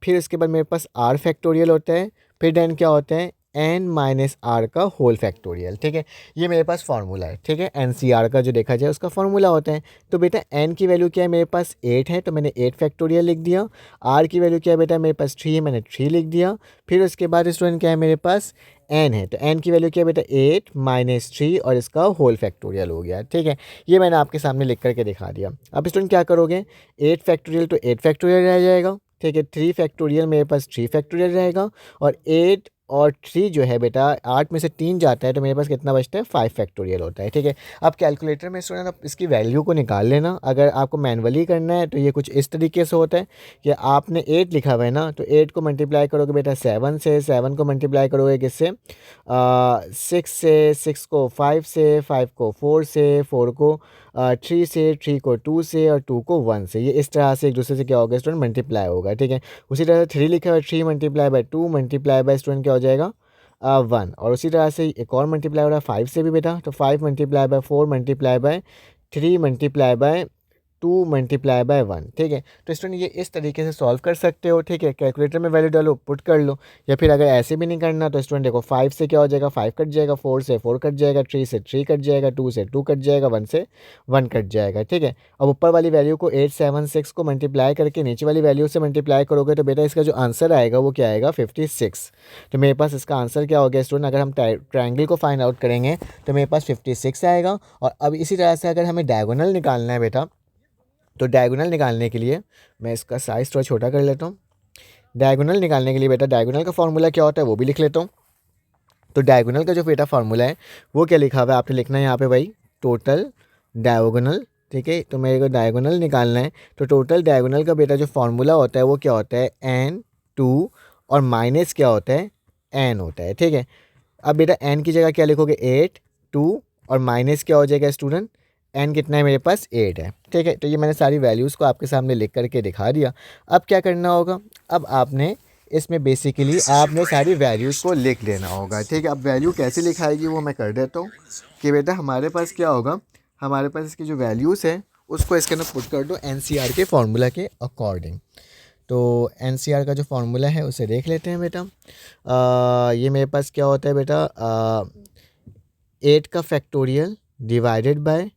फिर उसके बाद मेरे पास r फैक्टोरियल होता है, फिर देन क्या होता है, n माइनस आर का होल फैक्टोरियल। ठीक है, ये मेरे पास फार्मूला है। ठीक है, NCR का जो देखा जाए उसका फार्मूला होता है। तो बेटा n की वैल्यू क्या है, मेरे पास 8 है, तो मैंने 8 फैक्टोरियल लिख दिया। r की वैल्यू क्या है बेटा, मेरे पास 3 है, मैंने 3 लिख दिया। फिर उसके बाद स्टूडेंट क्या है, मेरे पास n है, तो n की वैल्यू क्या है बेटा, 8 माइनस 3 और इसका होल फैक्टोरियल हो गया। ठीक है, ये मैंने आपके सामने लिख करके दिखा दिया। अब स्टूडेंट क्या करोगे, 8 फैक्टोरियल तो 8 फैक्टोरियल रह जाएगा। ठीक है, 3 फैक्टोरियल मेरे पास 3 फैक्टोरियल रहेगा और 8 और 3 जो है बेटा, 8 में से 3 जाता है तो मेरे पास कितना बचता है, 5 फैक्टोरियल होता है। ठीक है, आप कैलकुलेटर में स्टूडेंट आप इसकी वैल्यू को निकाल लेना। अगर आपको मैनुअली करना है तो ये कुछ इस तरीके से होता है कि आपने 8 लिखा हुआ है ना, तो 8 को मल्टीप्लाई करोगे बेटा 7 से, 7 को मल्टीप्लाई करोगे किससे, 6 से, 6 को 5 से, 5 को 4 से, 4 को 3 से, 3 को 2 से और 2 को 1 से। ये इस तरह से एक दूसरे से क्या होगा स्टूडेंट, मल्टीप्लाई होगा। ठीक है, उसी तरह से 3 लिखा हुआ है, 3 multiply by 2 multiply by student क्या हो जाएगा, 1। और उसी तरह से एक और मल्टीप्लाई हो रहा है 5 से भी बेटा, तो 5 multiply by 4 multiply by 3 multiply by 2 multiply by 1। ठीक है, तो स्टूडेंट ये इस तरीके से सॉल्व कर सकते हो। ठीक है, कैलकुलेटर में वैल्यू डालो, पुट कर लो, या फिर अगर ऐसे भी नहीं करना तो स्टूडेंट देखो 5 से क्या हो जाएगा, 5 कट जाएगा, 4 से 4 कट जाएगा, 3 से 3 कट जाएगा, 2 से 2 कट जाएगा, 1 से 1 कट जाएगा। ठीक है, अब ऊपर वाली वैल्यू को 876 को मल्टीप्लाई करके नीचे वाली वैल्यू से मल्टीप्लाई करोगे तो बेटा इसका जो आंसर आएगा वो क्या आएगा, 56। तो मेरे पास इसका आंसर क्या हो गया स्टूडेंट, अगर हम ट्राइंगल को फाइंड आउट करेंगे तो मेरे पास 56 आएगा। और अब इसी तरह से अगर हमें डायगोनल निकालना है बेटा, तो डायगोनल निकालने के लिए मैं इसका साइज़ थोड़ा छोटा कर लेता हूँ। डायगोनल निकालने के लिए बेटा डायगोनल का फार्मूला क्या होता है वो भी लिख लेता हूँ। तो डायगोनल का जो बेटा फार्मूला है वो क्या लिखा हुआ है, आपने लिखना है यहाँ पे भाई टोटल डायगोनल। ठीक है, तो मेरे को डायगोनल निकालना है, तो टोटल डायगोनल का बेटा जो फार्मूला होता है वो क्या होता है, n2 और माइनस क्या होता है, n होता है। ठीक है, अब बेटा n की जगह क्या लिखोगे, 8, 2 और माइनस क्या हो जाएगा स्टूडेंट, n कितना है मेरे पास, 8 है। ठीक है, तो ये मैंने सारी वैल्यूज़ को आपके सामने लिख करके दिखा दिया। अब क्या करना होगा, अब आपने इसमें बेसिकली आपने सारी वैल्यूज़ को लिख लेना होगा। ठीक है, अब वैल्यू कैसे लिखाएगी वो मैं कर देता हूँ कि बेटा हमारे पास क्या होगा, हमारे पास इसकी जो वैल्यूज़ है उसको इसके अंदर पुट कर दो NCR के फार्मूला के अकॉर्डिंग। तो NCR का जो फार्मूला है उसे देख लेते हैं बेटा। ये मेरे पास क्या होता है बेटा, 8 का फैक्टोरियल डिवाइडेड बाय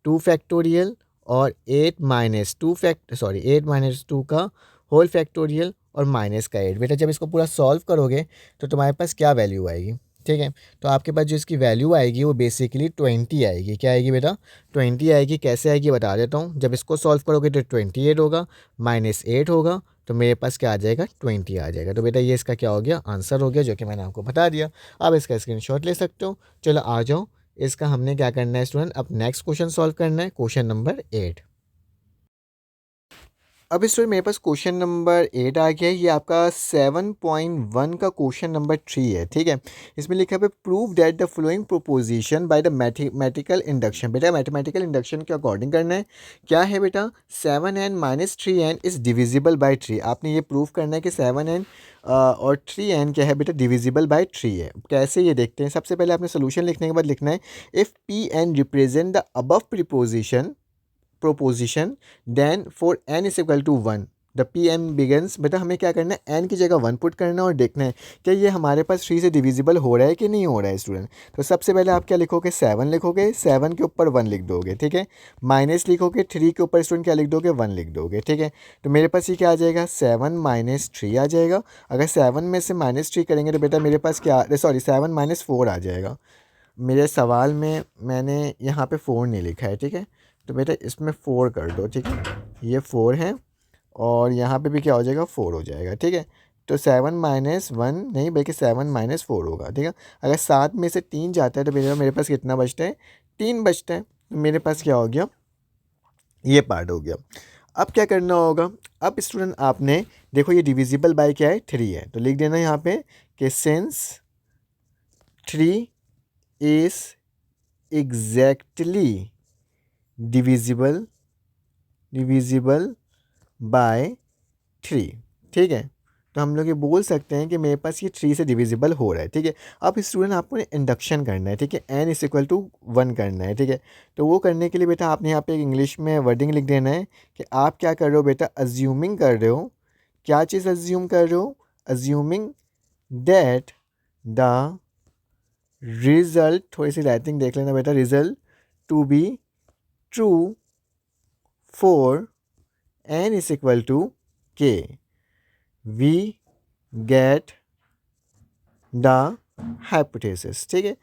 2 फैक्टोरियल और 8 माइनस 2 का होल फैक्टोरियल और माइनस का 8। बेटा जब इसको पूरा सॉल्व करोगे तो तुम्हारे पास क्या वैल्यू आएगी, ठीक है। तो आपके पास जो इसकी वैल्यू आएगी वो बेसिकली 20 आएगी। क्या आएगी बेटा? 20 आएगी। कैसे आएगी बता देता हूँ। जब इसको सॉल्व करोगे तो 28 होगा, माइनस 8 होगा, तो मेरे पास क्या आ जाएगा? 20 आ जाएगा। तो बेटा ये इसका क्या हो गया? आंसर हो गया, जो कि मैंने आपको बता दिया। अब इसका स्क्रीनशॉट ले सकते हो। चलो आ जाओ, इसका हमने क्या करना है स्टूडेंट, अब नेक्स्ट क्वेश्चन सॉल्व करना है, क्वेश्चन नंबर 8। अब स्टूडेंट मेरे पास क्वेश्चन नंबर 8 आ गया है। ये आपका 7.1 का क्वेश्चन नंबर 3 है, ठीक है। इसमें लिखा है prove that the following proposition by the mathematical induction. बेटा मैथमेटिकल इंडक्शन के अकॉर्डिंग करना है। क्या है बेटा? 7n minus 3n is divisible by 3। आपने ये प्रूव करना है कि 7n और 3n क्या है बेटा? डिविजिबल बाई 3 है। कैसे ये देखते हैं। सबसे पहले आपने सोल्यूशन लिखने के बाद लिखना है if Pn represent the above proposition then for n is equal to 1 the P M begins. बेटा हमें क्या करना है? n की जगह 1 पुट करना है और देखना है कि ये हमारे पास 3 से डिविजिबल हो रहा है कि नहीं हो रहा है स्टूडेंट। तो सबसे पहले आप क्या लिखोगे? 7 लिखोगे, 7 के ऊपर 1 लिख दोगे, ठीक है। माइनस लिखोगे, 3 के ऊपर स्टूडेंट क्या लिख दोगे? 1 लिख दोगे, ठीक है। तो मेरे पास ये क्या आ जाएगा? 7 माइनस 3 आ जाएगा। अगर 7 में से माइनस 3 करेंगे तो बेटा मेरे पास क्या, सॉरी 7 माइनस 4 आ जाएगा। मेरे सवाल में मैंने यहाँ पे 4 नहीं लिखा है, ठीक है। तो बेटा इसमें 4 कर दो, ठीक है। ये 4 है और यहाँ पे भी क्या हो जाएगा? 4 हो जाएगा, ठीक है। तो 7 माइनस 1 नहीं बल्कि 7 माइनस 4 होगा, ठीक है। अगर 7 में से 3 जाता है तो मेरे पास कितना बचता है? 3 बचता है। तो मेरे पास क्या हो गया? ये पार्ट हो गया। अब क्या करना होगा? अब स्टूडेंट आपने देखो ये डिविजिबल बाय क्या है? 3 है। तो लिख देना यहाँ पे कि since 3 is exactly divisible by 3, ठीक है। तो हम लोग ये बोल सकते हैं कि मेरे पास ये 3 से डिविजिबल हो रहा है, ठीक है। अब स्टूडेंट आपको इंडक्शन करना है, ठीक है। n इज इक्वल टू 1 करना है, ठीक है। तो वो करने के लिए बेटा आपने यहाँ पे एक इंग्लिश में वर्डिंग लिख देना है कि आप क्या कर रहे हो बेटा? अज्यूमिंग कर रहे हो। क्या चीज़ अज्यूम कर रहे हो? अज्यूमिंग दैट द रिजल्ट, थोड़ी सी राइटिंग देख लेना बेटा, result to be true for n is equal to k, we get the hypothesis, ठीक है।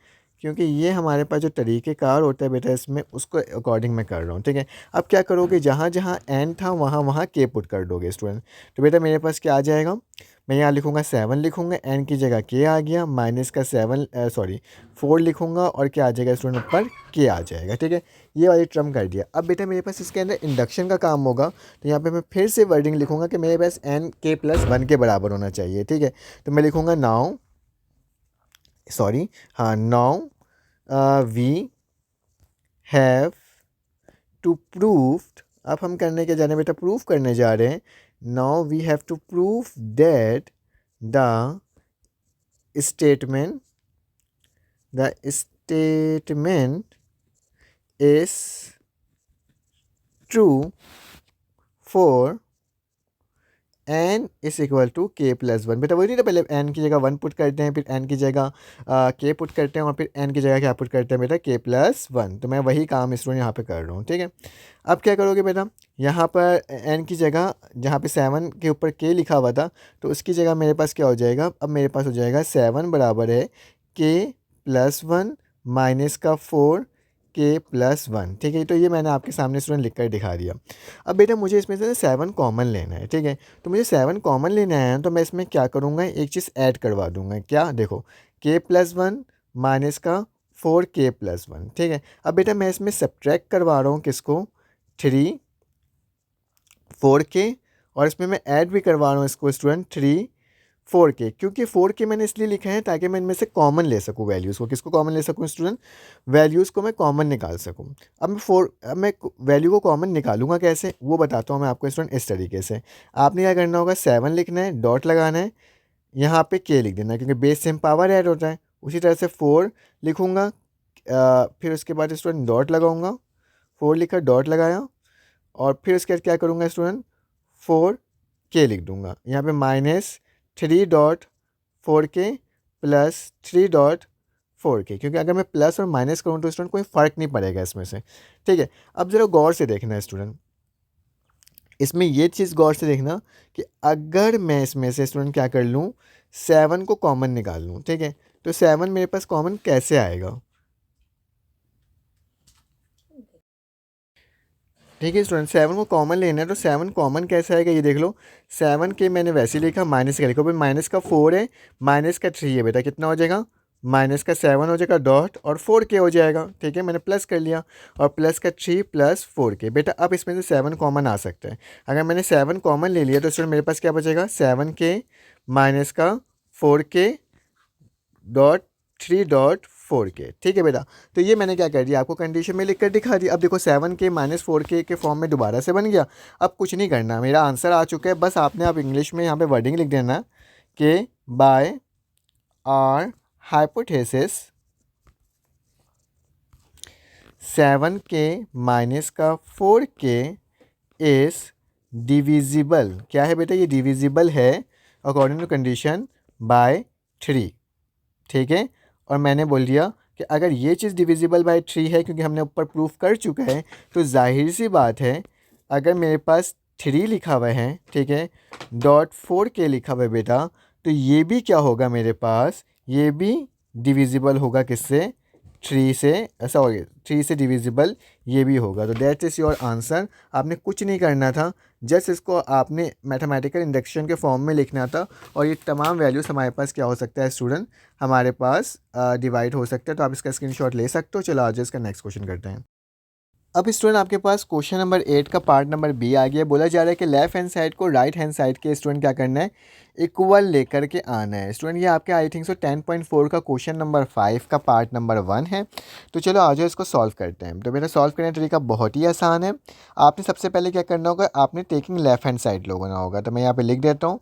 क्योंकि ये हमारे पास जो तरीक़ेकार होता है बेटा इसमें, उसको अकॉर्डिंग मैं कर रहा हूँ, ठीक है। अब क्या करोगे? जहाँ जहाँ n था वहाँ वहाँ k पुट कर दोगे स्टूडेंट। तो बेटा मेरे पास क्या आ जाएगा? मैं यहाँ लिखूँगा 7 लिखूँगा, n की जगह k आ गया, माइनस का 4 लिखूँगा और क्या आ जाएगा स्टूडेंट? ऊपर k आ जाएगा, ठीक है। ये वाली टर्म कर दिया। अब बेटा मेरे पास इसके अंदर इंडक्शन का काम होगा। तो यहाँ पे मैं फिर से वर्डिंग लिखूँगा कि मेरे पास n k प्लस 1 के बराबर होना चाहिए, ठीक है। तो मैं लिखूँगा now we have to prove. अब हम करने के जा रहे हैं बेटा? प्रूफ करने जा रहे हैं। Now we have to prove that the statement is true for n is equal to k plus 1। बेटा वही नहीं था, पहले n की जगह 1 पुट करते हैं, फिर n की जगह k पुट करते हैं और फिर n की जगह क्या पुट करते हैं बेटा? k plus 1। तो मैं वही काम स्टूडेंट यहाँ पे कर रहा हूँ, ठीक है। अब क्या करोगे बेटा? यहाँ पर n की जगह जहाँ पे 7 के ऊपर k लिखा हुआ था तो उसकी जगह मेरे पास क्या हो जाएगा? अब मेरे पास हो जाएगा 7 बराबर है k प्लस 1 माइनस का 4 k प्लस 1, ठीक है। तो ये मैंने आपके सामने स्टूडेंट लिख कर दिखा दिया। अब बेटा मुझे इसमें से 7 कॉमन लेना है, ठीक है। तो मुझे 7 कॉमन लेना है तो मैं इसमें क्या करूँगा? एक चीज़ ऐड करवा दूँगा। क्या? देखो k प्लस 1 माइनस का 4k प्लस 1, ठीक है। अब बेटा मैं इसमें सब्ट्रैक्ट करवा रहा हूँ किसको? 3 4k और इसमें मैं ऐड भी करवा रहा हूँ इसको स्टूडेंट 3 4k। क्योंकि 4k मैंने इसलिए लिखा है ताकि मैं इनमें से कॉमन ले सकूँ वैल्यूज़ को। किसको कॉमन ले सकूँ स्टूडेंट? वैल्यूज़ को मैं कॉमन निकाल सकूँ। अब मैं वैल्यू को कॉमन निकालूंगा कैसे वो बताता हूँ मैं आपको स्टूडेंट। इस तरीके से आपने क्या करना होगा? 7 लिखना है, डॉट लगाना है, यहाँ पे k लिख देना है क्योंकि बेस सेम पावर ऐड होता है। उसी तरह से 4 लिखूँगा, फिर उसके बाद स्टूडेंट डॉट लगाऊँगा, 4 लिखा, डॉट लगाया और फिर उसके बाद क्या करूँगा स्टूडेंट? 4k लिख दूँगा। यहाँ पे minus 3 dot 4k plus 3 dot 4k, क्योंकि अगर मैं प्लस और माइनस करूँ तो स्टूडेंट कोई फ़र्क नहीं पड़ेगा इसमें से, ठीक है। अब ज़रा गौर से देखना है स्टूडेंट, इसमें ये चीज़ गौर से देखना कि अगर मैं इसमें से स्टूडेंट क्या कर लूँ, 7 को कॉमन निकाल लूँ, ठीक है। तो 7 मेरे पास कॉमन कैसे आएगा, ठीक है स्टूडेंट। 7 को कॉमन लेना है तो 7 कॉमन कैसे आएगा ये देख लो। 7 के मैंने वैसे ही लिखा, माइनस का लिखो भाई, माइनस का 4 है, माइनस का 3 है बेटा, कितना हो जाएगा, माइनस का 7 हो जाएगा डॉट और 4k हो जाएगा, ठीक है। मैंने प्लस कर लिया और प्लस का 3 प्लस 4k बेटा। अब इसमें से 7 कॉमन आ सकता है। अगर मैंने 7 कॉमन ले लिया तो स्टूडेंट मेरे पास क्या बचेगा, 7k माइनस का 4k डॉट 3 डॉट 4k, ठीक है बेटा। तो ये मैंने क्या कर दिया, आपको कंडीशन में लिख कर दिखा दिया। अब देखो 7k माइनस 4k के फॉर्म में दोबारा से बन गया। अब कुछ नहीं करना, मेरा आंसर आ चुका है, बस आपने आप इंग्लिश में यहाँ पे वर्डिंग लिख देना कि bye are hypothesis 7k minus का 4k इज डिविजिबल। क्या है बेटा, ये डिविजिबल है अकॉर्डिंग टू कंडीशन बाय 3, ठीक है। और मैंने बोल दिया कि अगर ये चीज़ डिविजिबल बाय 3 है, क्योंकि हमने ऊपर प्रूफ कर चुका है, तो जाहिर सी बात है अगर मेरे पास 3 लिखा हुआ है, ठीक है, डॉट 4k लिखा हुआ है बेटा, तो ये भी क्या होगा मेरे पास, ये भी डिविजिबल होगा किससे, 3 से, ऐसा हो गया 3 से डिविजिबल ये भी होगा। तो दैट इज़ योर आंसर। आपने कुछ नहीं करना था, जस्ट इसको आपने मैथमेटिकल इंडक्शन के फॉर्म में लिखना था और ये तमाम वैल्यूज़ हमारे पास क्या हो सकता है स्टूडेंट, हमारे पास डिवाइड हो सकता है। तो आप इसका स्क्रीनशॉट ले सकते हो। चलो आज इसका नेक्स्ट क्वेश्चन करते हैं। अब स्टूडेंट आपके पास क्वेश्चन नंबर 8 का पार्ट नंबर बी आ गया। बोला जा रहा है कि लेफ्ट हैंड साइड को राइट हैंड साइड के स्टूडेंट क्या करना है, इक्वल लेकर के आना है। स्टूडेंट ये आपके आई थिंक सो 10.4 का क्वेश्चन नंबर 5 का पार्ट नंबर 1 है। तो चलो आज इसको सॉल्व करते हैं। तो मेरा सॉल्व करने का तरीका बहुत ही आसान है। आपने सबसे पहले क्या करना होगा, आपने टेकिंग लेफ्ट हैंड साइड लोगना होगा। तो मैं यहाँ पर लिख देता हूँ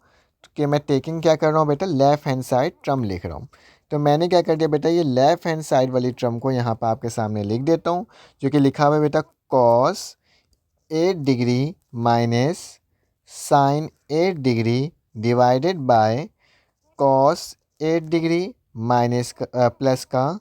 कि मैं टेकिंग क्या कर रहा हूँ बेटा, लेफ्ट हैंड साइड टर्म लिख रहा हूँ। तो मैंने क्या कर दिया बेटा, ये लेफ्ट हैंड साइड वाली टर्म को यहाँ पर आपके सामने लिख देता हूँ, जो कि लिखा हुआ है बेटा cos 8 degree minus sine 8 degree divided by cos 8 degree minus plus का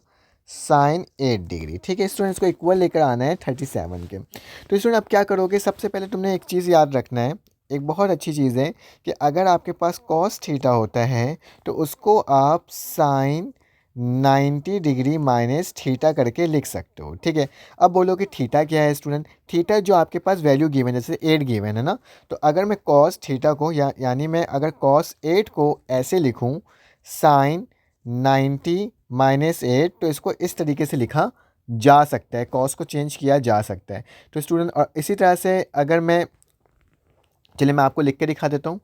साइन 8 डिग्री, ठीक है। स्टूडेंट्स को इक्वल लेकर आना है 37 के। तो स्टूडेंट अब क्या करोगे, सबसे पहले तुमने एक चीज़ याद रखना है, एक बहुत अच्छी चीज़ है कि अगर आपके पास कॉस थीटा होता है तो उसको आप साइन 90 डिग्री माइनस थीटा करके लिख सकते हो, ठीक है। अब बोलो कि थीटा क्या है स्टूडेंट, थीटा जो आपके पास वैल्यू गिवन है, जैसे 8 गिवन है ना, तो अगर मैं कॉस थीटा को यानी मैं अगर कॉस 8 को ऐसे लिखूं साइन 90 माइनस 8, तो इसको इस तरीके से लिखा जा सकता है, कॉस को चेंज किया जा सकता है। तो स्टूडेंट और इसी तरह से अगर मैं, चलिए मैं आपको लिख के दिखा देता हूँ।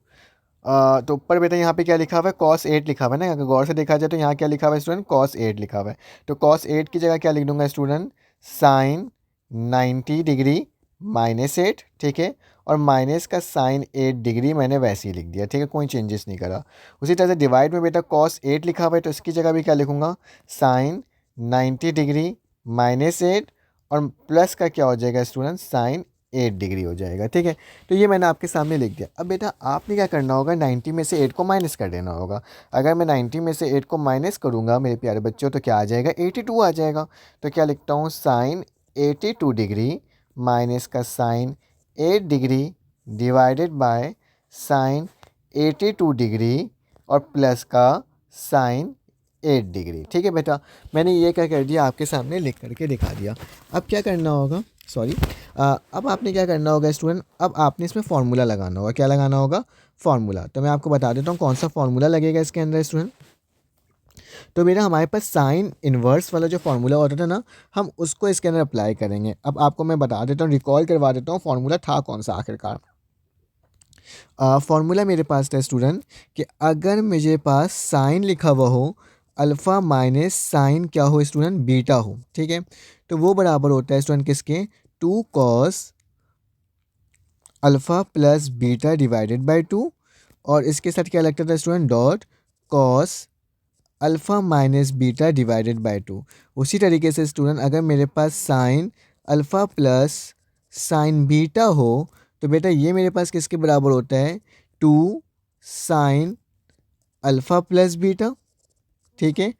तो ऊपर बेटा यहाँ पे क्या लिखा हुआ है, कॉस 8 लिखा हुआ है ना, अगर गौर से देखा जाए तो यहाँ क्या लिखा हुआ है स्टूडेंट, कॉस 8 लिखा हुआ है। तो कॉस 8 की जगह क्या लिख दूंगा स्टूडेंट, साइन 90 डिग्री माइनस 8, ठीक है। और माइनस का साइन 8 डिग्री मैंने वैसे ही लिख दिया, ठीक है, कोई चेंजेस नहीं करा। उसी तरह से डिवाइड में बेटा कॉस 8 लिखा हुआ है, तो इसकी जगह भी क्या लिखूंगा, साइन 90 डिग्री माइनस 8 और प्लस का क्या हो जाएगा स्टूडेंट, साइन 8 डिग्री हो जाएगा, ठीक है। तो ये मैंने आपके सामने लिख दिया। अब बेटा आपने क्या करना होगा, 90 में से 8 को माइनस कर देना होगा। अगर मैं 90 में से 8 को माइनस करूँगा मेरे प्यारे बच्चों, तो क्या आ जाएगा, 82 आ जाएगा। तो क्या लिखता हूँ, साइन 82 डिग्री माइनस का sine 8 degree divided by sine 82 degree और प्लस का साइन 8 डिग्री, ठीक है बेटा। मैंने ये क्या कर दिया, आपके सामने लिख करके दिखा दिया। अब क्या करना होगा, सॉरी, अब आपने क्या करना होगा स्टूडेंट, अब आपने इसमें फार्मूला लगाना होगा। क्या लगाना होगा, फार्मूला। तो मैं आपको बता देता हूँ कौन सा फार्मूला लगेगा इसके अंदर स्टूडेंट। तो मेरा हमारे पास साइन इन्वर्स वाला जो फार्मूला होता था ना, हम उसको इसके अंदर अप्लाई करेंगे। अब आपको मैं बता देता हूँ, रिकॉल करवा देता हूँ फार्मूला था कौन सा आखिरकार। फार्मूला मेरे पास था स्टूडेंट कि अगर मेरे पास साइन लिखा हुआ हो, अल्फ़ा माइनस साइन क्या हो स्टूडेंट, बीटा हो, ठीक है। तो वो बराबर होता है स्टूडेंट किसके, 2 cos alpha plus beta divided by 2, और इसके साथ क्या लगता था student, dot cos alpha minus beta divided by 2। उसी तरीके से स्टूडेंट अगर मेरे पास sine alpha plus sine beta हो, तो बेटा ये मेरे पास किसके बराबर होता है, 2 साइन अल्फ़ा प्लस बीटा, ठीक है,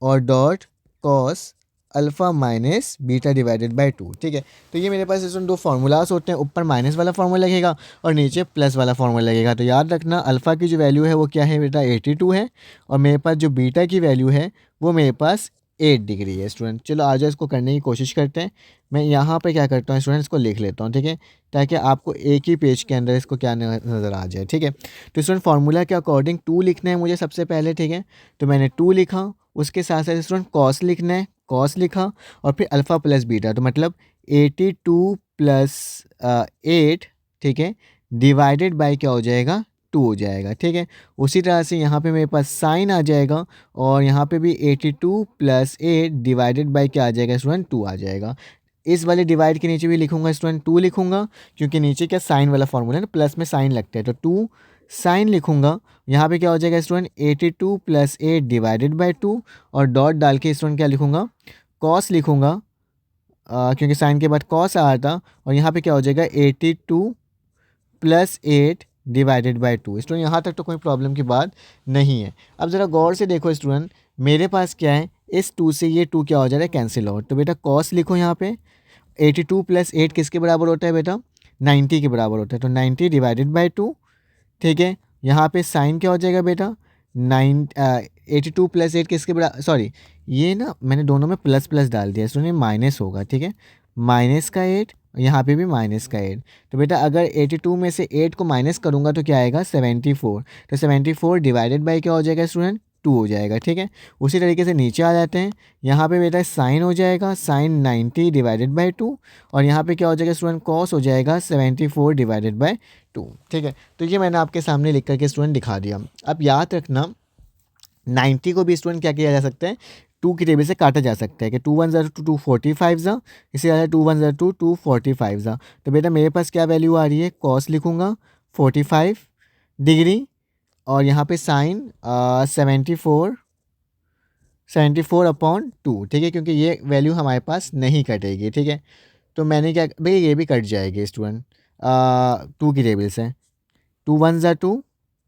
और dot cos alpha minus beta divided by 2, ठीक है। तो ये मेरे पास इसमें दो फार्मूलाज होते हैं, ऊपर माइनस वाला फार्मूला लगेगा और नीचे प्लस वाला फार्मूला लगेगा। तो याद रखना अल्फ़ा की जो वैल्यू है वो क्या है बेटा 82 है, और मेरे पास जो बीटा की वैल्यू है वो मेरे पास 8 डिग्री है स्टूडेंट। चलो आ जाओ इसको करने की कोशिश करते हैं। मैं यहाँ पे क्या करता हूँ स्टूडेंट, इसको लिख लेता हूँ, ठीक है, ताकि आपको एक ही पेज के अंदर इसको क्या नज़र आ जाए, ठीक है। तो स्टूडेंट फार्मूला के अकॉर्डिंग 2 लिखना है मुझे सबसे पहले, ठीक है। तो मैंने 2 लिखा, उसके साथ साथ स्टूडेंट कॉस लिखना है, कॉस लिखा, और फिर अल्फ़ा प्लस बीटा, तो मतलब 82 प्लस 8, ठीक है, डिवाइडेड बाय क्या हो जाएगा 2 हो जाएगा, ठीक है। उसी तरह से यहाँ पे मेरे पास साइन आ जाएगा, और यहाँ पे भी 82 प्लस 8 डिवाइडेड बाय क्या आ जाएगा स्टूडेंट 2 आ जाएगा। इस वाले डिवाइड के नीचे भी लिखूंगा स्टूडेंट 2 लिखूंगा, क्योंकि नीचे क्या साइन वाला फॉर्मूला है ना, प्लस में साइन लगता है, तो 2 साइन लिखूंगा। यहाँ पे क्या हो जाएगा स्टूडेंट 82 प्लस 8 डिवाइडेड बाय 2, और डॉट डाल के स्टूडेंट क्या लिखूंगा कॉस लिखूंगा, क्योंकि साइन के बाद कॉस आया था, और यहाँ पे क्या हो जाएगा 82 प्लस 8 डिवाइडेड बाय 2। स्टूडेंट यहाँ तक तो कोई प्रॉब्लम की बात नहीं है। अब ज़रा गौर से देखो स्टूडेंट, मेरे पास क्या है, इस 2 से ये 2 क्या हो जा रहा है कैंसिल आउट, तो बेटा कॉस लिखो यहाँ पे। 82 प्लस 8 किसके बराबर होता है बेटा 90 के बराबर होता है, तो 90 डिवाइडेड बाई 2, ठीक है। यहाँ पे साइन क्या हो जाएगा बेटा 82 प्लस 8 किसके बराबर, सॉरी ये ना मैंने दोनों में प्लस प्लस डाल दिया, इसमें माइनस होगा, ठीक है, माइनस का 8, यहाँ पे भी माइनस का 8। तो बेटा अगर 82 में से 8 को माइनस करूँगा तो क्या आएगा 74, तो 74 डिवाइडेड बाई क्या हो जाएगा स्टूडेंट 2 हो जाएगा, ठीक है। उसी तरीके से नीचे आ जाते हैं, यहाँ पे बेटा साइन हो जाएगा, साइन 90 डिवाइडेड बाई 2, और यहाँ पे क्या हो जाएगा स्टूडेंट कॉस हो जाएगा 74 डिवाइडेड बाई 2, ठीक है। तो ये मैंने आपके सामने लिख करके स्टूडेंट दिखा दिया। अब याद रखना 90 को भी स्टूडेंट क्या किया जा सकता है 2 की टेबल से काटा जा सकता है कि 2 1 ज़ा 2 45 ज़ा, इसी तरह 2 1 ज़ा 2 45 ज़ा। तो बेटा मेरे पास क्या वैल्यू आ रही है, कॉस लिखूँगा 45 डिग्री, और यहाँ पे साइन 74 अपॉन 2, ठीक है, क्योंकि ये वैल्यू हमारे पास नहीं कटेगी, ठीक है। तो मैंने क्या भैया ये भी कट जाएगी स्टूडेंट 2 की टेबल से, 2 1 ज़ा 2,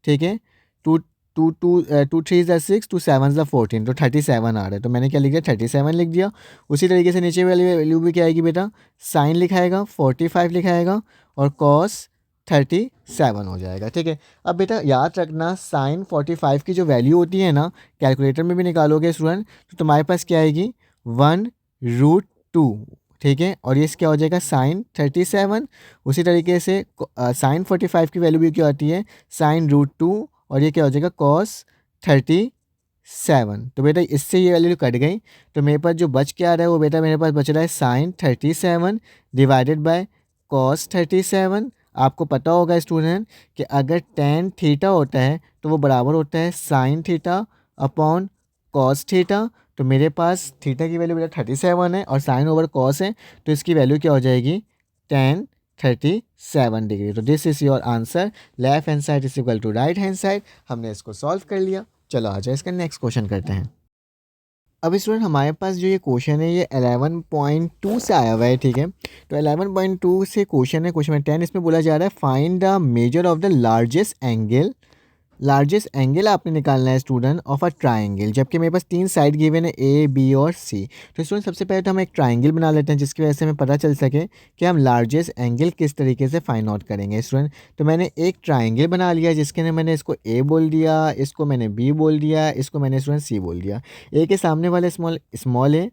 ठीक है, 2 2 2 2 3 ज़ा 6, 2 7 ज़ा 14, तो 37 आ रहा है, तो मैंने क्या लिख दिया 37 लिख दिया। उसी तरीके से नीचे वाली वैल्यू भी क्या आएगी बेटा, साइन लिखाएगा 45 लिखाएगा, और कॉस 37 हो जाएगा, ठीक है। अब बेटा याद रखना साइन 45 की जो वैल्यू होती है ना, कैलकुलेटर में भी निकालोगे स्टूडेंट, तो तुम्हारे पास क्या आएगी 1√2, ठीक है, और ये क्या हो जाएगा साइन 37। उसी तरीके से साइन 45 की वैल्यू भी क्या होती है sin√2, और ये क्या हो जाएगा कॉस 37। तो बेटा इससे ये वैल्यू कट गई, तो मेरे पास जो बच के आ रहा है वो बेटा मेरे पास बच रहा है साइन 37 डिवाइडेड बाय कॉस 37। आपको पता होगा स्टूडेंट कि अगर tan थीटा होता है तो वो बराबर होता है sine theta upon cos theta. तो मेरे पास थीटा की वैल्यू बेटा 37 है और साइन ओवर कॉस है, तो इसकी वैल्यू क्या हो जाएगी tan 37 डिग्री। तो this is your answer, left hand side is equal to right hand side. हमने इसको सॉल्व कर लिया। चलो आ जाए इसका नेक्स्ट क्वेश्चन करते हैं। अब स्टूडेंट हमारे पास जो ये क्वेश्चन है ये 11.2 से आया हुआ है, ठीक है। तो 11.2 से क्वेश्चन है, क्वेश्चन 10, इसमें बोला जा रहा है find the measure of the largest angle. Largest angle आपने निकालना है स्टूडेंट ऑफ अ ट्राइंगल, जबकि मेरे पास 3 साइड गिवन है ए बी और सी। तो स्टूडेंट सबसे पहले तो हम एक ट्राइंगल बना लेते हैं जिसकी वजह से हमें पता चल सके कि हम लार्जेस्ट एंगल किस तरीके से फाइंड आउट करेंगे स्टूडेंट। तो मैंने एक ट्राइंगल बना लिया जिसके अंदर मैंने इसको ए बोल दिया, इसको मैंने बी बोल दिया, इसको मैंने स्टूडेंट सी बोल दिया। ए के सामने वाला स्मॉल ए,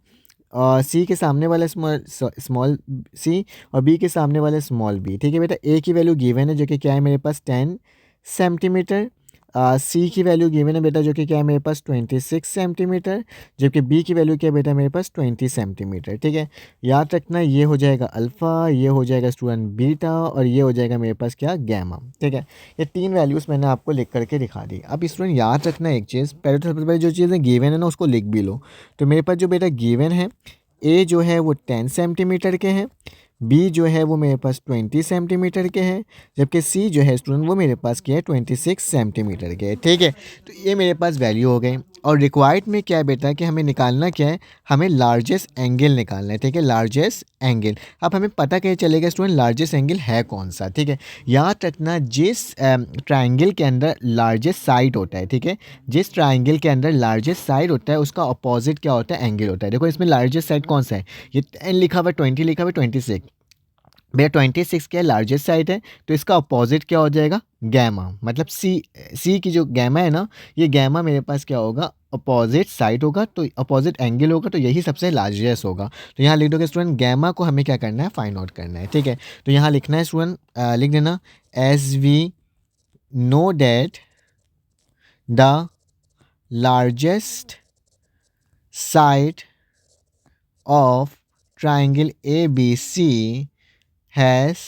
और सी के सामने वाला स्मॉल सी, और बी के सामने वाला स्मॉल बी, ठीक है बेटा। ए की वैल्यू गिवन है जो कि क्या है मेरे पास 10 सेंटीमीटर। सी की वैल्यू गिवन है बेटा जो कि क्या है मेरे पास 26 सेंटीमीटर, जबकि बी की वैल्यू क्या है बेटा मेरे पास 20 सेंटीमीटर, ठीक है। याद रखना ये हो जाएगा अल्फ़ा, ये हो जाएगा स्टूडेंट बीटा, और ये हो जाएगा मेरे पास क्या गैमा, ठीक है। ये 3 वैल्यूज़ मैंने आपको लिख करके दिखा दी। अब स्टूडेंट याद रखना एक चीज़, पहले तो सबसे पहले जो चीज़ें गिवन है ना उसको लिख भी लो। तो मेरे पास जो बेटा गिवन है ए जो है वो 10 सेंटीमीटर के हैं, बी जो है वो मेरे पास 20 सेंटीमीटर के हैं, जबकि सी जो है स्टूडेंट वो मेरे पास क्या है 26 सेंटीमीटर के है। ठीक है, तो ये मेरे पास वैल्यू हो गई। और रिक्वायर्ड में क्या है बेटा कि हमें निकालना क्या है, हमें लार्जेस्ट एंगल निकालना है। ठीक है, लार्जेस्ट एंगल। अब हमें पता कैसे चलेगा स्टूडेंट लार्जेस्ट एंगल है कौन सा। ठीक है, याद रखना जिस ट्राइंगल के अंदर लार्जेस्ट साइड होता है, ठीक है, जिस ट्राइंगल के अंदर लार्जेस्ट साइड होता है उसका अपोजिट क्या होता है, एंगल होता है। देखो इसमें लार्जेस्ट साइड कौन सा है, ये 10 लिखा हुआ है, 20 लिखा हुआ है, 26। भैया 26 क्या लार्जेस्ट साइड है, तो इसका अपोजिट क्या हो जाएगा, गैमा। मतलब सी की जो गैमा है ना, ये गैमा मेरे पास क्या होगा, अपोजिट साइड होगा, तो अपोजिट एंगल होगा, तो यही सबसे लार्जेस्ट होगा। तो यहाँ लिख दोगे स्टूडेंट गैमा को हमें क्या करना है, फाइंड आउट करना है। ठीक है, तो यहाँ लिखना है स्टूडेंट, लिख देना as we know that the largest side of triangle A B C has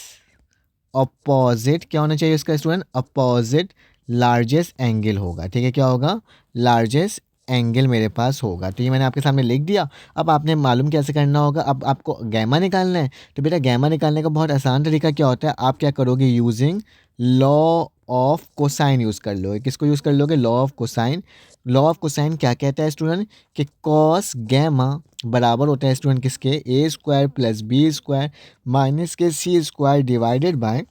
opposite, क्या होना चाहिए उसका स्टूडेंट, अपोजिट लार्जेस्ट एंगल होगा। ठीक है, क्या होगा, लार्जेस्ट एंगल मेरे पास होगा। तो ये मैंने आपके सामने लिख दिया। अब आपने मालूम कैसे करना होगा, अब आपको गैमा निकालना है। तो बेटा गैमा निकालने का बहुत आसान तरीका क्या होता है, आप क्या करोगे, using law of cosine use कर लोगे। किसको यूज़ कर लोगे, law of cosine. Law of cosine क्या कहता है स्टूडेंट, कि कॉस गैमा बराबर होता है स्टूडेंट किसके, a square plus b square minus के c square divided by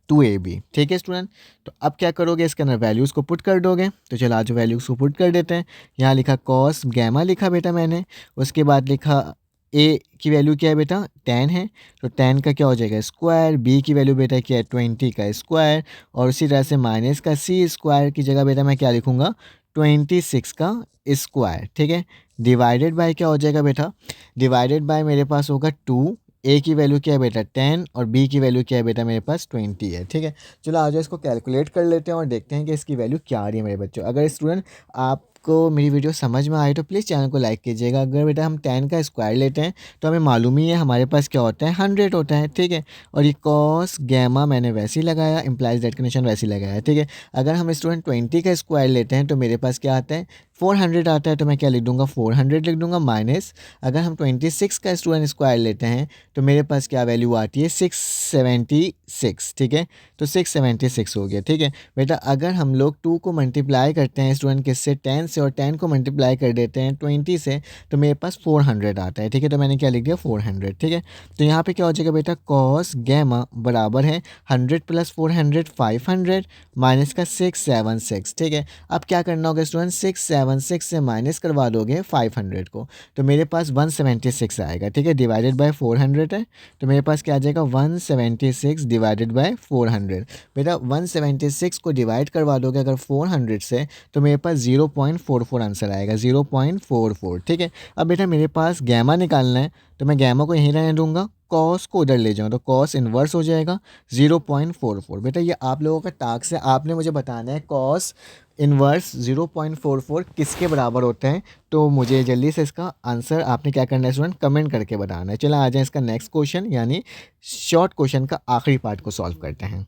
2ab। ठीक है स्टूडेंट, तो अब क्या करोगे, इसके अंदर वैल्यूज़ को पुट कर दोगे। तो चलो आज वैल्यूज़ को पुट कर देते हैं। यहाँ लिखा कॉस गैमा लिखा बेटा मैंने, उसके बाद लिखा ए की वैल्यू क्या है बेटा 10 है, तो 10 का क्या हो जाएगा स्क्वायर, बी की वैल्यू बेटा क्या है 20 का स्क्वायर, और उसी तरह से माइनस का सी स्क्वायर की जगह बेटा मैं क्या लिखूँगा 26 का स्क्वायर। ठीक है, डिवाइडेड बाय क्या हो जाएगा बेटा, डिवाइडेड बाय मेरे पास होगा 2, ए की वैल्यू क्या है बेटा 10 और बी की वैल्यू क्या है बेटा मेरे पास 20 है। ठीक है, चलो आज इसको कैलकुलेट कर लेते हैं और देखते हैं कि इसकी वैल्यू क्या आ रही है मेरे बच्चों। अगर स्टूडेंट आपको मेरी वीडियो समझ में आए तो प्लीज़ चैनल को लाइक कीजिएगा। अगर बेटा हम 10 का स्क्वायर लेते हैं तो हमें मालूम ही है हमारे पास क्या होता है 100 होता है। ठीक है, और ये कॉस गैमा मैंने वैसे ही लगाया, इम्प्लाइज दैट कंडीशन वैसे ही लगाया। ठीक है, अगर हम स्टूडेंट 20 का स्क्वायर लेते हैं तो मेरे पास क्या आता है 400 आता है, तो मैं क्या लिख दूंगा 400 लिख दूंगा, माइनस अगर हम 26 का स्टूडेंट स्क्वायर लेते हैं तो मेरे पास क्या वैल्यू आती है 676। ठीक है, तो 676 हो गया। ठीक है बेटा, अगर हम लोग 2 को मल्टीप्लाई करते हैं स्टूडेंट किससे 10 से, और 10 को मल्टीप्लाई कर देते हैं 20 से, तो मेरे पास 400 आता है। ठीक है, तो मैंने क्या लिख दिया 400। ठीक है, तो यहाँ पे क्या हो जाएगा बेटा कॉस गैमा बराबर है 100 प्लस 400 500 माइनस का 676। ठीक है, अब क्या करना होगा स्टूडेंट 676 से माइनस करवा दोगे 500 को, तो मेरे पास 176 आएगा। ठीक है, डिवाइडेड बाय 400 है, तो मेरे पास क्या आ जाएगा 176 डिवाइडेड बाय 400। बेटा 176 को डिवाइड करवा दोगे अगर 400 से, तो मेरे पास 0.44 आंसर आएगा, 0.44। ठीक है, अब बेटा मेरे पास गैमा निकालना है, तो मैं गैमा को यहीं रहने दूंगा, कॉस को उधर ले जाऊँ तो कॉस इन्वर्स हो जाएगा 0.44। बेटा ये आप लोगों का टास्क है, आपने मुझे बताना है कॉस इन्वर्स 0.44 किसके बराबर होते हैं। तो मुझे जल्दी से इसका आंसर आपने क्या करना है स्टूडेंट, कमेंट करके बताना है। चलो आ जाए इसका नेक्स्ट क्वेश्चन, यानी शॉर्ट क्वेश्चन का आखिरी पार्ट को सॉल्व करते हैं।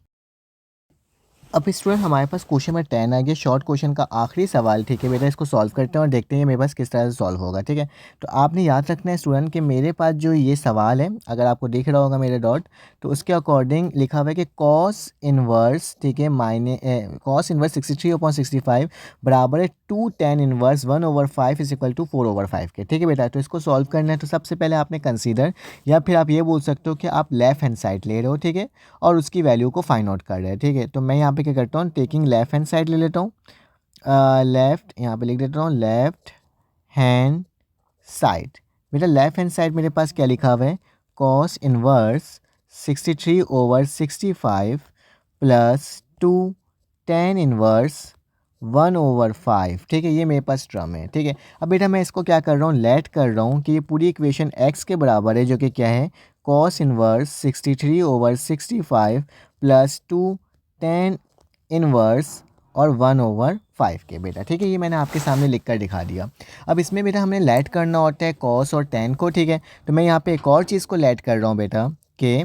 अब स्टूडेंट हमारे पास क्वेश्चन नंबर 10 आ गया, शॉर्ट क्वेश्चन का आखिरी सवाल। ठीक है बेटा, इसको सॉल्व करते हैं और देखते हैं मेरे पास किस तरह से सॉल्व होगा। ठीक है, तो आपने याद रखना है स्टूडेंट कि मेरे पास जो ये सवाल है, अगर आपको दिख रहा होगा मेरे डॉट, तो उसके अकॉर्डिंग लिखा हुआ है कि कॉस इन्वर्स, ठीक है, कॉस इन्वर्स 63/65 बराबर है 2 tan inverse 1/5 is equal to 4/5 के। ठीक है बेटा, तो इसको सॉल्व करना है तो सबसे पहले आपने कंसीडर, या फिर आप ये बोल सकते हो कि आप लेफ्ट हैंड साइड ले रहे हो, ठीक है, और उसकी वैल्यू को फाइंड आउट कर रहे हैं। ठीक है, तो मैं यहाँ पे क्या करता हूँ, टेकिंग लेफ्ट हैंड साइड ले लेता हूँ, लेफ्ट यहाँ पे लिख देता हूँ लेफ्ट हैंड साइड। बेटा लेफ्ट हैंड साइड मेरे पास क्या लिखा हुआ है, cos inverse 63/65 plus 2 tan inverse 1/5। ठीक है, ये मेरे पास टर्म है। ठीक है, अब बेटा मैं इसको क्या कर रहा हूँ, लेट कर रहा हूँ कि ये पूरी इक्वेशन x के बराबर है, जो कि क्या है cos inverse 63/65 plus 2 tan inverse और 1/5 के। बेटा ठीक है, ये मैंने आपके सामने लिख कर दिखा दिया। अब इसमें बेटा हमने लेट करना होता है कॉस और tan को। ठीक है, तो मैं यहाँ पे एक और चीज़ को लेट कर रहा हूँ बेटा कि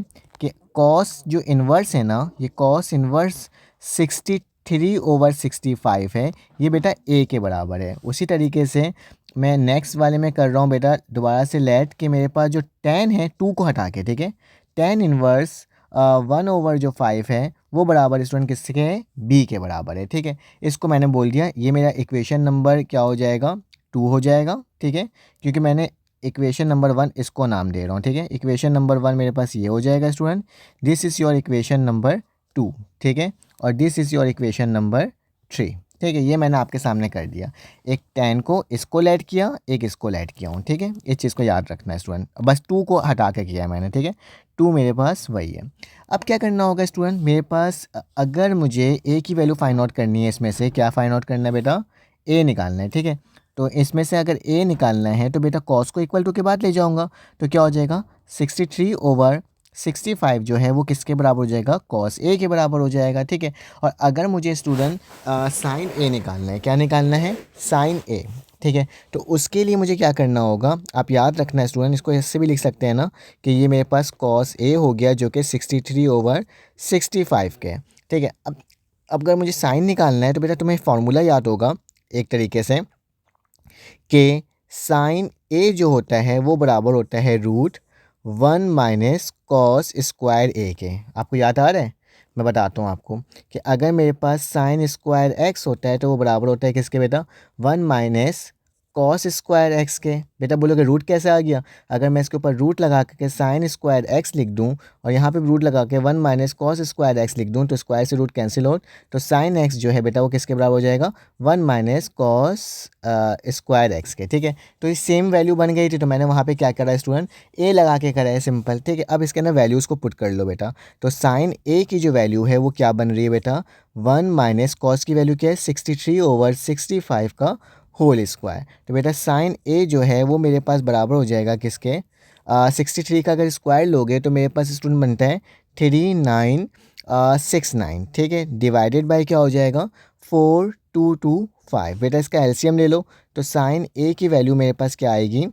कॉस जो इन्वर्स है ना, ये कॉस इन्वर्स 63/65 है, ये बेटा a के बराबर है। उसी तरीके से मैं नेक्स्ट वाले में कर रहा हूँ बेटा दोबारा से लेट कि मेरे पास जो टेन है 2 को हटा के, ठीक है, टेन इनवर्स 1/5 है वो बराबर स्टूडेंट किसके है, बी के बराबर है, ठीक है। इसको मैंने बोल दिया, ये मेरा इक्वेशन नंबर क्या हो जाएगा, 2 हो जाएगा, ठीक है, क्योंकि मैंने इक्वेशन नंबर 1 इसको नाम दे रहा हूँ, ठीक है। इक्वेशन नंबर 1 मेरे पास ये हो जाएगा student, this is your equation number 2, ठीक है, और this is your equation number 3, ठीक है। ये मैंने आपके सामने कर दिया, एक 10 को इसको लेट किया, एक इसको लेट किया हूँ, ठीक है। इस चीज़ को याद रखना है स्टूडेंट, बस 2 को हटा के किया है मैंने, ठीक है, 2 मेरे पास वही है। अब क्या करना होगा स्टूडेंट, मेरे पास अगर मुझे ए की वैल्यू फाइंड आउट करनी है, इसमें से क्या फाइंड आउट करना है बेटा, ए निकालना है, ठीक है। तो इसमें से अगर ए निकालना है तो बेटा कॉस को इक्वल टू के बाद ले जाऊंगा, तो क्या हो जाएगा 63/65 जो है वो किसके बराबर हो जाएगा, कॉस ए के बराबर हो जाएगा, ठीक है। और अगर मुझे स्टूडेंट साइन ए निकालना है, क्या निकालना है, साइन ए, ठीक है, तो उसके लिए मुझे क्या करना होगा, आप याद रखना स्टूडेंट, इसको ऐसे भी लिख सकते हैं ना कि ये मेरे पास कॉस ए हो गया जो कि 63/65 के, ठीक है। अब अगर मुझे साइन निकालना है तो बेटा तुम्हें फार्मूला याद होगा एक तरीके से कि साइन ए जो होता है वो बराबर होता है √1 माइनस कॉस स्क्वायर ए के। आपको याद आ रहा है, मैं बताता हूँ आपको कि अगर मेरे पास साइन स्क्वायर एक्स होता है तो वो बराबर होता है किसके बेटा, 1 माइनस कॉस स्क्वायर एक्स के। बेटा बोलोगे रूट कैसे आ गया, अगर मैं इसके ऊपर रूट लगा के साइन स्क्वायर एक्स लिख दूँ और यहाँ पे भी रूट लगा के 1 माइनस कॉस स्क्वायर एक्स लिख दूँ तो स्क्वायर से रूट कैंसिल हो, तो साइन एक्स जो है बेटा वो किसके बराबर हो जाएगा, 1 माइनस कॉस स्क्वायर एक्स के, ठीक है। तो ये सेम वैल्यू बन गई थी, तो मैंने वहाँ पे क्या करा स्टूडेंट, ए लगा के करा है सिंपल, ठीक है। अब इसके अंदर वैल्यूज़ को पुट कर लो बेटा, तो साइन ए की जो वैल्यू है वो क्या बन रही है बेटा, 1 माइनस कॉस की वैल्यू क्या है, 63/65 का होल स्क्वायर। तो बेटा साइन ए जो है वो मेरे पास बराबर हो जाएगा किसके, 63 का अगर स्क्वायर लोगे तो मेरे पास स्टूडेंट बनता है 3969, ठीक है, डिवाइडेड बाय क्या हो जाएगा 4225। बेटा इसका एलसीएम ले लो, तो साइन ए की वैल्यू मेरे पास क्या आएगी,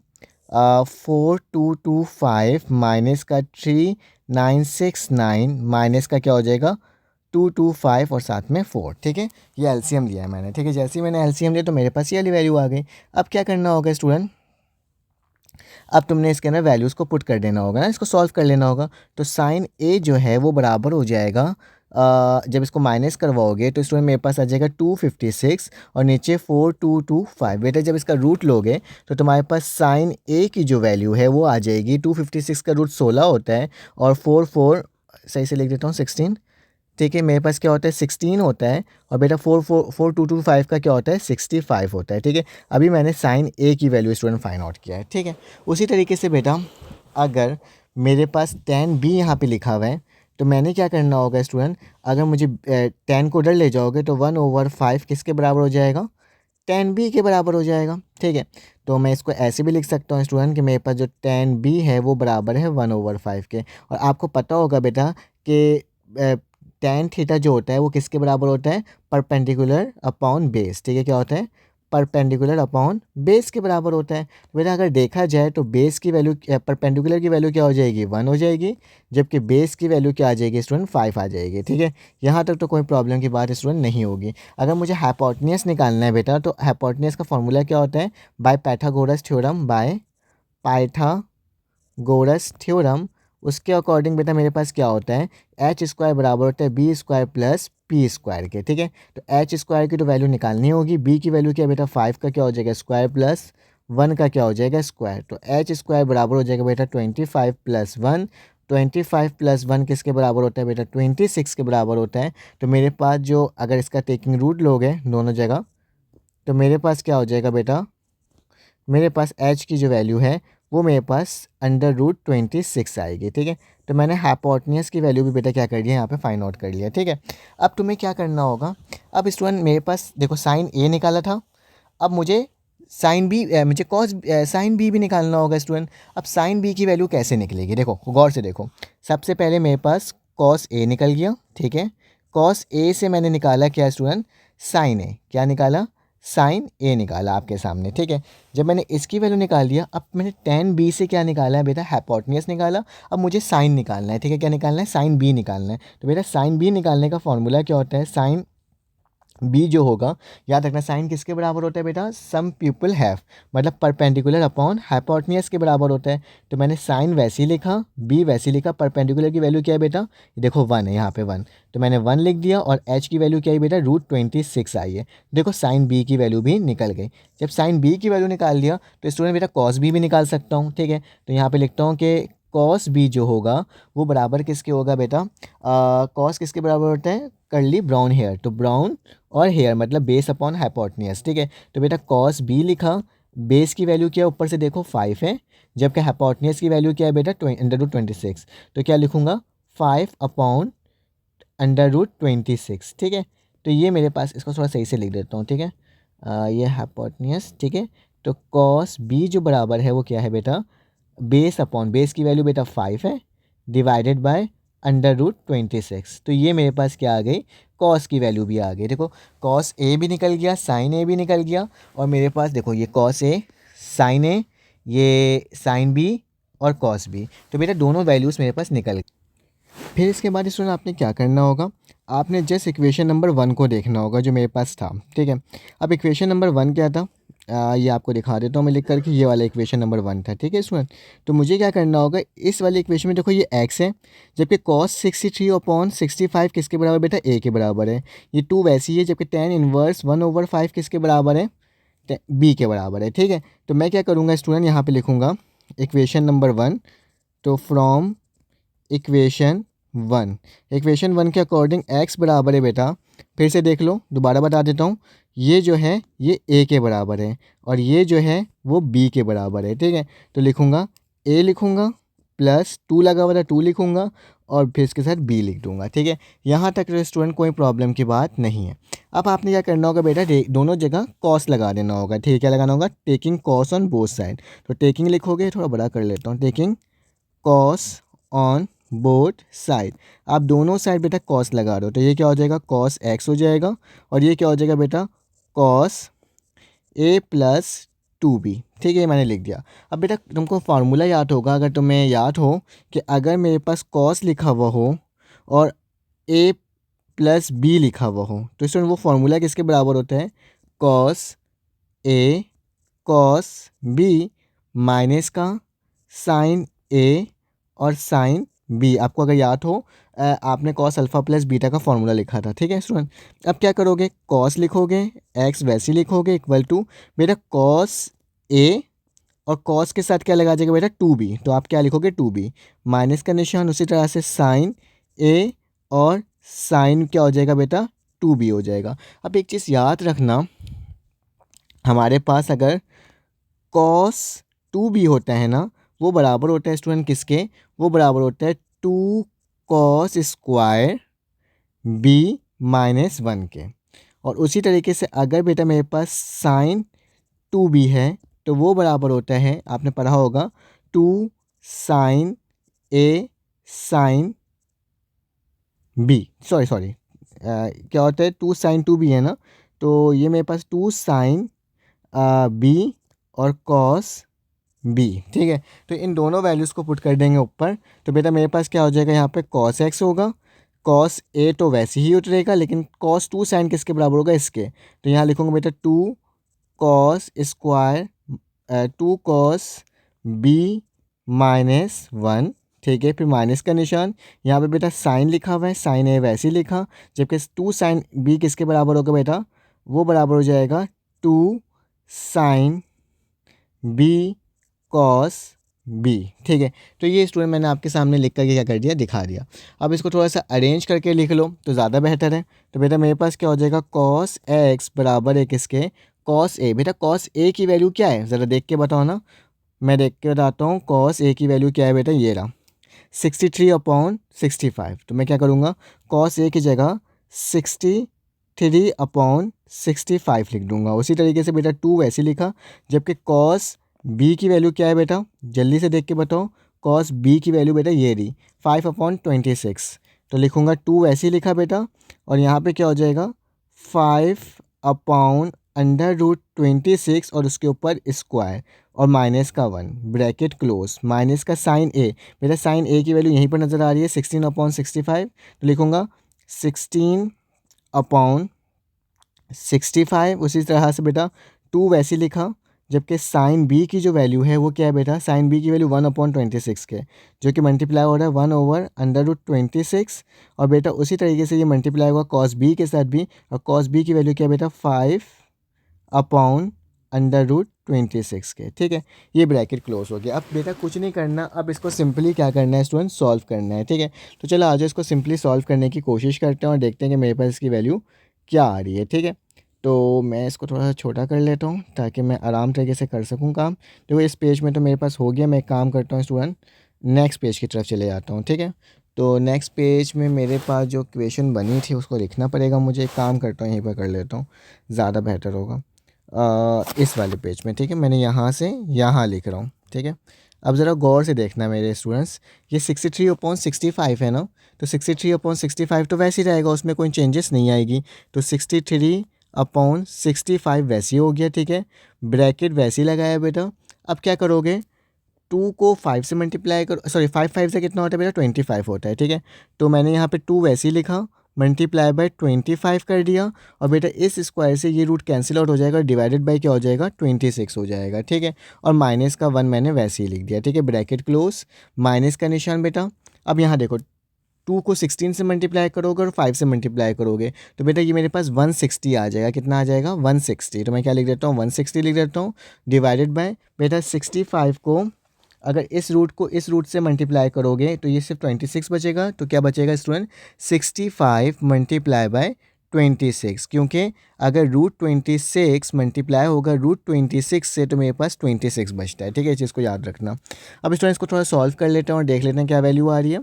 4225 माइनस का 3969 माइनस का क्या हो जाएगा 225 और साथ में 4, ठीक है। ये एलसीएम लिया है मैंने, ठीक है। जैसे ही मैंने एलसीएम लिया तो मेरे पास ये वाली वैल्यू आ गई। अब क्या करना होगा स्टूडेंट, अब तुमने इसके अंदर वैल्यूज़ को पुट कर देना होगा ना, इसको सॉल्व कर लेना होगा। तो साइन ए जो है वो बराबर हो जाएगा, जब इसको माइनस करवाओगे तो स्टूडेंट मेरे पास आ जाएगा 256 और नीचे 4225। बेटा जब इसका रूट लोगे तो तुम्हारे पास साइन ए की जो वैल्यू है वो आ जाएगी, 256 का रूट 16 होता है और 4 सही से लिख देता हूँ 16, ठीक है। मेरे पास क्या होता है 16 होता है और बेटा 4225 का क्या होता है 65 होता है, ठीक है। अभी मैंने साइन ए की वैल्यू स्टूडेंट फाइंड आउट किया है, ठीक है। उसी तरीके से बेटा अगर मेरे पास 10b यहाँ पे लिखा हुआ है तो मैंने क्या करना होगा स्टूडेंट, अगर मुझे 10 को उधर ले जाओगे तो 1/5 किसके बराबर हो जाएगा, 10b के बराबर हो जाएगा, ठीक है। तो मैं इसको ऐसे भी लिख सकता हूँ स्टूडेंट कि मेरे पास जो 10b है वो बराबर है 1/5 के। और आपको पता होगा बेटा कि tan थीटा जो होता है वो किसके बराबर होता है, परपेंडिकुलर अपॉन बेस, ठीक है। क्या होता है, परपेंडिकुलर अपॉन बेस के बराबर होता है। बेटा अगर देखा जाए तो बेस की वैल्यू, परपेंडिकुलर की वैल्यू क्या हो जाएगी 1 हो जाएगी, जबकि बेस की वैल्यू क्या आ जाएगी स्टूडेंट 5 आ जाएगी, ठीक है। यहाँ तक तो कोई प्रॉब्लम की बात स्टूडेंट नहीं होगी। अगर मुझे हाइपोटेन्यूज निकालना है बेटा तो हाइपोटेन्यूज का फॉर्मूला क्या होता है, by Pythagoras theorem, by Pythagoras theorem. उसके अकॉर्डिंग बेटा मेरे पास क्या होता है, एच स्क्वायर बराबर होता है B square plus P square के, ठीक है। तो एच स्क्वायर की तो वैल्यू निकालनी होगी, बी की वैल्यू क्या बेटा 5 का क्या हो जाएगा स्क्वायर प्लस 1 का क्या हो जाएगा स्क्वायर। तो एच स्क्वायर बराबर हो जाएगा बेटा 25 + 1, 25 + 1 किसके बराबर होता है बेटा 26 के बराबर होता है। तो मेरे पास जो अगर इसका टेकिंग रूट लोगे दोनों जगह तो मेरे पास क्या हो जाएगा बेटा, मेरे पास एच की जो वैल्यू है वो मेरे पास √26 आएगी, ठीक है। तो मैंने हाइपोटेन्यूज की वैल्यू भी बेटा क्या कर लिया यहाँ पे फाइंड आउट कर लिया, ठीक है। अब तुम्हें क्या करना होगा, अब स्टूडेंट मेरे पास देखो साइन ए निकाला था, अब मुझे साइन बी, मुझे कॉस साइन बी भी निकालना होगा स्टूडेंट। अब साइन बी की वैल्यू कैसे निकलेगी, देखो गौर से देखो। सबसे पहले मेरे पास कॉस ए निकल गया, ठीक है। कॉस ए से मैंने निकाला क्या स्टूडेंट, साइन ए, क्या निकाला, साइन ए निकाला आपके सामने, ठीक है। जब मैंने इसकी वैल्यू निकाल दिया, अब मैंने tan b से क्या निकाला है बेटा, हाइपोटेन्यूज निकाला। अब मुझे साइन निकालना है, ठीक है, क्या निकालना है, साइन b निकालना है। तो बेटा साइन b निकालने का फॉर्मूला क्या होता है, साइन बी जो होगा, याद रखना साइन किसके बराबर होता है बेटा, सम पीपल हैव, मतलब परपेंडिकुलर अपॉन हाइपोटेन्यूज के बराबर होता है। तो मैंने साइन वैसे ही लिखा, बी वैसे ही लिखा, परपेंडिकुलर की वैल्यू क्या है बेटा, देखो 1 है यहाँ पे 1, तो मैंने 1 लिख दिया, और एच की वैल्यू क्या है बेटा, √26 आई है। देखो साइन बी की वैल्यू भी निकल गई। जब साइन बी की वैल्यू निकाल दिया तो स्टूडेंट बेटा कॉस बी भी निकाल सकता हूँ, ठीक है। तो यहाँ पे लिखता हूँ कि कॉस बी जो होगा वो बराबर किसके होगा बेटा, कॉस किसके बराबर होता है, करली ब्राउन हेयर, तो ब्राउन और हेयर मतलब बेस अपॉन हाइपोटेन्यूज, ठीक है। तो बेटा कॉस बी लिखा, बेस की वैल्यू क्या है ऊपर से देखो 5 है, जबकि हाइपोटेन्यूज की वैल्यू क्या है बेटा √26, तो क्या लिखूंगा 5 अपॉन √26, ठीक है। तो ये मेरे पास, इसको थोड़ा सही से लिख देता हूँ, ठीक है। ये हाइपोटेन्यूज, ठीक है। तो कॉस बी जो बराबर है वो क्या है बेटा, बेस अपॉन, बेस की वैल्यू बेटा 5 है, डिवाइडेड बाय √26। तो ये मेरे पास क्या आ गई, कॉस की वैल्यू भी आ गई। देखो कॉस ए भी निकल गया, साइन ए भी निकल गया, और मेरे पास देखो ये कॉस ए, साइन ए, ये साइन बी और कॉस बी, तो बेटा दोनों वैल्यूज़ मेरे पास निकल गई। फिर इसके बाद स्टूडेंट आपने क्या करना होगा, आपने जस्ट इक्वेशन नंबर 1 को देखना होगा जो मेरे पास था, ठीक है। अब इक्वेशन नंबर 1 क्या था, ये आपको दिखा देता हूँ मैं लिख करके, ये वाला इक्वेशन नंबर 1 था, ठीक है स्टूडेंट। तो मुझे क्या करना होगा, इस वाले इक्वेशन में देखो ये x है, जबकि cos 63/65 किसके बराबर बेटा, a के बराबर है। ये 2 वैसी है, जबकि tan इनवर्स 1/5 किसके बराबर है, b के बराबर है, ठीक है। तो मैं क्या करूँगा स्टूडेंट, यहाँ पे लिखूँगा इक्वेशन नंबर 1, तो फ्रॉम इक्वेशन वन के अकॉर्डिंग x बराबर है बेटा, फिर से देख लो, दोबारा बता देता हूँ, ये जो है ये a के बराबर है, और ये जो है वो b के बराबर है, ठीक है। तो लिखूँगा a लिखूँगा, प्लस 2 लगा हुआ था 2 लिखूँगा, और फिर इसके साथ b लिख दूँगा, ठीक है। यहाँ तक स्टूडेंट कोई प्रॉब्लम की बात नहीं है। अब आपने क्या करना होगा बेटा, दोनों जगह कॉस लगा देना होगा, ठीक है। क्या लगाना होगा, taking cos on both side, तो टेकिंग लिखोगे, थोड़ा बड़ा कर लेता हूँ, taking cos on both side, आप दोनों साइड बेटा कॉस लगा रहे हो, तो ये क्या हो जाएगा, कॉस एक्स हो जाएगा, और ये क्या हो जाएगा बेटा, कॉस a+2b, ठीक है, मैंने लिख दिया। अब बेटा तुमको फार्मूला याद होगा, अगर तुम्हें याद हो कि अगर मेरे पास कॉस लिखा हुआ हो और a+b लिखा हुआ हो, तो इसमें वो फार्मूला किसके बराबर होता है, cos a cos b minus का साइन a और साइन बी। आपको अगर याद हो, आपने कॉस अल्फ़ा प्लस बीटा का फॉर्मूला लिखा था, ठीक है स्टूडेंट। अब क्या करोगे, कॉस लिखोगे, एक्स वैसे लिखोगे, इक्वल टू बेटा कॉस ए, और कॉस के साथ क्या लगा जाएगा बेटा 2b, तो आप क्या लिखोगे 2b, माइनस का निशान, उसी तरह से साइन ए और साइन क्या हो जाएगा बेटा 2b हो जाएगा। अब एक चीज़ याद रखना, हमारे पास अगर कॉस 2b होता है ना, वो बराबर होता है स्टूडेंट किसके, वो बराबर होता है 2 कॉस स्क्वायर b -1 के। और उसी तरीके से अगर बेटा मेरे पास साइन 2b है, तो वो बराबर होता है, आपने पढ़ा होगा, 2 sine a sine b, sorry क्या होता है, 2 साइन 2b है ना, तो ये मेरे पास 2 साइन b और कॉस बी, ठीक है। तो इन दोनों वैल्यूज़ को पुट कर देंगे ऊपर, तो बेटा मेरे पास क्या हो जाएगा, यहाँ पे कॉस एक्स होगा, कॉस ए तो वैसे ही उतरेगा, लेकिन कॉस 2 साइन किसके बराबर होगा, इसके, तो यहाँ लिखूँगा बेटा 2 कॉस स्क्वायर 2 कॉस बी -1, ठीक है। फिर माइनस का निशान, यहाँ पे बेटा साइन लिखा हुआ है, साइन ए वैसे ही लिखा, जबकि 2 साइन बी किसके बराबर होगा बेटा, वो बराबर हो जाएगा 2 साइन बी कॉस बी, ठीक है। तो ये स्टूडेंट मैंने आपके सामने लिख करके क्या कर दिया, दिखा दिया। अब इसको थोड़ा सा अरेंज करके लिख लो तो ज़्यादा बेहतर है। तो बेटा मेरे पास क्या हो जाएगा, कॉस एक्स बराबर है किसके, कॉस ए। बेटा कॉस ए की वैल्यू क्या है, ज़रा देख के बताओ ना, मैं देख के बताता हूँ। कॉस ए की वैल्यू क्या है बेटा, ये रहा 63/65। तो मैं क्या करूँगा, कॉस ए की जगह 63/65 लिख दूँगा। उसी तरीके से बेटा 2 वैसे लिखा, जबकि कॉस बी की वैल्यू क्या है बेटा, जल्दी से देख के बताओ, कॉस बी की वैल्यू बेटा ये रही 5/26। तो लिखूँगा 2 वैसे ही लिखा बेटा, और यहाँ पे क्या हो जाएगा 5/√26 और उसके ऊपर स्क्वायर और माइनस का 1 ब्रैकेट क्लोज, माइनस का साइन ए, मेरा साइन ए की वैल्यू यहीं पर नज़र आ रही है 16/65। तो लिखूँगा 16/65 65 उसी तरह से बेटा 2 वैसे लिखा, जबकि साइन बी की जो वैल्यू है वो क्या है बेटा, साइन बी की वैल्यू 1/26 के, जो कि मल्टीप्लाई हो रहा है 1/√26। और बेटा उसी तरीके से ये मल्टीप्लाई होगा कॉस बी के साथ भी, और कॉस बी की वैल्यू क्या है बेटा 5/√26 के। ठीक है, ये ब्रैकेट क्लोज हो गया। अब बेटा कुछ नहीं करना, अब इसको सिंपली क्या करना है स्टूडेंट, सॉल्व करना है। ठीक है, तो चलो आज इसको सिंपली सॉल्व करने की कोशिश करते हैं और देखते हैं कि मेरे पास इसकी वैल्यू क्या आ रही है। ठीक है, तो मैं इसको थोड़ा सा छोटा कर लेता हूँ ताकि मैं आराम तरीके से कर सकूँ काम। देखो इस पेज में तो मेरे पास हो गया, मैं एक काम करता हूँ स्टूडेंट, नेक्स्ट पेज की तरफ चले जाता हूँ। ठीक है, तो नेक्स्ट पेज में मेरे पास जो क्वेश्चन बनी थी उसको लिखना पड़ेगा मुझे। एक काम करता हूँ यहीं पर कर लेता हूँ, ज़्यादा बेहतर होगा। इस वाले पेज में, ठीक है, मैंने यहाँ से यहाँ लिख रहा हूँ। ठीक है, अब ज़रा गौर से देखना मेरे स्टूडेंट्स, ये 63/65 है ना, तो 63/65 तो वैसे ही रहेगा, उसमें कोई चेंजेस नहीं आएगी। तो 63/65 वैसे ही हो गया। ठीक है, ब्रैकेट वैसे ही लगाया बेटा। अब क्या करोगे, 2 को 5 से मल्टीप्लाई करो, सॉरी 5 से कितना होता है बेटा 25 होता है। ठीक है, तो मैंने यहाँ पे 2 वैसे ही लिखा, मल्टीप्लाई बाय 25 कर दिया, और बेटा इस स्क्वायर से ये रूट कैंसिल आउट हो जाएगा, डिवाइडेड बाय क्या हो जाएगा 26 हो जाएगा। ठीक है, और माइनस का 1 मैंने वैसे ही लिख दिया। ठीक है, ब्रैकेट क्लोज, माइनस का निशान बेटा। अब यहाँ देखो 2 को 16 से मल्टीप्लाई करोगे और 5 से मल्टीप्लाई करोगे तो बेटा ये मेरे पास 160 आ जाएगा। कितना आ जाएगा 160, तो मैं क्या लिख देता हूँ 160 लिख देता हूँ, डिवाइडेड बाय बेटा 65 को अगर इस रूट को इस रूट से मल्टीप्लाई करोगे तो ये सिर्फ 26 बचेगा। तो क्या बचेगा स्टूडेंट, 65 मल्टीप्लाई बाय 26, क्योंकि अगर √26 मल्टीप्लाई होगा √26 से तो मेरे पास 26 बचता है। ठीक है, इस चीज़ को याद रखना। अब स्टूडेंट इसको थोड़ा सॉल्व कर लेते हैं और देख लेते हैं क्या वैल्यू आ रही है।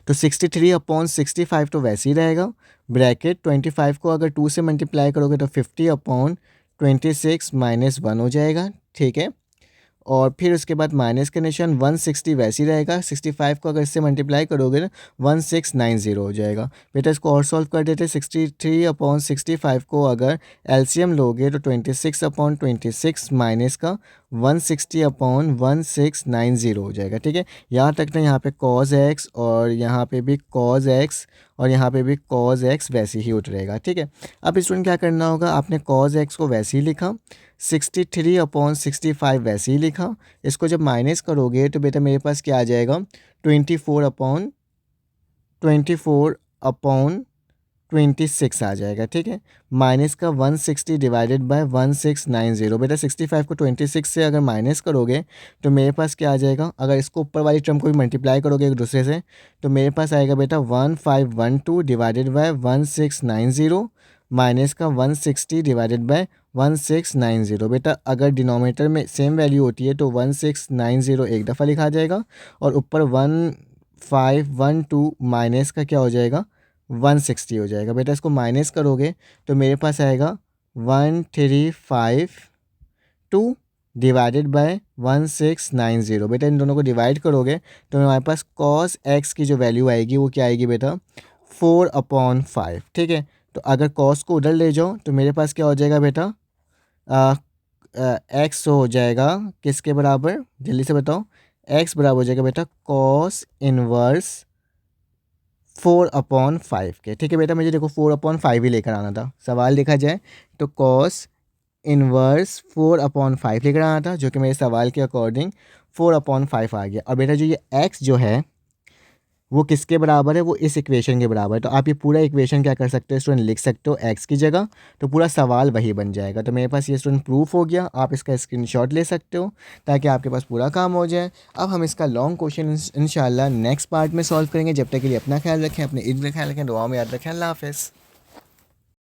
तो 63/65 तो वैसे ही रहेगा, ब्रैकेट 25 को अगर 2 से मल्टीप्लाई करोगे तो 50/26 -1 हो जाएगा। ठीक है, और फिर उसके बाद माइनस का निशान, 160 वैसे ही रहेगा, 65 को अगर इससे मल्टीप्लाई करोगे ना 1690 हो जाएगा। बेटा इसको और सॉल्व कर देते हैं, 63/65 को अगर एलसीएम लोगे तो 26/26 माइनस का 160/1690 हो जाएगा। ठीक है, यहाँ तक ना यहाँ पे cos x और यहाँ पे भी cos x और यहाँ पे भी cos x वैसे ही उतरेगा। ठीक है, अब स्टूडेंट क्या करना होगा, आपने cos x को वैसे ही लिखा, 63/65 वैसे ही लिखा, इसको जब माइनस करोगे तो बेटा मेरे पास क्या आ जाएगा 24/26 आ जाएगा। ठीक है, माइनस का 160 डिवाइडेड बाय 1690, बेटा 65 को 26 से अगर माइनस करोगे तो मेरे पास क्या आ जाएगा, अगर इसको ऊपर वाली टर्म को भी मल्टीप्लाई करोगे एक दूसरे से तो मेरे पास आएगा बेटा 1512 डिवाइडेड बाय 1690 माइनस का 160 डिवाइडेड बाय 1690। बेटा अगर डिनोमिनेटर में सेम वैल्यू होती है तो 1690 एक दफ़ा लिखा जाएगा और ऊपर 1512 माइनस का क्या हो जाएगा 160 हो जाएगा। बेटा इसको माइनस करोगे तो मेरे पास आएगा 1352 डिवाइडेड बाय 1690। बेटा इन दोनों को डिवाइड करोगे तो हमारे पास cos x की जो वैल्यू आएगी वो क्या आएगी बेटा 4/5। ठीक है, तो अगर cos को उधर ले जाओ तो मेरे पास क्या हो जाएगा बेटा x हो जाएगा किसके बराबर, जल्दी से बताओ, x बराबर हो जाएगा बेटा cos इनवर्स 4/5 के। ठीक है बेटा, मुझे देखो 4/5 ही लेकर आना था, सवाल देखा जाए तो cos इनवर्स 4/5 लेकर आना था, जो कि मेरे सवाल के अकॉर्डिंग 4/5 आ गया। और बेटा जो ये x जो है वो किसके बराबर है, वो इस इक्वेशन के बराबर है। तो आप ये पूरा इक्वेशन क्या कर सकते हो स्टूडेंट, लिख सकते हो x की जगह, तो पूरा सवाल वही बन जाएगा। तो मेरे पास ये स्टूडेंट प्रूफ हो गया, आप इसका स्क्रीनशॉट ले सकते हो ताकि आपके पास पूरा काम हो जाए। अब हम इसका लॉन्ग क्वेश्चन इंशाल्लाह नेक्स्ट पार्ट में सॉल्व करेंगे। जब तक के लिए अपना ख्याल रखें, अपने ईद में ख्याल रखें, दुआ में याद रखें। अल्लाह हाफ़िज़।